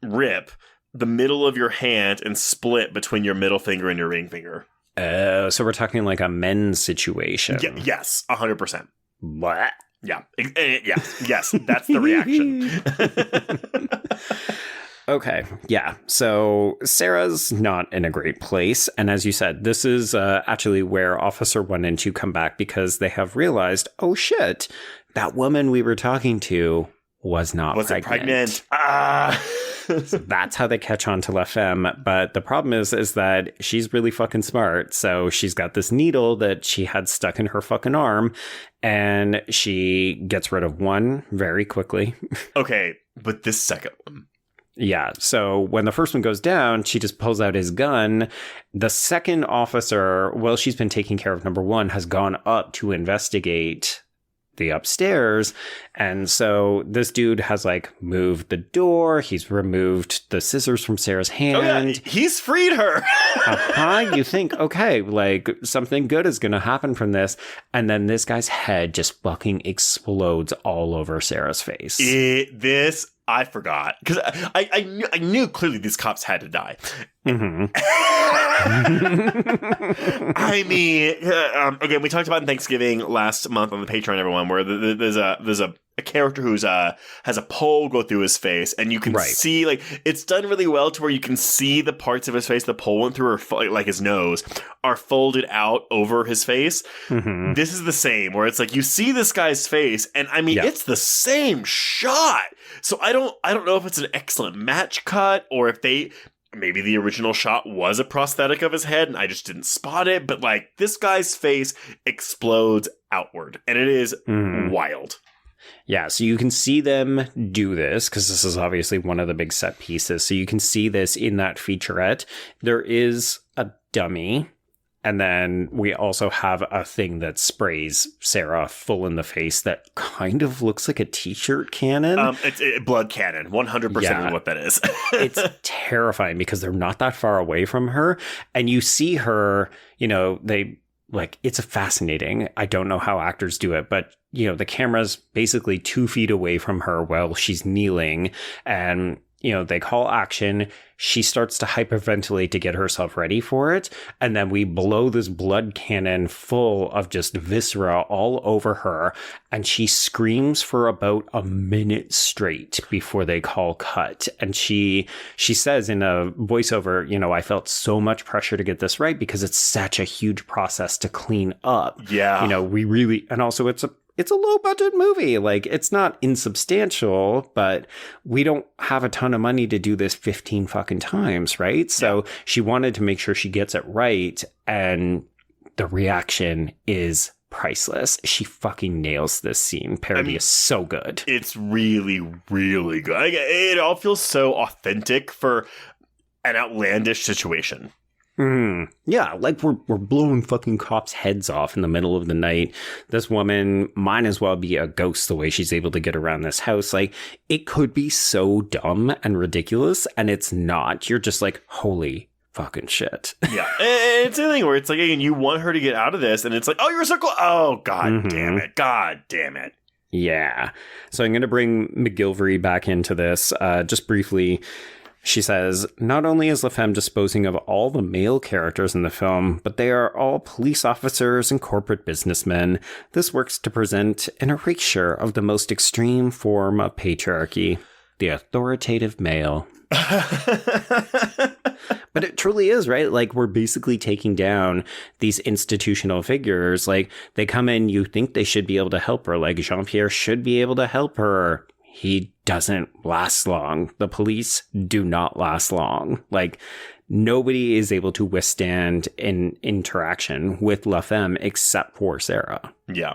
[SPEAKER 4] rip the middle of your hand and split between your middle finger and your ring finger.
[SPEAKER 3] So we're talking like a men's situation.
[SPEAKER 4] Yes, 100%.
[SPEAKER 3] What?
[SPEAKER 4] Yeah. Yes, that's the reaction.
[SPEAKER 3] Okay, yeah. So Sarah's not in a great place. And as you said, this is actually where Officer 1 and 2 come back, because they have realized, oh shit, that woman we were talking to was not pregnant. So that's how they catch on to La Femme. But the problem is that she's really fucking smart. So she's got this needle that she had stuck in her fucking arm, and she gets rid of one very quickly.
[SPEAKER 4] Okay, but this second one.
[SPEAKER 3] Yeah, so when the first one goes down, she just pulls out his gun. The second officer, well, she's been taking care of number 1, has gone up to investigate the upstairs. And so this dude has like moved the door. He's removed the scissors from Sarah's hand.
[SPEAKER 4] Oh yeah, he's freed her.
[SPEAKER 3] You think, okay, like something good is going to happen from this. And then this guy's head just fucking explodes all over Sarah's face.
[SPEAKER 4] I forgot, because I knew clearly these cops had to die. I mean, again, we talked about in Thanksgiving last month on the Patreon, everyone, where there's a a character who's has a pole go through his face, and you can see, like, it's done really well to where you can see the parts of his face the pole went through, or like his nose, are folded out over his face. Mm-hmm. This is the same, where it's like you see this guy's face, and I mean it's the same shot. So I don't know if it's an excellent match cut, or if maybe the original shot was a prosthetic of his head and I just didn't spot it, but like this guy's face explodes outward, and it is wild.
[SPEAKER 3] Yeah, so you can see them do this, because this is obviously one of the big set pieces. So you can see this in that featurette. There is a dummy, and then we also have a thing that sprays Sarah full in the face that kind of looks like a t-shirt cannon.
[SPEAKER 4] It's a blood cannon, 100% is what that is.
[SPEAKER 3] It's terrifying because they're not that far away from her, and you see her, it's fascinating. I don't know how actors do it, but, the camera's basically 2 feet away from her while she's kneeling, and, they call action. She starts to hyperventilate to get herself ready for it. And then we blow this blood cannon full of just viscera all over her. And she screams for about a minute straight before they call cut. And she says in a voiceover, I felt so much pressure to get this right because it's such a huge process to clean up.
[SPEAKER 4] Yeah.
[SPEAKER 3] We really, and also it's a low budget movie. Like, it's not insubstantial, but we don't have a ton of money to do this 15 fucking times, right? So she wanted to make sure she gets it right. And the reaction is priceless. She fucking nails this scene. Paradis is so good.
[SPEAKER 4] It's really, really good. It all feels so authentic for an outlandish situation.
[SPEAKER 3] Yeah, like we're blowing fucking cops' heads off in the middle of the night. This woman might as well be a ghost the way she's able to get around this house. Like, it could be so dumb and ridiculous, and it's not. You're just like, holy fucking shit.
[SPEAKER 4] Yeah, and it's the thing where it's like, again, you want her to get out of this, and it's like, oh, you're so cool. Oh, God damn it. God damn it.
[SPEAKER 3] Yeah. So I'm going to bring McGilvery back into this just briefly. She says, not only is La Femme disposing of all the male characters in the film, but they are all police officers and corporate businessmen. This works to present an erasure of the most extreme form of patriarchy, the authoritative male. But it truly is, right? Like, we're basically taking down these institutional figures. Like, they come in, you think they should be able to help her. Like, Jean-Pierre should be able to help her. He doesn't last long. The police do not last long. Like, nobody is able to withstand an interaction with La Femme except for Sarah.
[SPEAKER 4] Yeah.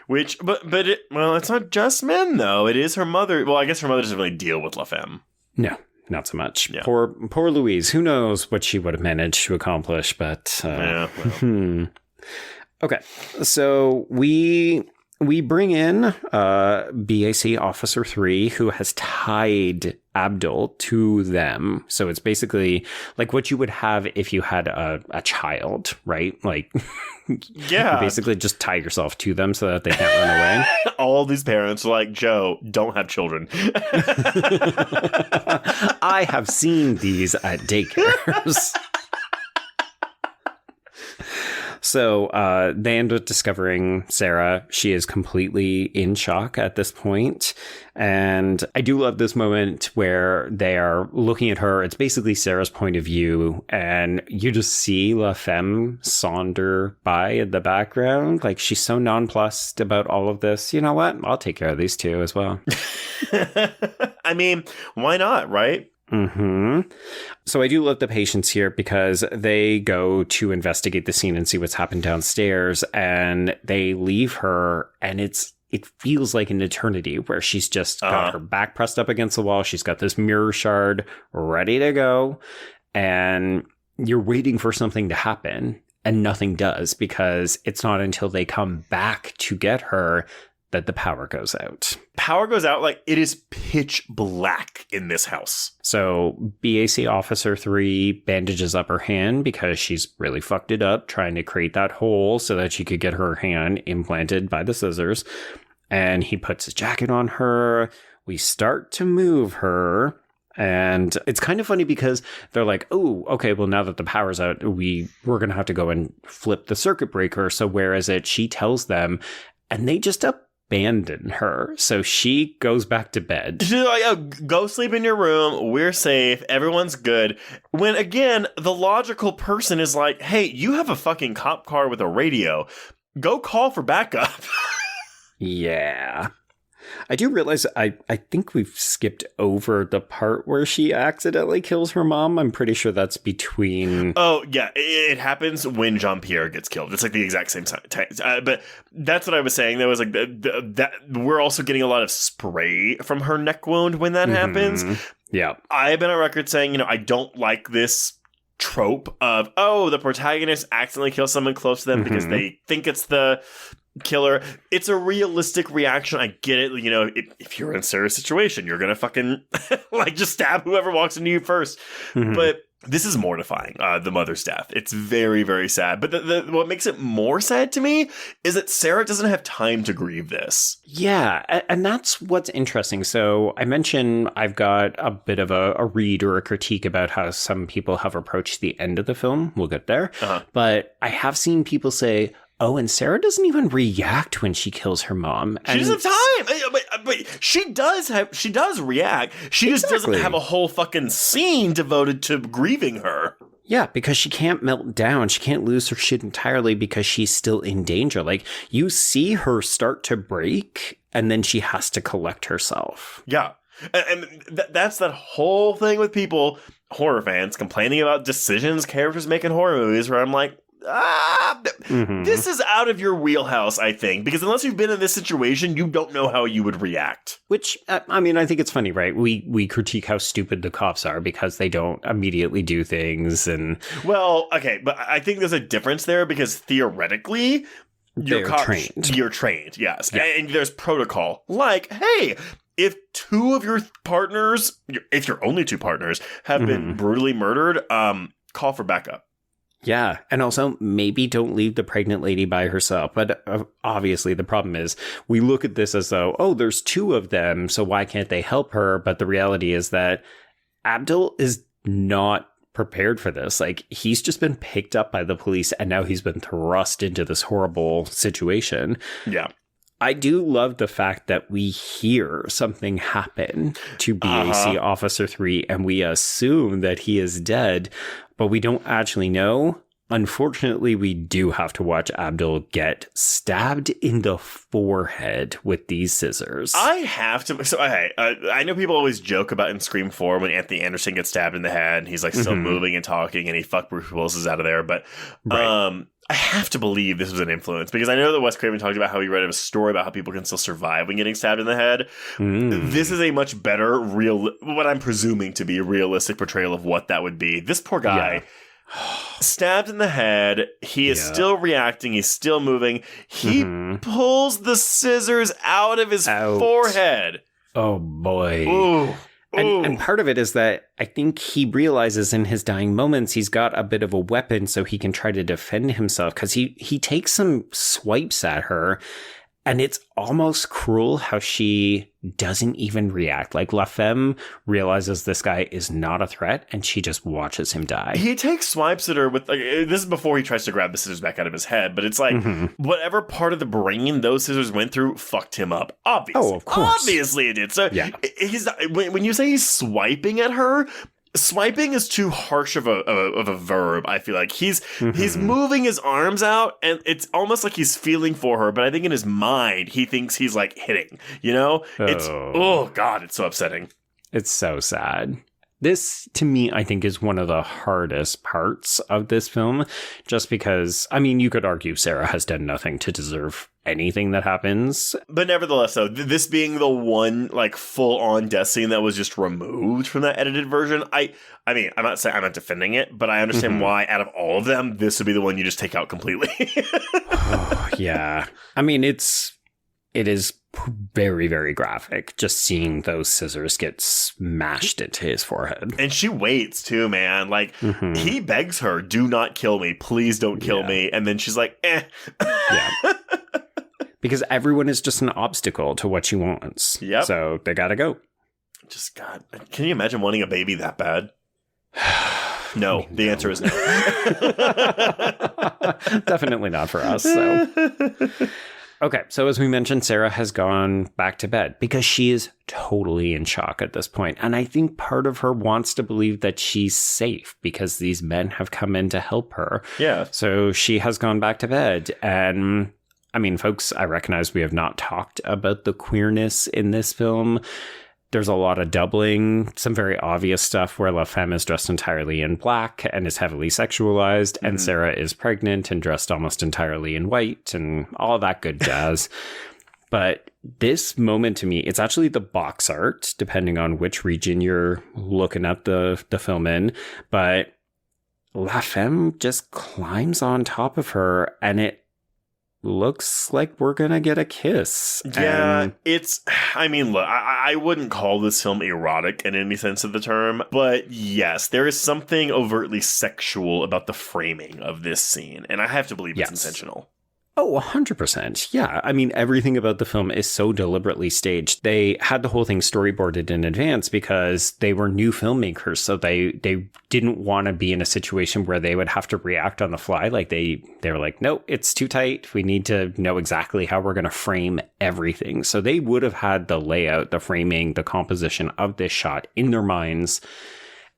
[SPEAKER 4] But it's not just men, though. It is her mother. Well, I guess her mother doesn't really deal with La Femme.
[SPEAKER 3] No, not so much.
[SPEAKER 4] Yeah.
[SPEAKER 3] Poor Louise. Who knows what she would have managed to accomplish, but... Okay, so we bring in BAC Officer 3, who has tied Abdul to them. So it's basically like what you would have if you had a child, right? Like,
[SPEAKER 4] yeah,
[SPEAKER 3] you basically just tie yourself to them so that they can't run away.
[SPEAKER 4] All these parents are like, Joe, don't have children.
[SPEAKER 3] I have seen these at daycares. So they end up discovering Sarah. She is completely in shock at this point. And I do love this moment where they are looking at her. It's basically Sarah's point of view. And you just see La Femme saunter by in the background. Like, she's so nonplussed about all of this. You know what? I'll take care of these two as well.
[SPEAKER 4] I mean, why not, right?
[SPEAKER 3] So I do love the patients here because they go to investigate the scene and see what's happened downstairs, and they leave her, and it feels like an eternity where she's just got her back pressed up against the wall. She's got this mirror shard ready to go, and you're waiting for something to happen, and nothing does, because it's not until they come back to get her that the power goes out.
[SPEAKER 4] Power goes out, like, it is pitch black in this house.
[SPEAKER 3] So BAC Officer 3 bandages up her hand because she's really fucked it up, trying to create that hole so that she could get her hand implanted by the scissors. And he puts his jacket on her. We start to move her. And it's kind of funny because they're like, oh, okay, well, now that the power's out, we're going to have to go and flip the circuit breaker. So where is it? She tells them, and they just abandon her. So she goes back to bed.
[SPEAKER 4] She's like, oh, go sleep in your room. We're safe. Everyone's good. When, again, the logical person is like, hey, you have a fucking cop car with a radio. Go call for backup.
[SPEAKER 3] Yeah. I do realize I think we've skipped over the part where she accidentally kills her mom. I'm pretty sure that's between...
[SPEAKER 4] Oh, yeah. It happens when Jean-Pierre gets killed. It's like the exact same time. But that's what I was saying. That was like that we're also getting a lot of spray from her neck wound when that happens.
[SPEAKER 3] Yeah.
[SPEAKER 4] I've been on record saying, I don't like this trope of, the protagonist accidentally kills someone close to them because they think it's the killer. It's a realistic reaction. I get it. If you're in a serious situation, you're gonna fucking just stab whoever walks into you first. But this is mortifying, the mother's death. It's very, very sad. But what makes it more sad to me is that Sarah doesn't have time to grieve this.
[SPEAKER 3] Yeah, and that's what's interesting. So I mentioned I've got a bit of a read or a critique about how some people have approached the end of the film. We'll get there. But I have seen people say, oh, and Sarah doesn't even react when she kills her mom.
[SPEAKER 4] She doesn't have time. But she does react. She just doesn't have a whole fucking scene devoted to grieving her.
[SPEAKER 3] Yeah, because she can't melt down. She can't lose her shit entirely because she's still in danger. Like, you see her start to break, and then she has to collect herself.
[SPEAKER 4] Yeah. And that's that whole thing with people, horror fans, complaining about decisions characters make in horror movies, where I'm like, this is out of your wheelhouse, I think, because unless you've been in this situation, you don't know how you would react.
[SPEAKER 3] Which, I mean, I think it's funny, right? We critique how stupid the cops are because they don't immediately do things. And
[SPEAKER 4] well, okay, but I think there's a difference there because theoretically, you're trained, yes. Yeah. And there's protocol. Like, hey, if two of your partners, if your only two partners have been brutally murdered, call for backup.
[SPEAKER 3] Yeah, and also maybe don't leave the pregnant lady by herself. But obviously the problem is we look at this as though, there's two of them, so why can't they help her? But the reality is that Abdul is not prepared for this. Like, he's just been picked up by the police and now he's been thrust into this horrible situation.
[SPEAKER 4] Yeah.
[SPEAKER 3] I do love the fact that we hear something happen to BAC Officer 3 and we assume that he is dead, but we don't actually know. Unfortunately, we do have to watch Abdul get stabbed in the forehead with these scissors.
[SPEAKER 4] I have to. So, hey, I know people always joke about in Scream 4 when Anthony Anderson gets stabbed in the head and he's like still moving and talking and he fucked Bruce Willis is out of there. But I have to believe this was an influence because I know that Wes Craven talked about how he read a story about how people can still survive when getting stabbed in the head. This is a much better, what I'm presuming to be a realistic portrayal of what that would be. This poor guy, stabbed in the head. He is still reacting. He's still moving. He pulls the scissors out of his forehead.
[SPEAKER 3] Oh, boy.
[SPEAKER 4] Ooh.
[SPEAKER 3] And part of it is that I think he realizes in his dying moments he's got a bit of a weapon so he can try to defend himself because he takes some swipes at her and it's almost cruel how she doesn't even react. Like, La Femme realizes this guy is not a threat and she just watches him die.
[SPEAKER 4] He takes swipes at her with, like, this is before he tries to grab the scissors back out of his head, but it's like whatever part of the brain those scissors went through fucked him up. Obviously.
[SPEAKER 3] Oh, of course.
[SPEAKER 4] Obviously it did. So when you say he's swiping at her, swiping is too harsh of a verb. I feel like he's moving his arms out and it's almost like he's feeling for her, but I think in his mind he thinks he's like hitting, it's God, it's so upsetting.
[SPEAKER 3] It's so sad. This, to me, I think is one of the hardest parts of this film, just because, I mean, you could argue Sarah has done nothing to deserve anything that happens.
[SPEAKER 4] But nevertheless, though, this being the one, like, full-on death scene that was just removed from that edited version, I mean, I'm not defending it, but I understand why, out of all of them, this would be the one you just take out completely.
[SPEAKER 3] Yeah. I mean, it is very, very graphic, just seeing those scissors get smashed into his forehead. And
[SPEAKER 4] she waits too, man. Like, he begs her, do not kill me. Please don't kill me. And then she's like, eh.
[SPEAKER 3] Yeah. Because everyone is just an obstacle to what she wants.
[SPEAKER 4] Yep.
[SPEAKER 3] So they gotta go.
[SPEAKER 4] Just, God, can you imagine wanting a baby that bad? No, the answer is no.
[SPEAKER 3] Definitely not for us. So Okay, so as we mentioned, Sarah has gone back to bed because she is totally in shock at this point. And I think part of her wants to believe that she's safe because these men have come in to help her.
[SPEAKER 4] Yeah.
[SPEAKER 3] So she has gone back to bed. And I mean, folks, I recognize we have not talked about the queerness in this film. There's a lot of doubling, some very obvious stuff where La Femme is dressed entirely in black and is heavily sexualized, and Sarah is pregnant and dressed almost entirely in white and all that good jazz. But this moment to me, it's actually the box art, depending on which region you're looking at the film in. But La Femme just climbs on top of her, and it looks like we're gonna get a kiss.
[SPEAKER 4] Yeah, look, I wouldn't call this film erotic in any sense of the term, but yes, there is something overtly sexual about the framing of this scene, and I have to believe it's intentional.
[SPEAKER 3] Oh, 100%. Yeah. I mean, everything about the film is so deliberately staged. They had the whole thing storyboarded in advance because they were new filmmakers. So they didn't want to be in a situation where they would have to react on the fly. Like they were like, no, it's too tight. We need to know exactly how we're going to frame everything. So they would have had the layout, the framing, the composition of this shot in their minds.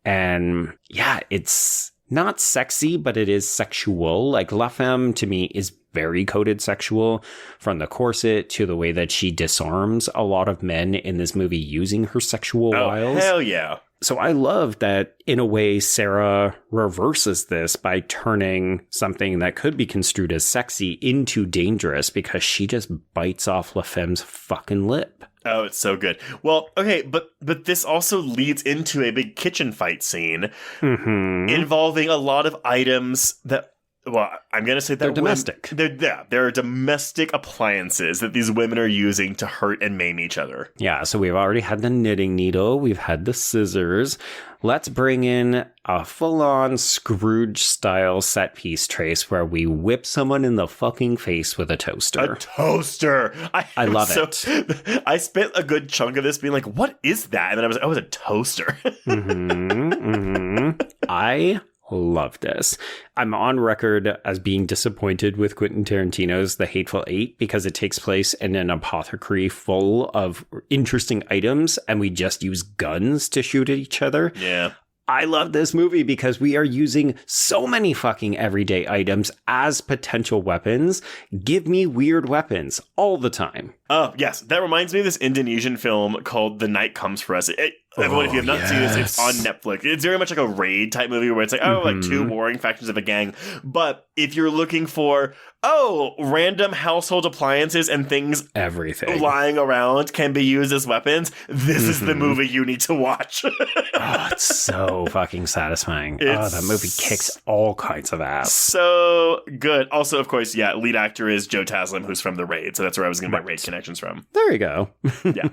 [SPEAKER 3] And yeah, it's not sexy, but it is sexual. Like La Femme to me is very coded sexual, from the corset to the way that she disarms a lot of men in this movie using her sexual wiles.
[SPEAKER 4] Hell yeah.
[SPEAKER 3] So I love that in a way Sarah reverses this by turning something that could be construed as sexy into dangerous because she just bites off La Femme's fucking lip.
[SPEAKER 4] Oh, it's so good. Well, okay, but this also leads into a big kitchen fight scene involving a lot of items that, well, I'm going to say that
[SPEAKER 3] they're domestic.
[SPEAKER 4] They're domestic appliances that these women are using to hurt and maim each other.
[SPEAKER 3] Yeah, so we've already had the knitting needle. We've had the scissors. Let's bring in a full-on Scrooge-style set-piece trace where we whip someone in the fucking face with a toaster.
[SPEAKER 4] A toaster!
[SPEAKER 3] I love it.
[SPEAKER 4] I spent a good chunk of this being like, what is that? And then I was like, oh, it's a toaster.
[SPEAKER 3] I love this. I'm on record as being disappointed with Quentin Tarantino's The Hateful Eight because it takes place in an apothecary full of interesting items and we just use guns to shoot at each other.
[SPEAKER 4] Yeah.
[SPEAKER 3] I love this movie because we are using so many fucking everyday items as potential weapons. Give me weird weapons all the time.
[SPEAKER 4] Oh, yes. That reminds me of this Indonesian film called The Night Comes For Us. Everyone, if you have not seen this, it's on Netflix. It's very much like a raid type movie where it's like, like two warring factions of a gang. But if you're looking for, random household appliances and things
[SPEAKER 3] everything
[SPEAKER 4] lying around can be used as weapons, this is the movie you need to watch.
[SPEAKER 3] It's so fucking satisfying. That movie kicks all kinds of ass.
[SPEAKER 4] So good. Also, of course, lead actor is Joe Taslim, who's from The Raid. So that's where I was going to get Raid connections from.
[SPEAKER 3] There you go.
[SPEAKER 4] Yeah.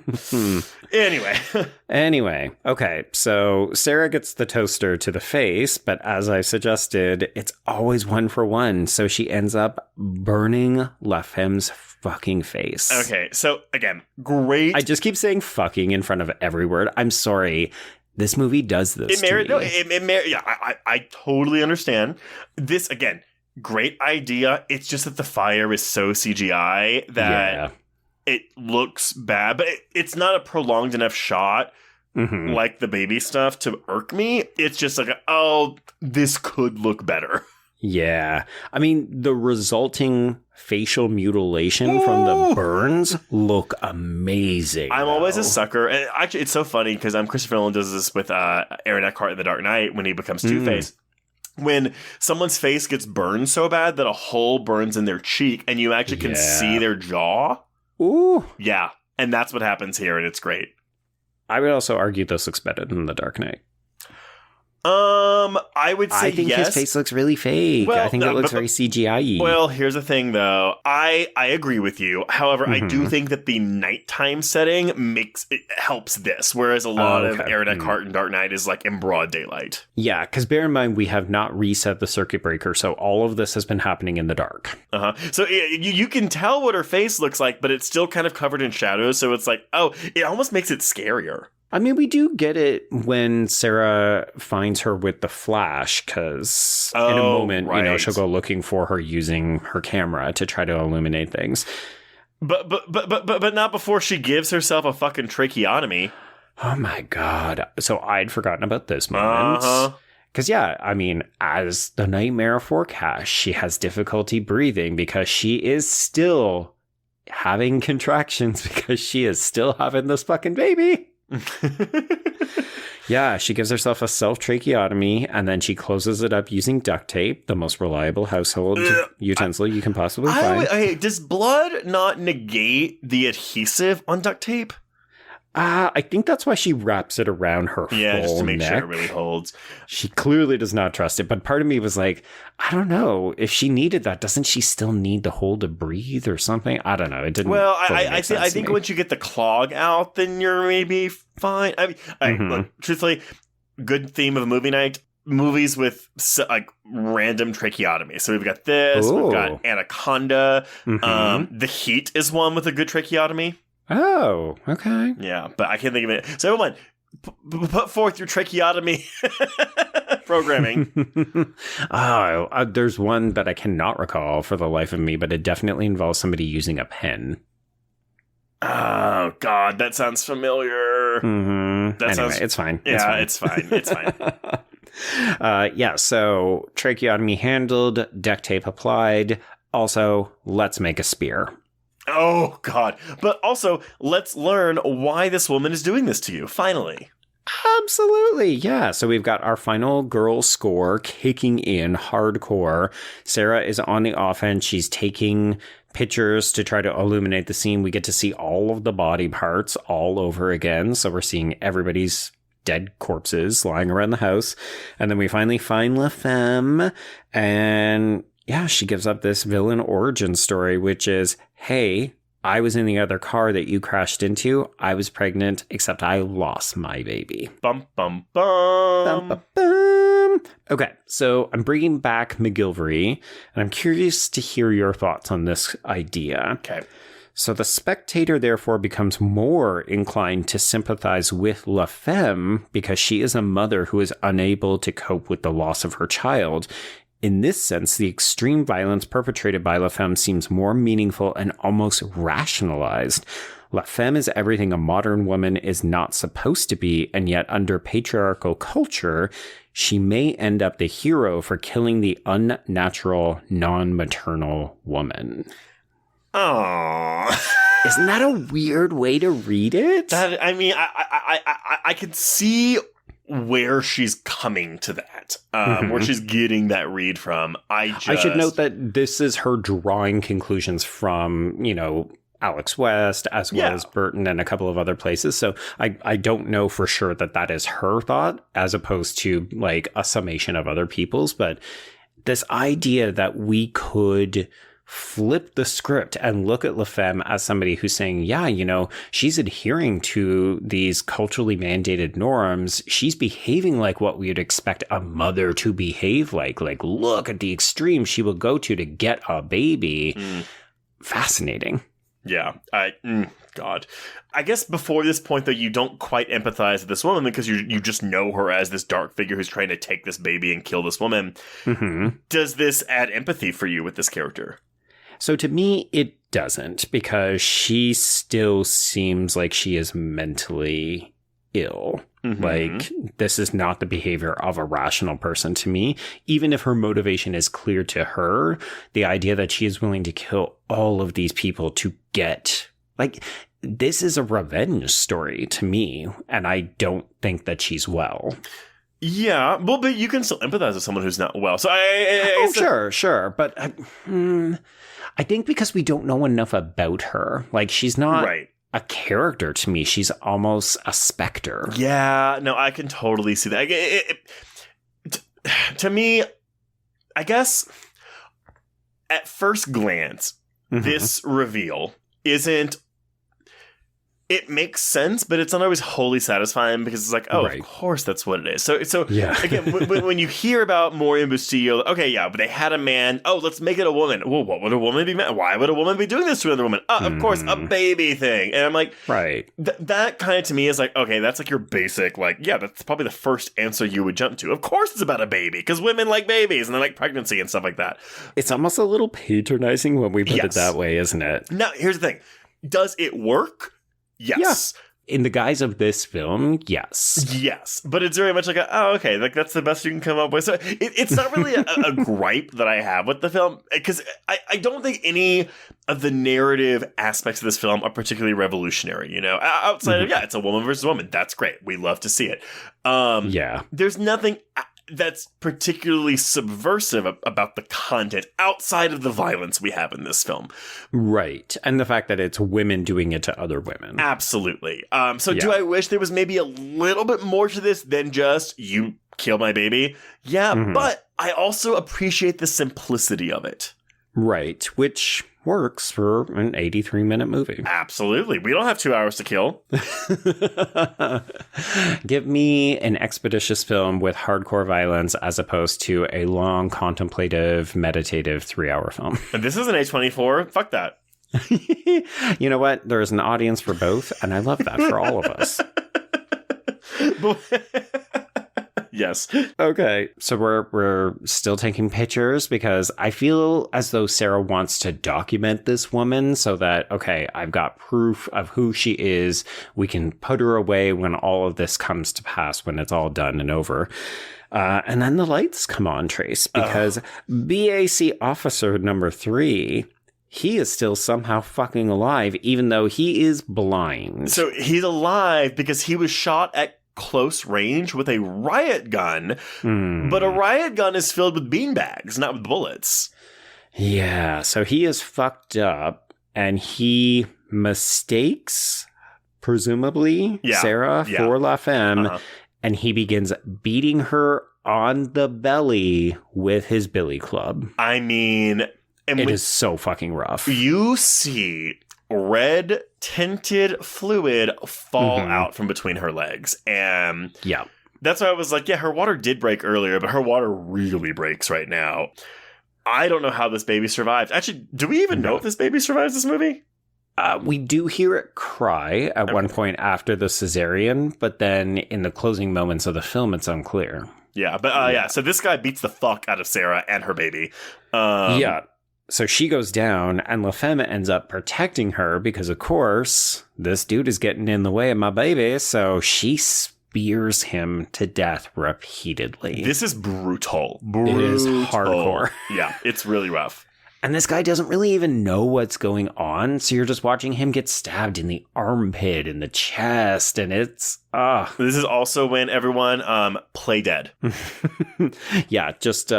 [SPEAKER 3] Anyway, okay, so Sarah gets the toaster to the face, but as I suggested, it's always 1-for-1, so she ends up burning La Femme's fucking face.
[SPEAKER 4] Okay, so again, great.
[SPEAKER 3] I just keep saying fucking in front of every word. I'm sorry. This movie does this to me.
[SPEAKER 4] I totally understand. This, again, great idea. It's just that the fire is so CGI that it looks bad, but it's not a prolonged enough shot like the baby stuff to irk me. It's just like, this could look better.
[SPEAKER 3] Yeah. I mean, the resulting facial mutilation from the burns look amazing.
[SPEAKER 4] I'm always a sucker. And actually, it's so funny because Christopher Nolan does this with Aaron Eckhart in The Dark Knight when he becomes Two-Face. When someone's face gets burned so bad that a hole burns in their cheek and you actually can see their jaw.
[SPEAKER 3] Ooh.
[SPEAKER 4] Yeah. And that's what happens here, and it's great.
[SPEAKER 3] I would also argue this looks better than The Dark Knight.
[SPEAKER 4] I would say
[SPEAKER 3] I think his face looks really fake.
[SPEAKER 4] Well,
[SPEAKER 3] I think it looks very CGI-y.
[SPEAKER 4] Well, here's the thing, though. I agree with you. However, I do think that the nighttime setting helps this, whereas a lot of Aaron Eckhart and Dark Knight is like in broad daylight.
[SPEAKER 3] Yeah, because bear in mind, we have not reset the circuit breaker, so all of this has been happening in the dark.
[SPEAKER 4] So you can tell what her face looks like, but it's still kind of covered in shadows, so it's like, it almost makes it scarier.
[SPEAKER 3] I mean, we do get it when Sarah finds her with the flash, because in a moment, she'll go looking for her using her camera to try to illuminate things.
[SPEAKER 4] But not before she gives herself a fucking tracheotomy.
[SPEAKER 3] Oh my God. So I'd forgotten about this moment. Because, yeah, I mean, as the nightmare forecast, she has difficulty breathing because she is still having contractions because she is still having this fucking baby. Yeah, she gives herself a self-tracheotomy, and then she closes it up using duct tape, the most reliable household utensil you can possibly find.
[SPEAKER 4] Does blood not negate the adhesive on duct tape?
[SPEAKER 3] I think that's why she wraps it around her full neck.
[SPEAKER 4] Just to make sure it really holds.
[SPEAKER 3] She clearly does not trust it, but part of me was like, I don't know. If she needed that, doesn't she still need to hold to breathe or something? I don't know. It didn't.
[SPEAKER 4] Well, I think once you get the clog out, then you're maybe fine. I mean, look, truthfully, good theme of a movie night. Movies with like random tracheotomy. So we've got this. We've got Anaconda. The Heat is one with a good tracheotomy.
[SPEAKER 3] Oh, okay.
[SPEAKER 4] Yeah, but I can't think of it. So everyone, put forth your tracheotomy programming.
[SPEAKER 3] There's one that I cannot recall for the life of me, but it definitely involves somebody using a pen.
[SPEAKER 4] Oh, God, that sounds familiar.
[SPEAKER 3] It's fine.
[SPEAKER 4] Yeah, it's fine. It's fine.
[SPEAKER 3] So tracheotomy handled, duct tape applied. Also, let's make a spear.
[SPEAKER 4] Oh, God. But also, let's learn why this woman is doing this to you, finally.
[SPEAKER 3] Absolutely, yeah. So we've got our final girl score kicking in hardcore. Sarah is on the offense. She's taking pictures to try to illuminate the scene. We get to see all of the body parts all over again. So we're seeing everybody's dead corpses lying around the house. And then we finally find La Femme, and yeah, she gives up this villain origin story, which is, hey, I was in the other car that you crashed into. I was pregnant, except I lost my baby.
[SPEAKER 4] Bum, bum, bum.
[SPEAKER 3] Bum, bum, bum. Okay, so I'm bringing back McGilvery, and I'm curious to hear your thoughts on this idea.
[SPEAKER 4] Okay.
[SPEAKER 3] So the spectator, therefore, becomes more inclined to sympathize with La Femme because she is a mother who is unable to cope with the loss of her child. In this sense, the extreme violence perpetrated by La Femme seems more meaningful and almost rationalized. La Femme is everything a modern woman is not supposed to be, and yet under patriarchal culture, she may end up the hero for killing the unnatural, non-maternal woman.
[SPEAKER 4] Aww.
[SPEAKER 3] Isn't that a weird way to read it?
[SPEAKER 4] I can see where she's coming to that, where she's getting that read from. I
[SPEAKER 3] should note that this is her drawing conclusions from, Alex West, as well as Burton and a couple of other places. So I don't know for sure that is her thought, as opposed to like a summation of other people's. But this idea that we could flip the script and look at La Femme as somebody who's saying, she's adhering to these culturally mandated norms. She's behaving like what we would expect a mother to behave like. Like, look at the extreme she will go to get a baby. Fascinating.
[SPEAKER 4] Yeah. God. I guess before this point, though, you don't quite empathize with this woman because you just know her as this dark figure who's trying to take this baby and kill this woman. Does this add empathy for you with this character?
[SPEAKER 3] So to me, it doesn't, because she still seems like she is mentally ill. Like, this is not the behavior of a rational person to me. Even if her motivation is clear to her, the idea that she is willing to kill all of these people to get, like, this is a revenge story to me, and I don't think that she's well.
[SPEAKER 4] Yeah, well, but you can still empathize with someone who's not well. So
[SPEAKER 3] sure. But I think because we don't know enough about her, like, she's not a character to me. She's almost a specter.
[SPEAKER 4] Yeah, no, I can totally see that. To me, I guess at first glance, this reveal isn't it makes sense, but it's not always wholly satisfying because it's like, oh, of course that's what it is. So again, when you hear about Maury and Bustillo, okay, yeah, but they had a man. Oh, let's make it a woman. Well, what would a woman be? Why would a woman be doing this to another woman? Of course, a baby thing. And I'm like, that kind of to me is like, okay, that's like your basic, like, yeah, that's probably the first answer you would jump to. Of course it's about a baby because women like babies and they like pregnancy and stuff like that.
[SPEAKER 3] It's almost a little patronizing when we put it that way, isn't it?
[SPEAKER 4] Now, here's the thing. Does it work? Yes.
[SPEAKER 3] Yeah. In the guise of this film, yes.
[SPEAKER 4] Yes. But it's very much like, okay, like that's the best you can come up with. So it's not really a gripe that I have with the film, because I don't think any of the narrative aspects of this film are particularly revolutionary, you know? Outside of, it's a woman versus woman. That's great. We love to see it. There's nothing that's particularly subversive about the content outside of the violence we have in this film.
[SPEAKER 3] Right. And the fact that it's women doing it to other women.
[SPEAKER 4] Absolutely. Do I wish there was maybe a little bit more to this than just, you kill my baby? Yeah, but I also appreciate the simplicity of it. Right.
[SPEAKER 3] Which works for an 83-minute movie.
[SPEAKER 4] Absolutely. We don't have 2 hours to kill.
[SPEAKER 3] Give me an expeditious film with hardcore violence as opposed to a long, contemplative, meditative 3-hour film.
[SPEAKER 4] And this is an A24. Fuck that.
[SPEAKER 3] You know what? There's an audience for both, and I love that for all of us.
[SPEAKER 4] Yes.
[SPEAKER 3] Okay. So we're still taking pictures because I feel as though Sarah wants to document this woman so that, okay, I've got proof of who she is. We can put her away when all of this comes to pass, when it's all done and over. And then the lights come on, Trace, because BAC officer number 3, he is still somehow fucking alive, even though he is blind.
[SPEAKER 4] So he's alive because he was shot at close range with a riot gun, but a riot gun is filled with beanbags, not with bullets.
[SPEAKER 3] Yeah, so he is fucked up, and he mistakes, presumably, Sarah for La Femme, and he begins beating her on the belly with his billy club.
[SPEAKER 4] I mean,
[SPEAKER 3] it is so fucking rough.
[SPEAKER 4] You see red tinted fluid fall out from between her legs. And that's why I was like, yeah, her water did break earlier, but her water really breaks right now. I don't know how this baby survived. Actually, do we even know if this baby survives this movie?
[SPEAKER 3] We do hear it cry at one point after the Cesarean, but then in the closing moments of the film, it's unclear.
[SPEAKER 4] Yeah, but so this guy beats the fuck out of Sarah and her baby.
[SPEAKER 3] So she goes down, and La Femme ends up protecting her because, of course, this dude is getting in the way of my baby, so she spears him to death repeatedly.
[SPEAKER 4] This is brutal.
[SPEAKER 3] It is hardcore.
[SPEAKER 4] Yeah, it's really rough.
[SPEAKER 3] And this guy doesn't really even know what's going on, so you're just watching him get stabbed in the armpit, in the chest, and it's,
[SPEAKER 4] This is also when everyone, play dead.
[SPEAKER 3] Yeah, just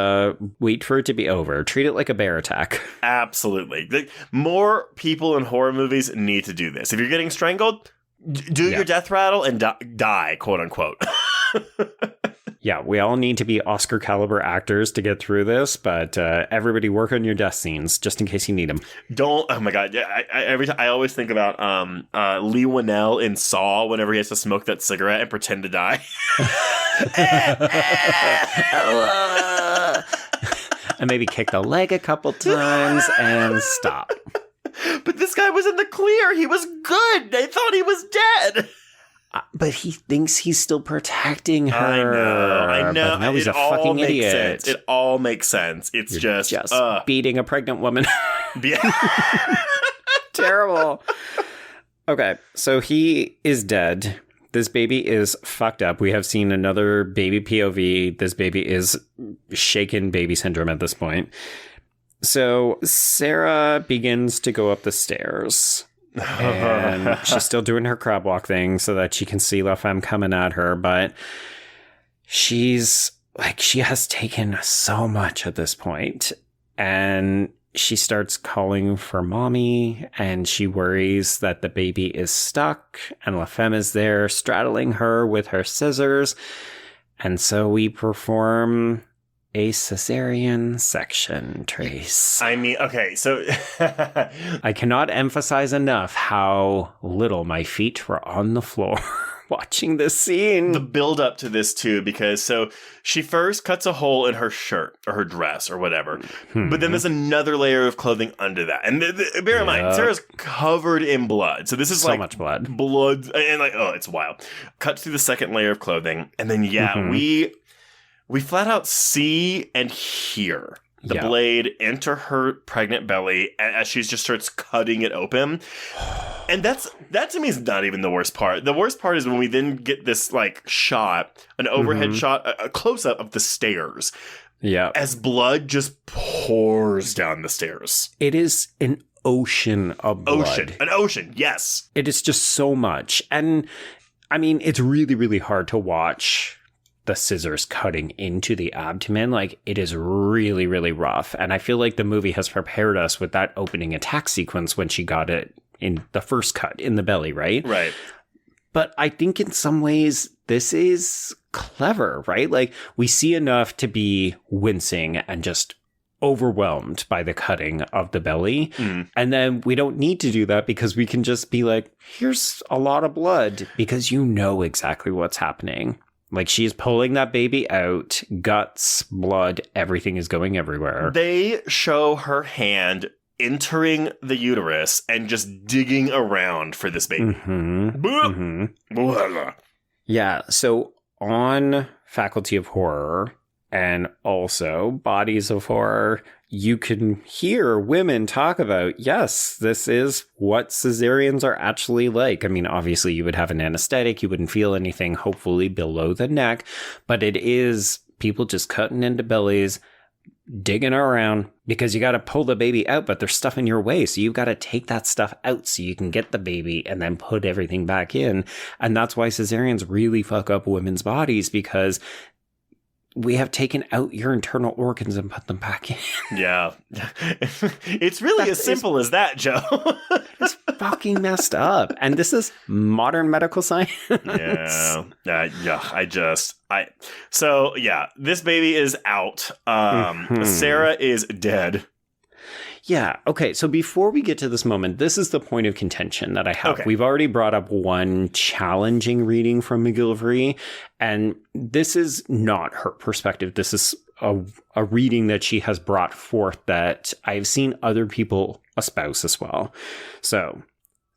[SPEAKER 3] wait for it to be over. Treat it like a bear attack.
[SPEAKER 4] Absolutely. Like, more people in horror movies need to do this. If you're getting strangled, do your death rattle and die, quote unquote.
[SPEAKER 3] Yeah, we all need to be Oscar caliber actors to get through this, but everybody work on your death scenes just in case you need them.
[SPEAKER 4] Oh my god, yeah, I always think about Lee Winnell in Saw whenever he has to smoke that cigarette and pretend to die.
[SPEAKER 3] And maybe kick the leg a couple times and stop.
[SPEAKER 4] But this guy was in the clear. He was good. They thought he was dead.
[SPEAKER 3] But he thinks he's still protecting her.
[SPEAKER 4] I know.
[SPEAKER 3] But now he's a fucking idiot.
[SPEAKER 4] It all makes sense. It's just
[SPEAKER 3] beating a pregnant woman. Terrible. Okay, so he is dead. This baby is fucked up. We have seen another baby POV. This baby is shaken baby syndrome at this point. So Sarah begins to go up the stairs. And she's still doing her crab walk thing so that she can see La Femme coming at her. But she has taken so much at this point. And she starts calling for mommy, and she worries that the baby is stuck, and La Femme is there straddling her with her scissors. And so we perform a cesarean section, Trace.
[SPEAKER 4] I mean, okay, so...
[SPEAKER 3] I cannot emphasize enough how little my feet were on the floor watching this scene.
[SPEAKER 4] The build up to this, too, because so she first cuts a hole in her shirt or her dress or whatever, but then there's another layer of clothing under that. And bear in mind, Sarah's covered in blood. So this is
[SPEAKER 3] so much blood.
[SPEAKER 4] And it's wild. Cut through the second layer of clothing. And then, we flat out see and hear the blade enter her pregnant belly as she just starts cutting it open. And that to me is not even the worst part. The worst part is when we then get this shot, an overhead shot, a close-up of the stairs.
[SPEAKER 3] Yeah.
[SPEAKER 4] As blood just pours down the stairs.
[SPEAKER 3] It is an ocean of blood.
[SPEAKER 4] An ocean, yes.
[SPEAKER 3] It is just so much. And I mean, it's really, really hard to watch the scissors cutting into the abdomen. It is really, really rough. And I feel like the movie has prepared us with that opening attack sequence when she got it in the first cut in the belly, right?
[SPEAKER 4] Right.
[SPEAKER 3] But I think in some ways this is clever, right? We see enough to be wincing and just overwhelmed by the cutting of the belly. And then we don't need to do that because we can just be like, here's a lot of blood, because you know exactly what's happening. She's pulling that baby out, guts, blood, everything is going everywhere.
[SPEAKER 4] They show her hand entering the uterus and just digging around for this baby.
[SPEAKER 3] Yeah, so on Faculty of Horror and also Bodies of Horror, you can hear women talk about, yes, this is what cesareans are actually like. I mean, obviously you would have an anesthetic, you wouldn't feel anything, hopefully below the neck, but it is people just cutting into bellies, digging around, because you got to pull the baby out, but there's stuff in your way. So you've got to take that stuff out so you can get the baby and then put everything back in. And that's why cesareans really fuck up women's bodies, because we have taken out your internal organs and put them back in.
[SPEAKER 4] Yeah. It's really as simple as that, Joe.
[SPEAKER 3] It's fucking messed up. And this is modern medical science. So, this baby is out. Sarah is dead. Yeah. Okay. So before we get to this moment, this is the point of contention that I have.
[SPEAKER 4] Okay.
[SPEAKER 3] We've already brought up one challenging reading from McGillivray, and this is not her perspective. This is a reading that she has brought forth that I've seen other people espouse as well. So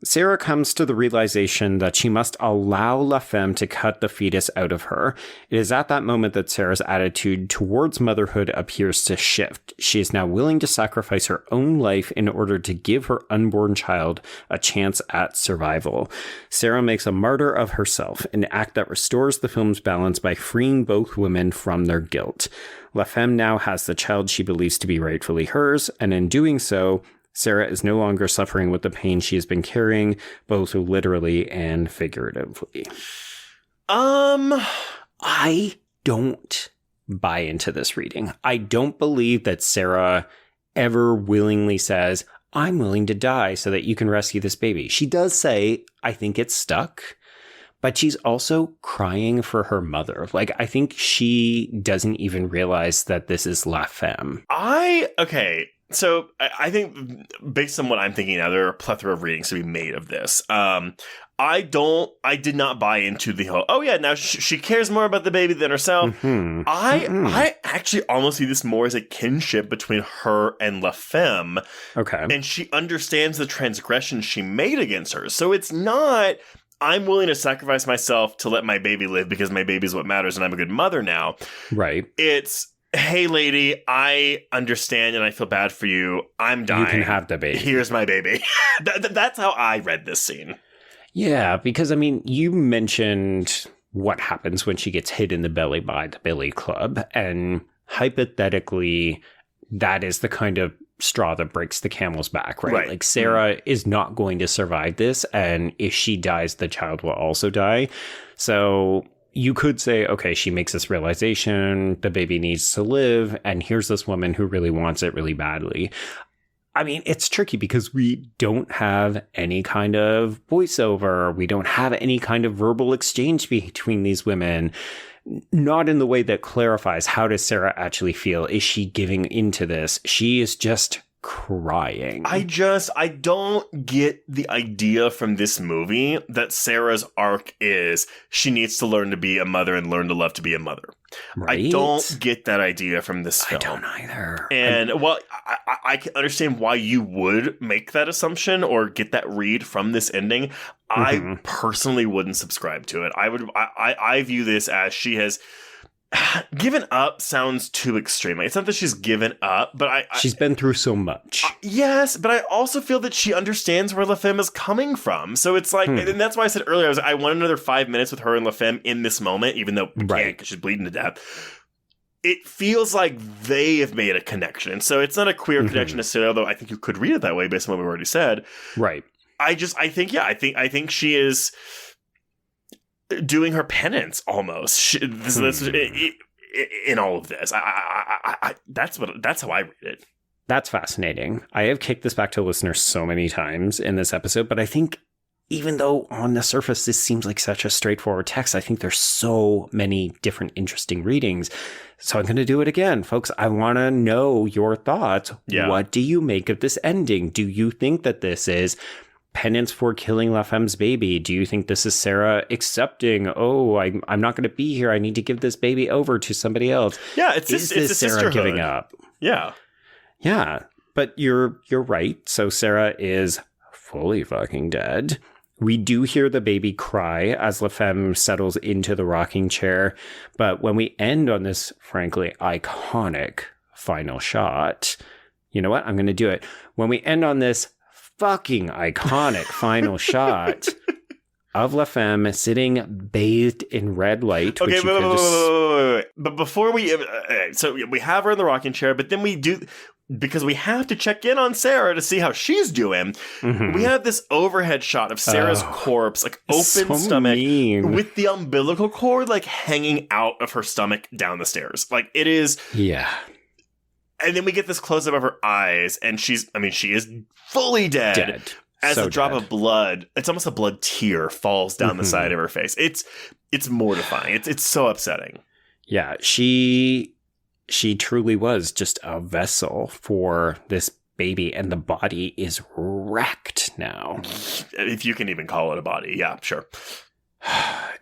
[SPEAKER 3] Sarah comes to the realization that she must allow La Femme to cut the fetus out of her. It is at that moment that Sarah's attitude towards motherhood appears to shift. She is now willing to sacrifice her own life in order to give her unborn child a chance at survival. Sarah makes a martyr of herself, an act that restores the film's balance by freeing both women from their guilt. La Femme now has the child she believes to be rightfully hers, and in doing so, Sarah is no longer suffering with the pain she has been carrying, both literally and figuratively. I don't buy into this reading. I don't believe that Sarah ever willingly says, I'm willing to die so that you can rescue this baby. She does say, I think it's stuck, but she's also crying for her mother. I think she doesn't even realize that this is La Femme.
[SPEAKER 4] So I think based on what I'm thinking now, there are a plethora of readings to be made of this. I did not buy into the whole, now she cares more about the baby than herself. I actually almost see this more as a kinship between her and La Femme.
[SPEAKER 3] Okay.
[SPEAKER 4] And she understands the transgression she made against her. So it's not, I'm willing to sacrifice myself to let my baby live because my baby's what matters and I'm a good mother now.
[SPEAKER 3] Right.
[SPEAKER 4] It's, hey, lady, I understand and I feel bad for you. I'm dying.
[SPEAKER 3] You can have the baby.
[SPEAKER 4] Here's my baby. That's how I read this scene.
[SPEAKER 3] Yeah, because, I mean, you mentioned what happens when she gets hit in the belly by the billy club. And hypothetically, that is the kind of straw that breaks the camel's back, right? Sarah is not going to survive this. And if she dies, the child will also die. So you could say, okay, she makes this realization, the baby needs to live, and here's this woman who really wants it really badly. I mean, it's tricky because we don't have any kind of voiceover. We don't have any kind of verbal exchange between these women. not in the way that clarifies how does Sarah actually feel. Is she giving into this? She is just crying.
[SPEAKER 4] I don't get the idea from this movie that Sarah's arc is she needs to learn to be a mother and learn to love to be a mother.
[SPEAKER 3] Right?
[SPEAKER 4] I don't get that idea from this film.
[SPEAKER 3] I don't either.
[SPEAKER 4] And I can understand why you would make that assumption or get that read from this ending. I personally wouldn't subscribe to it. I view this as she has given up sounds too extreme. It's not that she's given up, but
[SPEAKER 3] she's been through so much.
[SPEAKER 4] Yes, but I also feel that she understands where La Femme is coming from. So it's like, and that's why I said earlier, I want another 5 minutes with her and La Femme in this moment, even though we can't because she's bleeding to death. It feels like they have made a connection. So it's not a queer connection necessarily, although I think you could read it that way based on what we've already said.
[SPEAKER 3] Right.
[SPEAKER 4] I think she is doing her penance almost. In all of this, that's how I read it.
[SPEAKER 3] That's fascinating. I have kicked this back to listeners so many times in this episode, but I think even though on the surface this seems like such a straightforward text, I think there's so many different interesting readings. So I'm going to do it again, folks. I want to know your thoughts. Yeah. What do you make of this ending? Do you think that this is penance for killing La Femme's baby? Do you think this is Sarah accepting, I'm not going to be here. I need to give this baby over to somebody else?
[SPEAKER 4] Yeah, it's a Sarah
[SPEAKER 3] giving up.
[SPEAKER 4] Yeah.
[SPEAKER 3] Yeah, but you're right. So Sarah is fully fucking dead. We do hear the baby cry as La Femme settles into the rocking chair. But when we end on this, frankly, iconic final shot, you know what? I'm going to do it. When we end on this fucking iconic final shot of La Femme sitting bathed in red light.
[SPEAKER 4] Okay, wait. But before we... so we have her in the rocking chair, but then we do... Because we have to check in on Sarah to see how she's doing. We have this overhead shot of Sarah's corpse, like open stomach, with the umbilical cord like hanging out of her stomach down the stairs. Like it is...
[SPEAKER 3] Yeah.
[SPEAKER 4] And then we get this close-up of her eyes, and she is fully dead. As a drop of blood, it's almost a blood tear falls down the side of her face. It's mortifying. It's so upsetting.
[SPEAKER 3] Yeah, she truly was just a vessel for this baby, and the body is wrecked now.
[SPEAKER 4] If you can even call it a body. Yeah, sure.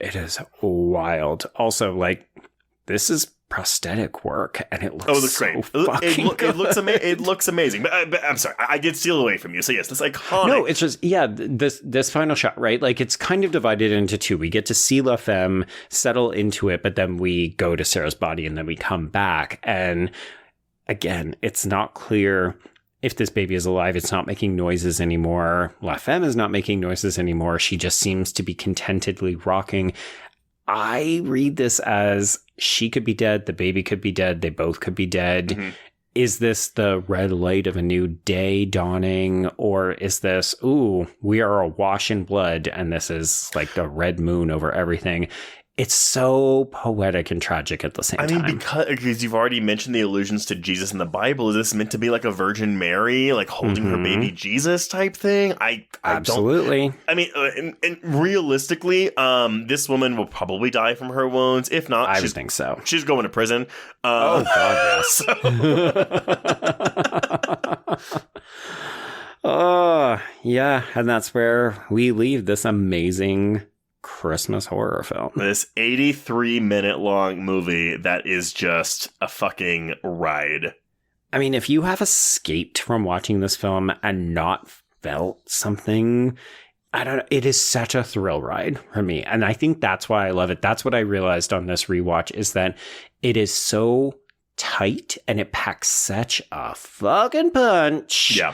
[SPEAKER 3] It is wild. Also, like, this is prosthetic work, and it looks so
[SPEAKER 4] great.
[SPEAKER 3] Good.
[SPEAKER 4] It looks amazing. But I'm sorry, I did steal away from you. So yes, this iconic.
[SPEAKER 3] No, it's just this final shot, right? Like it's kind of divided into two. We get to see La Femme settle into it, but then we go to Sarah's body, and then we come back. And again, it's not clear if this baby is alive. It's not making noises anymore. La Femme is not making noises anymore. She just seems to be contentedly rocking. I read this as she could be dead, the baby could be dead, they both could be dead. Is this the red light of a new day dawning? Or is this, we are awash in blood and this is like the red moon over everything? It's so poetic and tragic at the same time.
[SPEAKER 4] I mean, because you've already mentioned the allusions to Jesus in the Bible. Is this meant to be like a Virgin Mary, like holding her baby Jesus type thing? I
[SPEAKER 3] Absolutely.
[SPEAKER 4] I mean, and realistically, this woman will probably die from her wounds. If not,
[SPEAKER 3] I would think so.
[SPEAKER 4] She's going to prison.
[SPEAKER 3] Oh, God, yes. Yeah. And that's where we leave this amazing Christmas horror film.
[SPEAKER 4] This 83-minute long movie that is just a fucking ride.
[SPEAKER 3] I mean, if you have escaped from watching this film and not felt something, I don't know, it is such a thrill ride for me. And I think that's why I love it. That's what I realized on this rewatch, is that it is so tight and it packs such a fucking punch.
[SPEAKER 4] Yeah.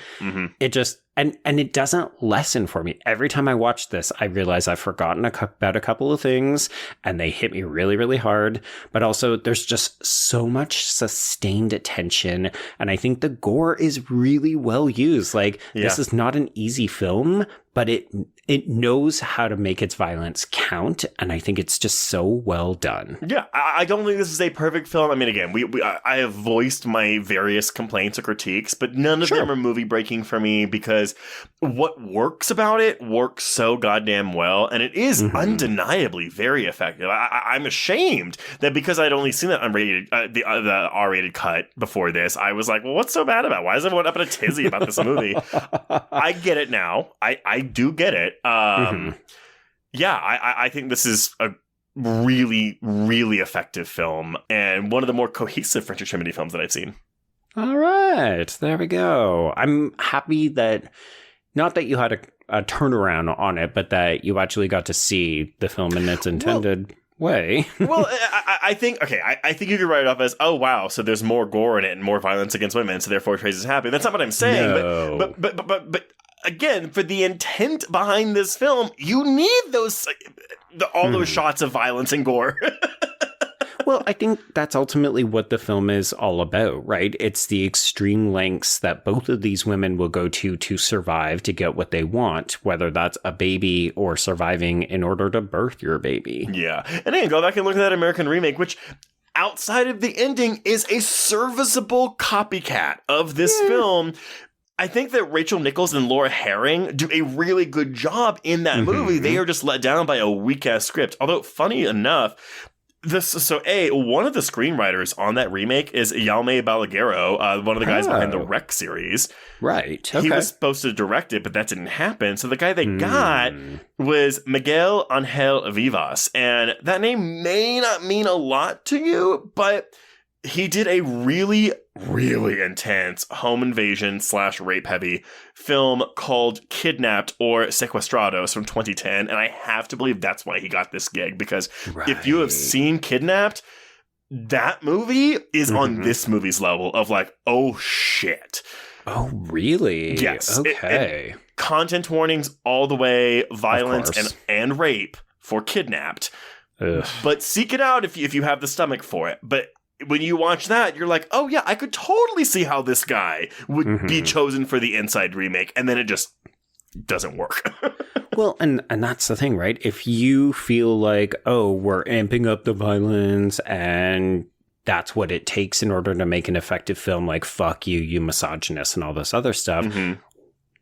[SPEAKER 3] It just... And it doesn't lessen for me. Every time I watch this, I realize I've forgotten about a couple of things, and they hit me really, really hard. But also, there's just so much sustained attention, and I think the gore is really well used. Like, This is not an easy film, but it knows how to make its violence count, and I think it's just so well done.
[SPEAKER 4] Yeah, I don't think this is a perfect film. I mean, again, I I have voiced my various complaints or critiques, but none of them are movie breaking for me because what works about it works so goddamn well, and it is undeniably very effective. I'm ashamed that because I'd only seen that unrated, the R-rated cut before this, I was like, well, what's so bad about it? Why is everyone up in a tizzy about this movie? I get it now. I do get it. Yeah, I think this is a really, really effective film and one of the more cohesive French Extremity films that I've seen.
[SPEAKER 3] All right, there we go. I'm happy that, not that you had a turnaround on it, but that you actually got to see the film in its intended way. Well,
[SPEAKER 4] I think, I think you could write it off as, oh, wow, so there's more gore in it and more violence against women, so therefore Trace is happy. That's not what I'm saying,
[SPEAKER 3] no.
[SPEAKER 4] but again, for the intent behind this film, you need those all those shots of violence and gore.
[SPEAKER 3] Well, I think that's ultimately what the film is all about, right? It's the extreme lengths that both of these women will go to survive, to get what they want, whether that's a baby or surviving in order to birth your baby.
[SPEAKER 4] Yeah. And again, go back and look at that American remake, which, outside of the ending, is a serviceable copycat of this film. I think that Rachel Nichols and Laura Herring do a really good job in that movie. They are just let down by a weak-ass script. Although, funny enough, one of the screenwriters on that remake is Jaume Balaguerro, one of the guys behind the Rec series.
[SPEAKER 3] Right. Okay.
[SPEAKER 4] He was supposed to direct it, but that didn't happen. So the guy they got was Miguel Angel Vivas. And that name may not mean a lot to you, but he did a really, really intense home invasion / rape heavy film called Kidnapped or Sequestrados from 2010. And I have to believe that's why he got this gig, because if you have seen Kidnapped, that movie is on this movie's level of like, oh shit.
[SPEAKER 3] Oh, really?
[SPEAKER 4] Yes.
[SPEAKER 3] Okay.
[SPEAKER 4] Content warnings all the way, violence and rape for Kidnapped.
[SPEAKER 3] Ugh.
[SPEAKER 4] But seek it out if you have the stomach for it. But when you watch that, you're like, oh yeah, I could totally see how this guy would be chosen for the Inside remake, and then it just doesn't work.
[SPEAKER 3] Well, and that's the thing, right? If you feel like, oh, we're amping up the violence and that's what it takes in order to make an effective film, like, fuck you, you misogynist and all this other stuff,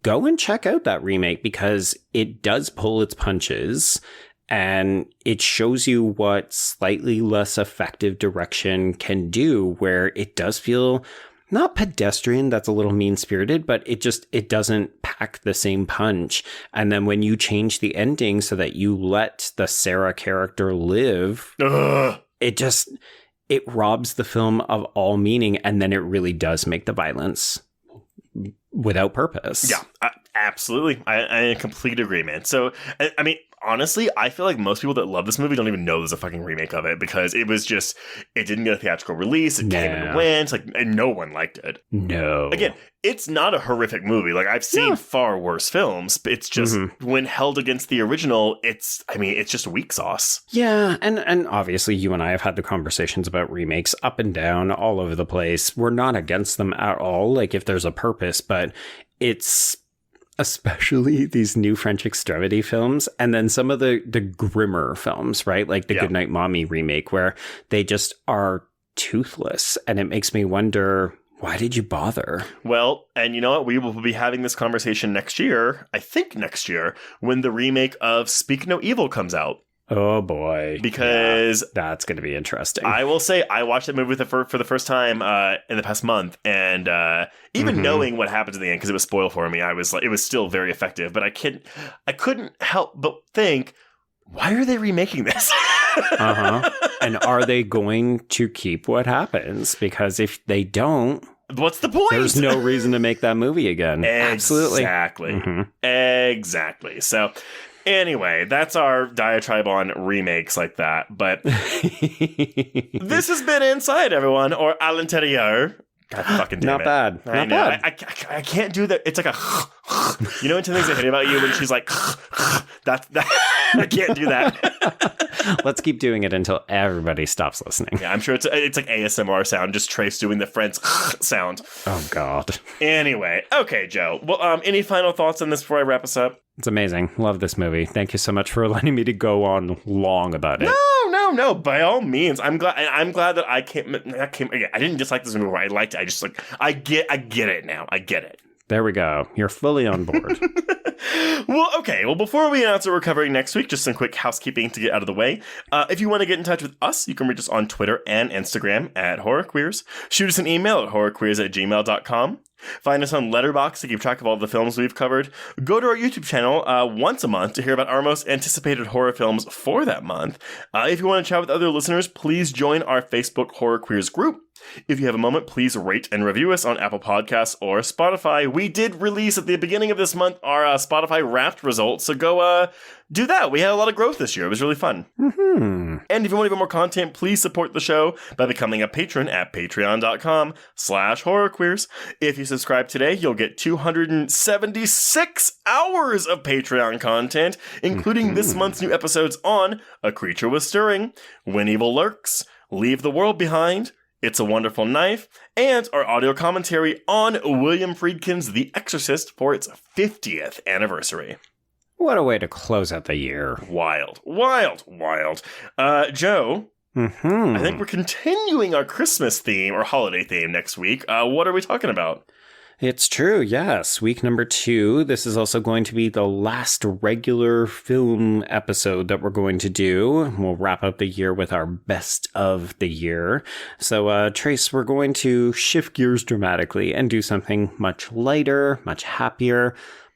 [SPEAKER 3] go and check out that remake, because it does pull its punches. And it shows you what slightly less effective direction can do, where it does feel not pedestrian, that's a little mean-spirited, but it doesn't pack the same punch. And then when you change the ending so that you let the Sarah character live, it robs the film of all meaning, and then it really does make the violence without purpose.
[SPEAKER 4] Yeah, absolutely. I in complete agreement. So, I mean, honestly, I feel like most people that love this movie don't even know there's a fucking remake of it, because it didn't get a theatrical release. It came and went, and no one liked it.
[SPEAKER 3] No.
[SPEAKER 4] Again, it's not a horrific movie. Like, I've seen far worse films, but it's just, when held against the original, it's just weak sauce.
[SPEAKER 3] Yeah, and obviously you and I have had the conversations about remakes up and down, all over the place. We're not against them at all, like, if there's a purpose, but it's especially these new French Extremity films, and then some of the grimmer films, right? Like the Goodnight Mommy remake, where they just are toothless, and it makes me wonder, why did you bother?
[SPEAKER 4] Well, and you know what? We will be having this conversation next year, I think next year, when the remake of Speak No Evil comes out.
[SPEAKER 3] Oh boy.
[SPEAKER 4] Because
[SPEAKER 3] that's going to be interesting.
[SPEAKER 4] I will say, I watched that movie for the first time in the past month, and even knowing what happens in the end, because it was spoiled for me, I was like, it was still very effective. But I couldn't help but think, why are they remaking this?
[SPEAKER 3] And are they going to keep what happens? Because if they don't,
[SPEAKER 4] what's the point?
[SPEAKER 3] There's no reason to make that movie again. Absolutely.
[SPEAKER 4] Exactly. So, anyway, that's our diatribe on remakes like that. But this has been Inside, everyone, or à l'intérieur. God fucking damn
[SPEAKER 3] Not bad.
[SPEAKER 4] I can't do that. It's like a you know, into things I hate about you when she's like that. I can't do that.
[SPEAKER 3] Let's keep doing it until everybody stops listening.
[SPEAKER 4] Yeah, I'm sure it's like ASMR sound, just Trace doing the French sound.
[SPEAKER 3] Oh God.
[SPEAKER 4] Anyway, okay, Joe. Well, any final thoughts on this before I wrap us up?
[SPEAKER 3] It's amazing. Love this movie. Thank you so much for letting me to go on long about it.
[SPEAKER 4] No, No. By all means, I'm glad that I came. Again, I didn't dislike this movie. I liked it. I just I get it now. I get it.
[SPEAKER 3] There we go. You're fully on board.
[SPEAKER 4] Well, before we announce what we're covering next week, just some quick housekeeping to get out of the way. If you want to get in touch with us, you can reach us on Twitter and Instagram at HorrorQueers. Shoot us an email at horrorqueers@gmail.com. Find us on Letterboxd to keep track of all the films we've covered. Go to our YouTube channel once a month to hear about our most anticipated horror films for that month. If you want to chat with other listeners, please join our Facebook Horror Queers group. If you have a moment, please rate and review us on Apple Podcasts or Spotify. We did release at the beginning of this month our Spotify Wrapped results, so go do that. We had a lot of growth this year. It was really fun. Mm-hmm. And if you want even more content, please support the show by becoming a patron at patreon.com/horrorqueers. If you subscribe today, you'll get 276 hours of Patreon content, including this month's new episodes on A Creature Was Stirring, When Evil Lurks, Leave the World Behind, It's a Wonderful Knife, and our audio commentary on William Friedkin's The Exorcist for its 50th anniversary.
[SPEAKER 3] What a way to close out the year.
[SPEAKER 4] Wild. Joe, I think we're continuing our Christmas theme or holiday theme next week. What are we talking about?
[SPEAKER 3] It's true, yes. Week number 2. This is also going to be the last regular film episode that we're going to do. We'll wrap up the year with our best of the year. So, Trace, we're going to shift gears dramatically and do something much lighter, much happier,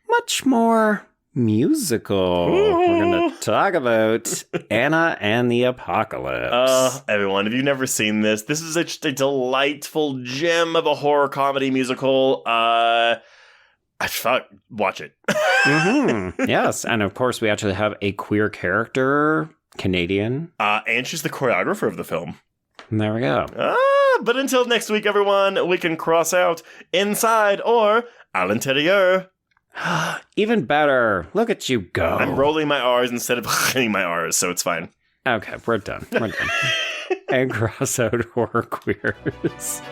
[SPEAKER 3] much more musical. We're going to talk about Anna and the Apocalypse.
[SPEAKER 4] Everyone, if you've never seen this is just a delightful gem of a horror comedy musical. Watch it.
[SPEAKER 3] Mm-hmm. Yes, and of course we actually have a queer character, Canadian.
[SPEAKER 4] And she's the choreographer of the film.
[SPEAKER 3] And there we go.
[SPEAKER 4] But until next week, everyone, we can cross out inside or à l'intérieur.
[SPEAKER 3] Even better. Look at you go.
[SPEAKER 4] I'm rolling my R's instead of hitting my R's, so it's fine.
[SPEAKER 3] Okay, we're done. And cross out horror queers.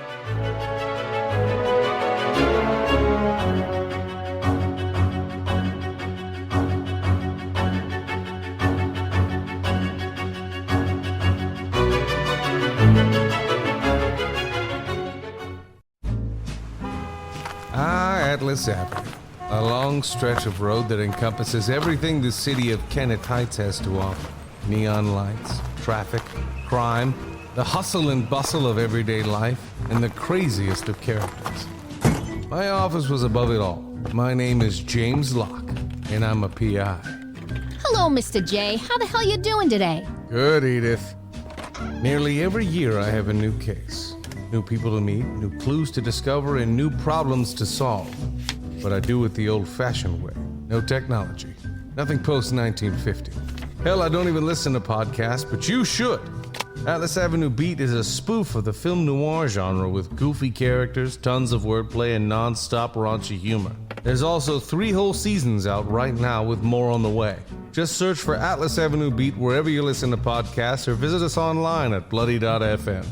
[SPEAKER 5] Atlas Avenue. A long stretch of road that encompasses everything the city of Kennett Heights has to offer. Neon lights, traffic, crime, the hustle and bustle of everyday life, and the craziest of characters. My office was above it all. My name is James Locke, and I'm a PI.
[SPEAKER 6] Hello, Mr. J. How the hell you doing today?
[SPEAKER 5] Good, Edith. Nearly every year I have a new case. New people to meet, new clues to discover, and new problems to solve. But I do it the old-fashioned way. No technology. Nothing post-1950. Hell, I don't even listen to podcasts, but you should. Atlas Avenue Beat is a spoof of the film noir genre with goofy characters, tons of wordplay, and non-stop raunchy humor. There's also 3 whole seasons out right now with more on the way. Just search for Atlas Avenue Beat wherever you listen to podcasts or visit us online at bloody.fm.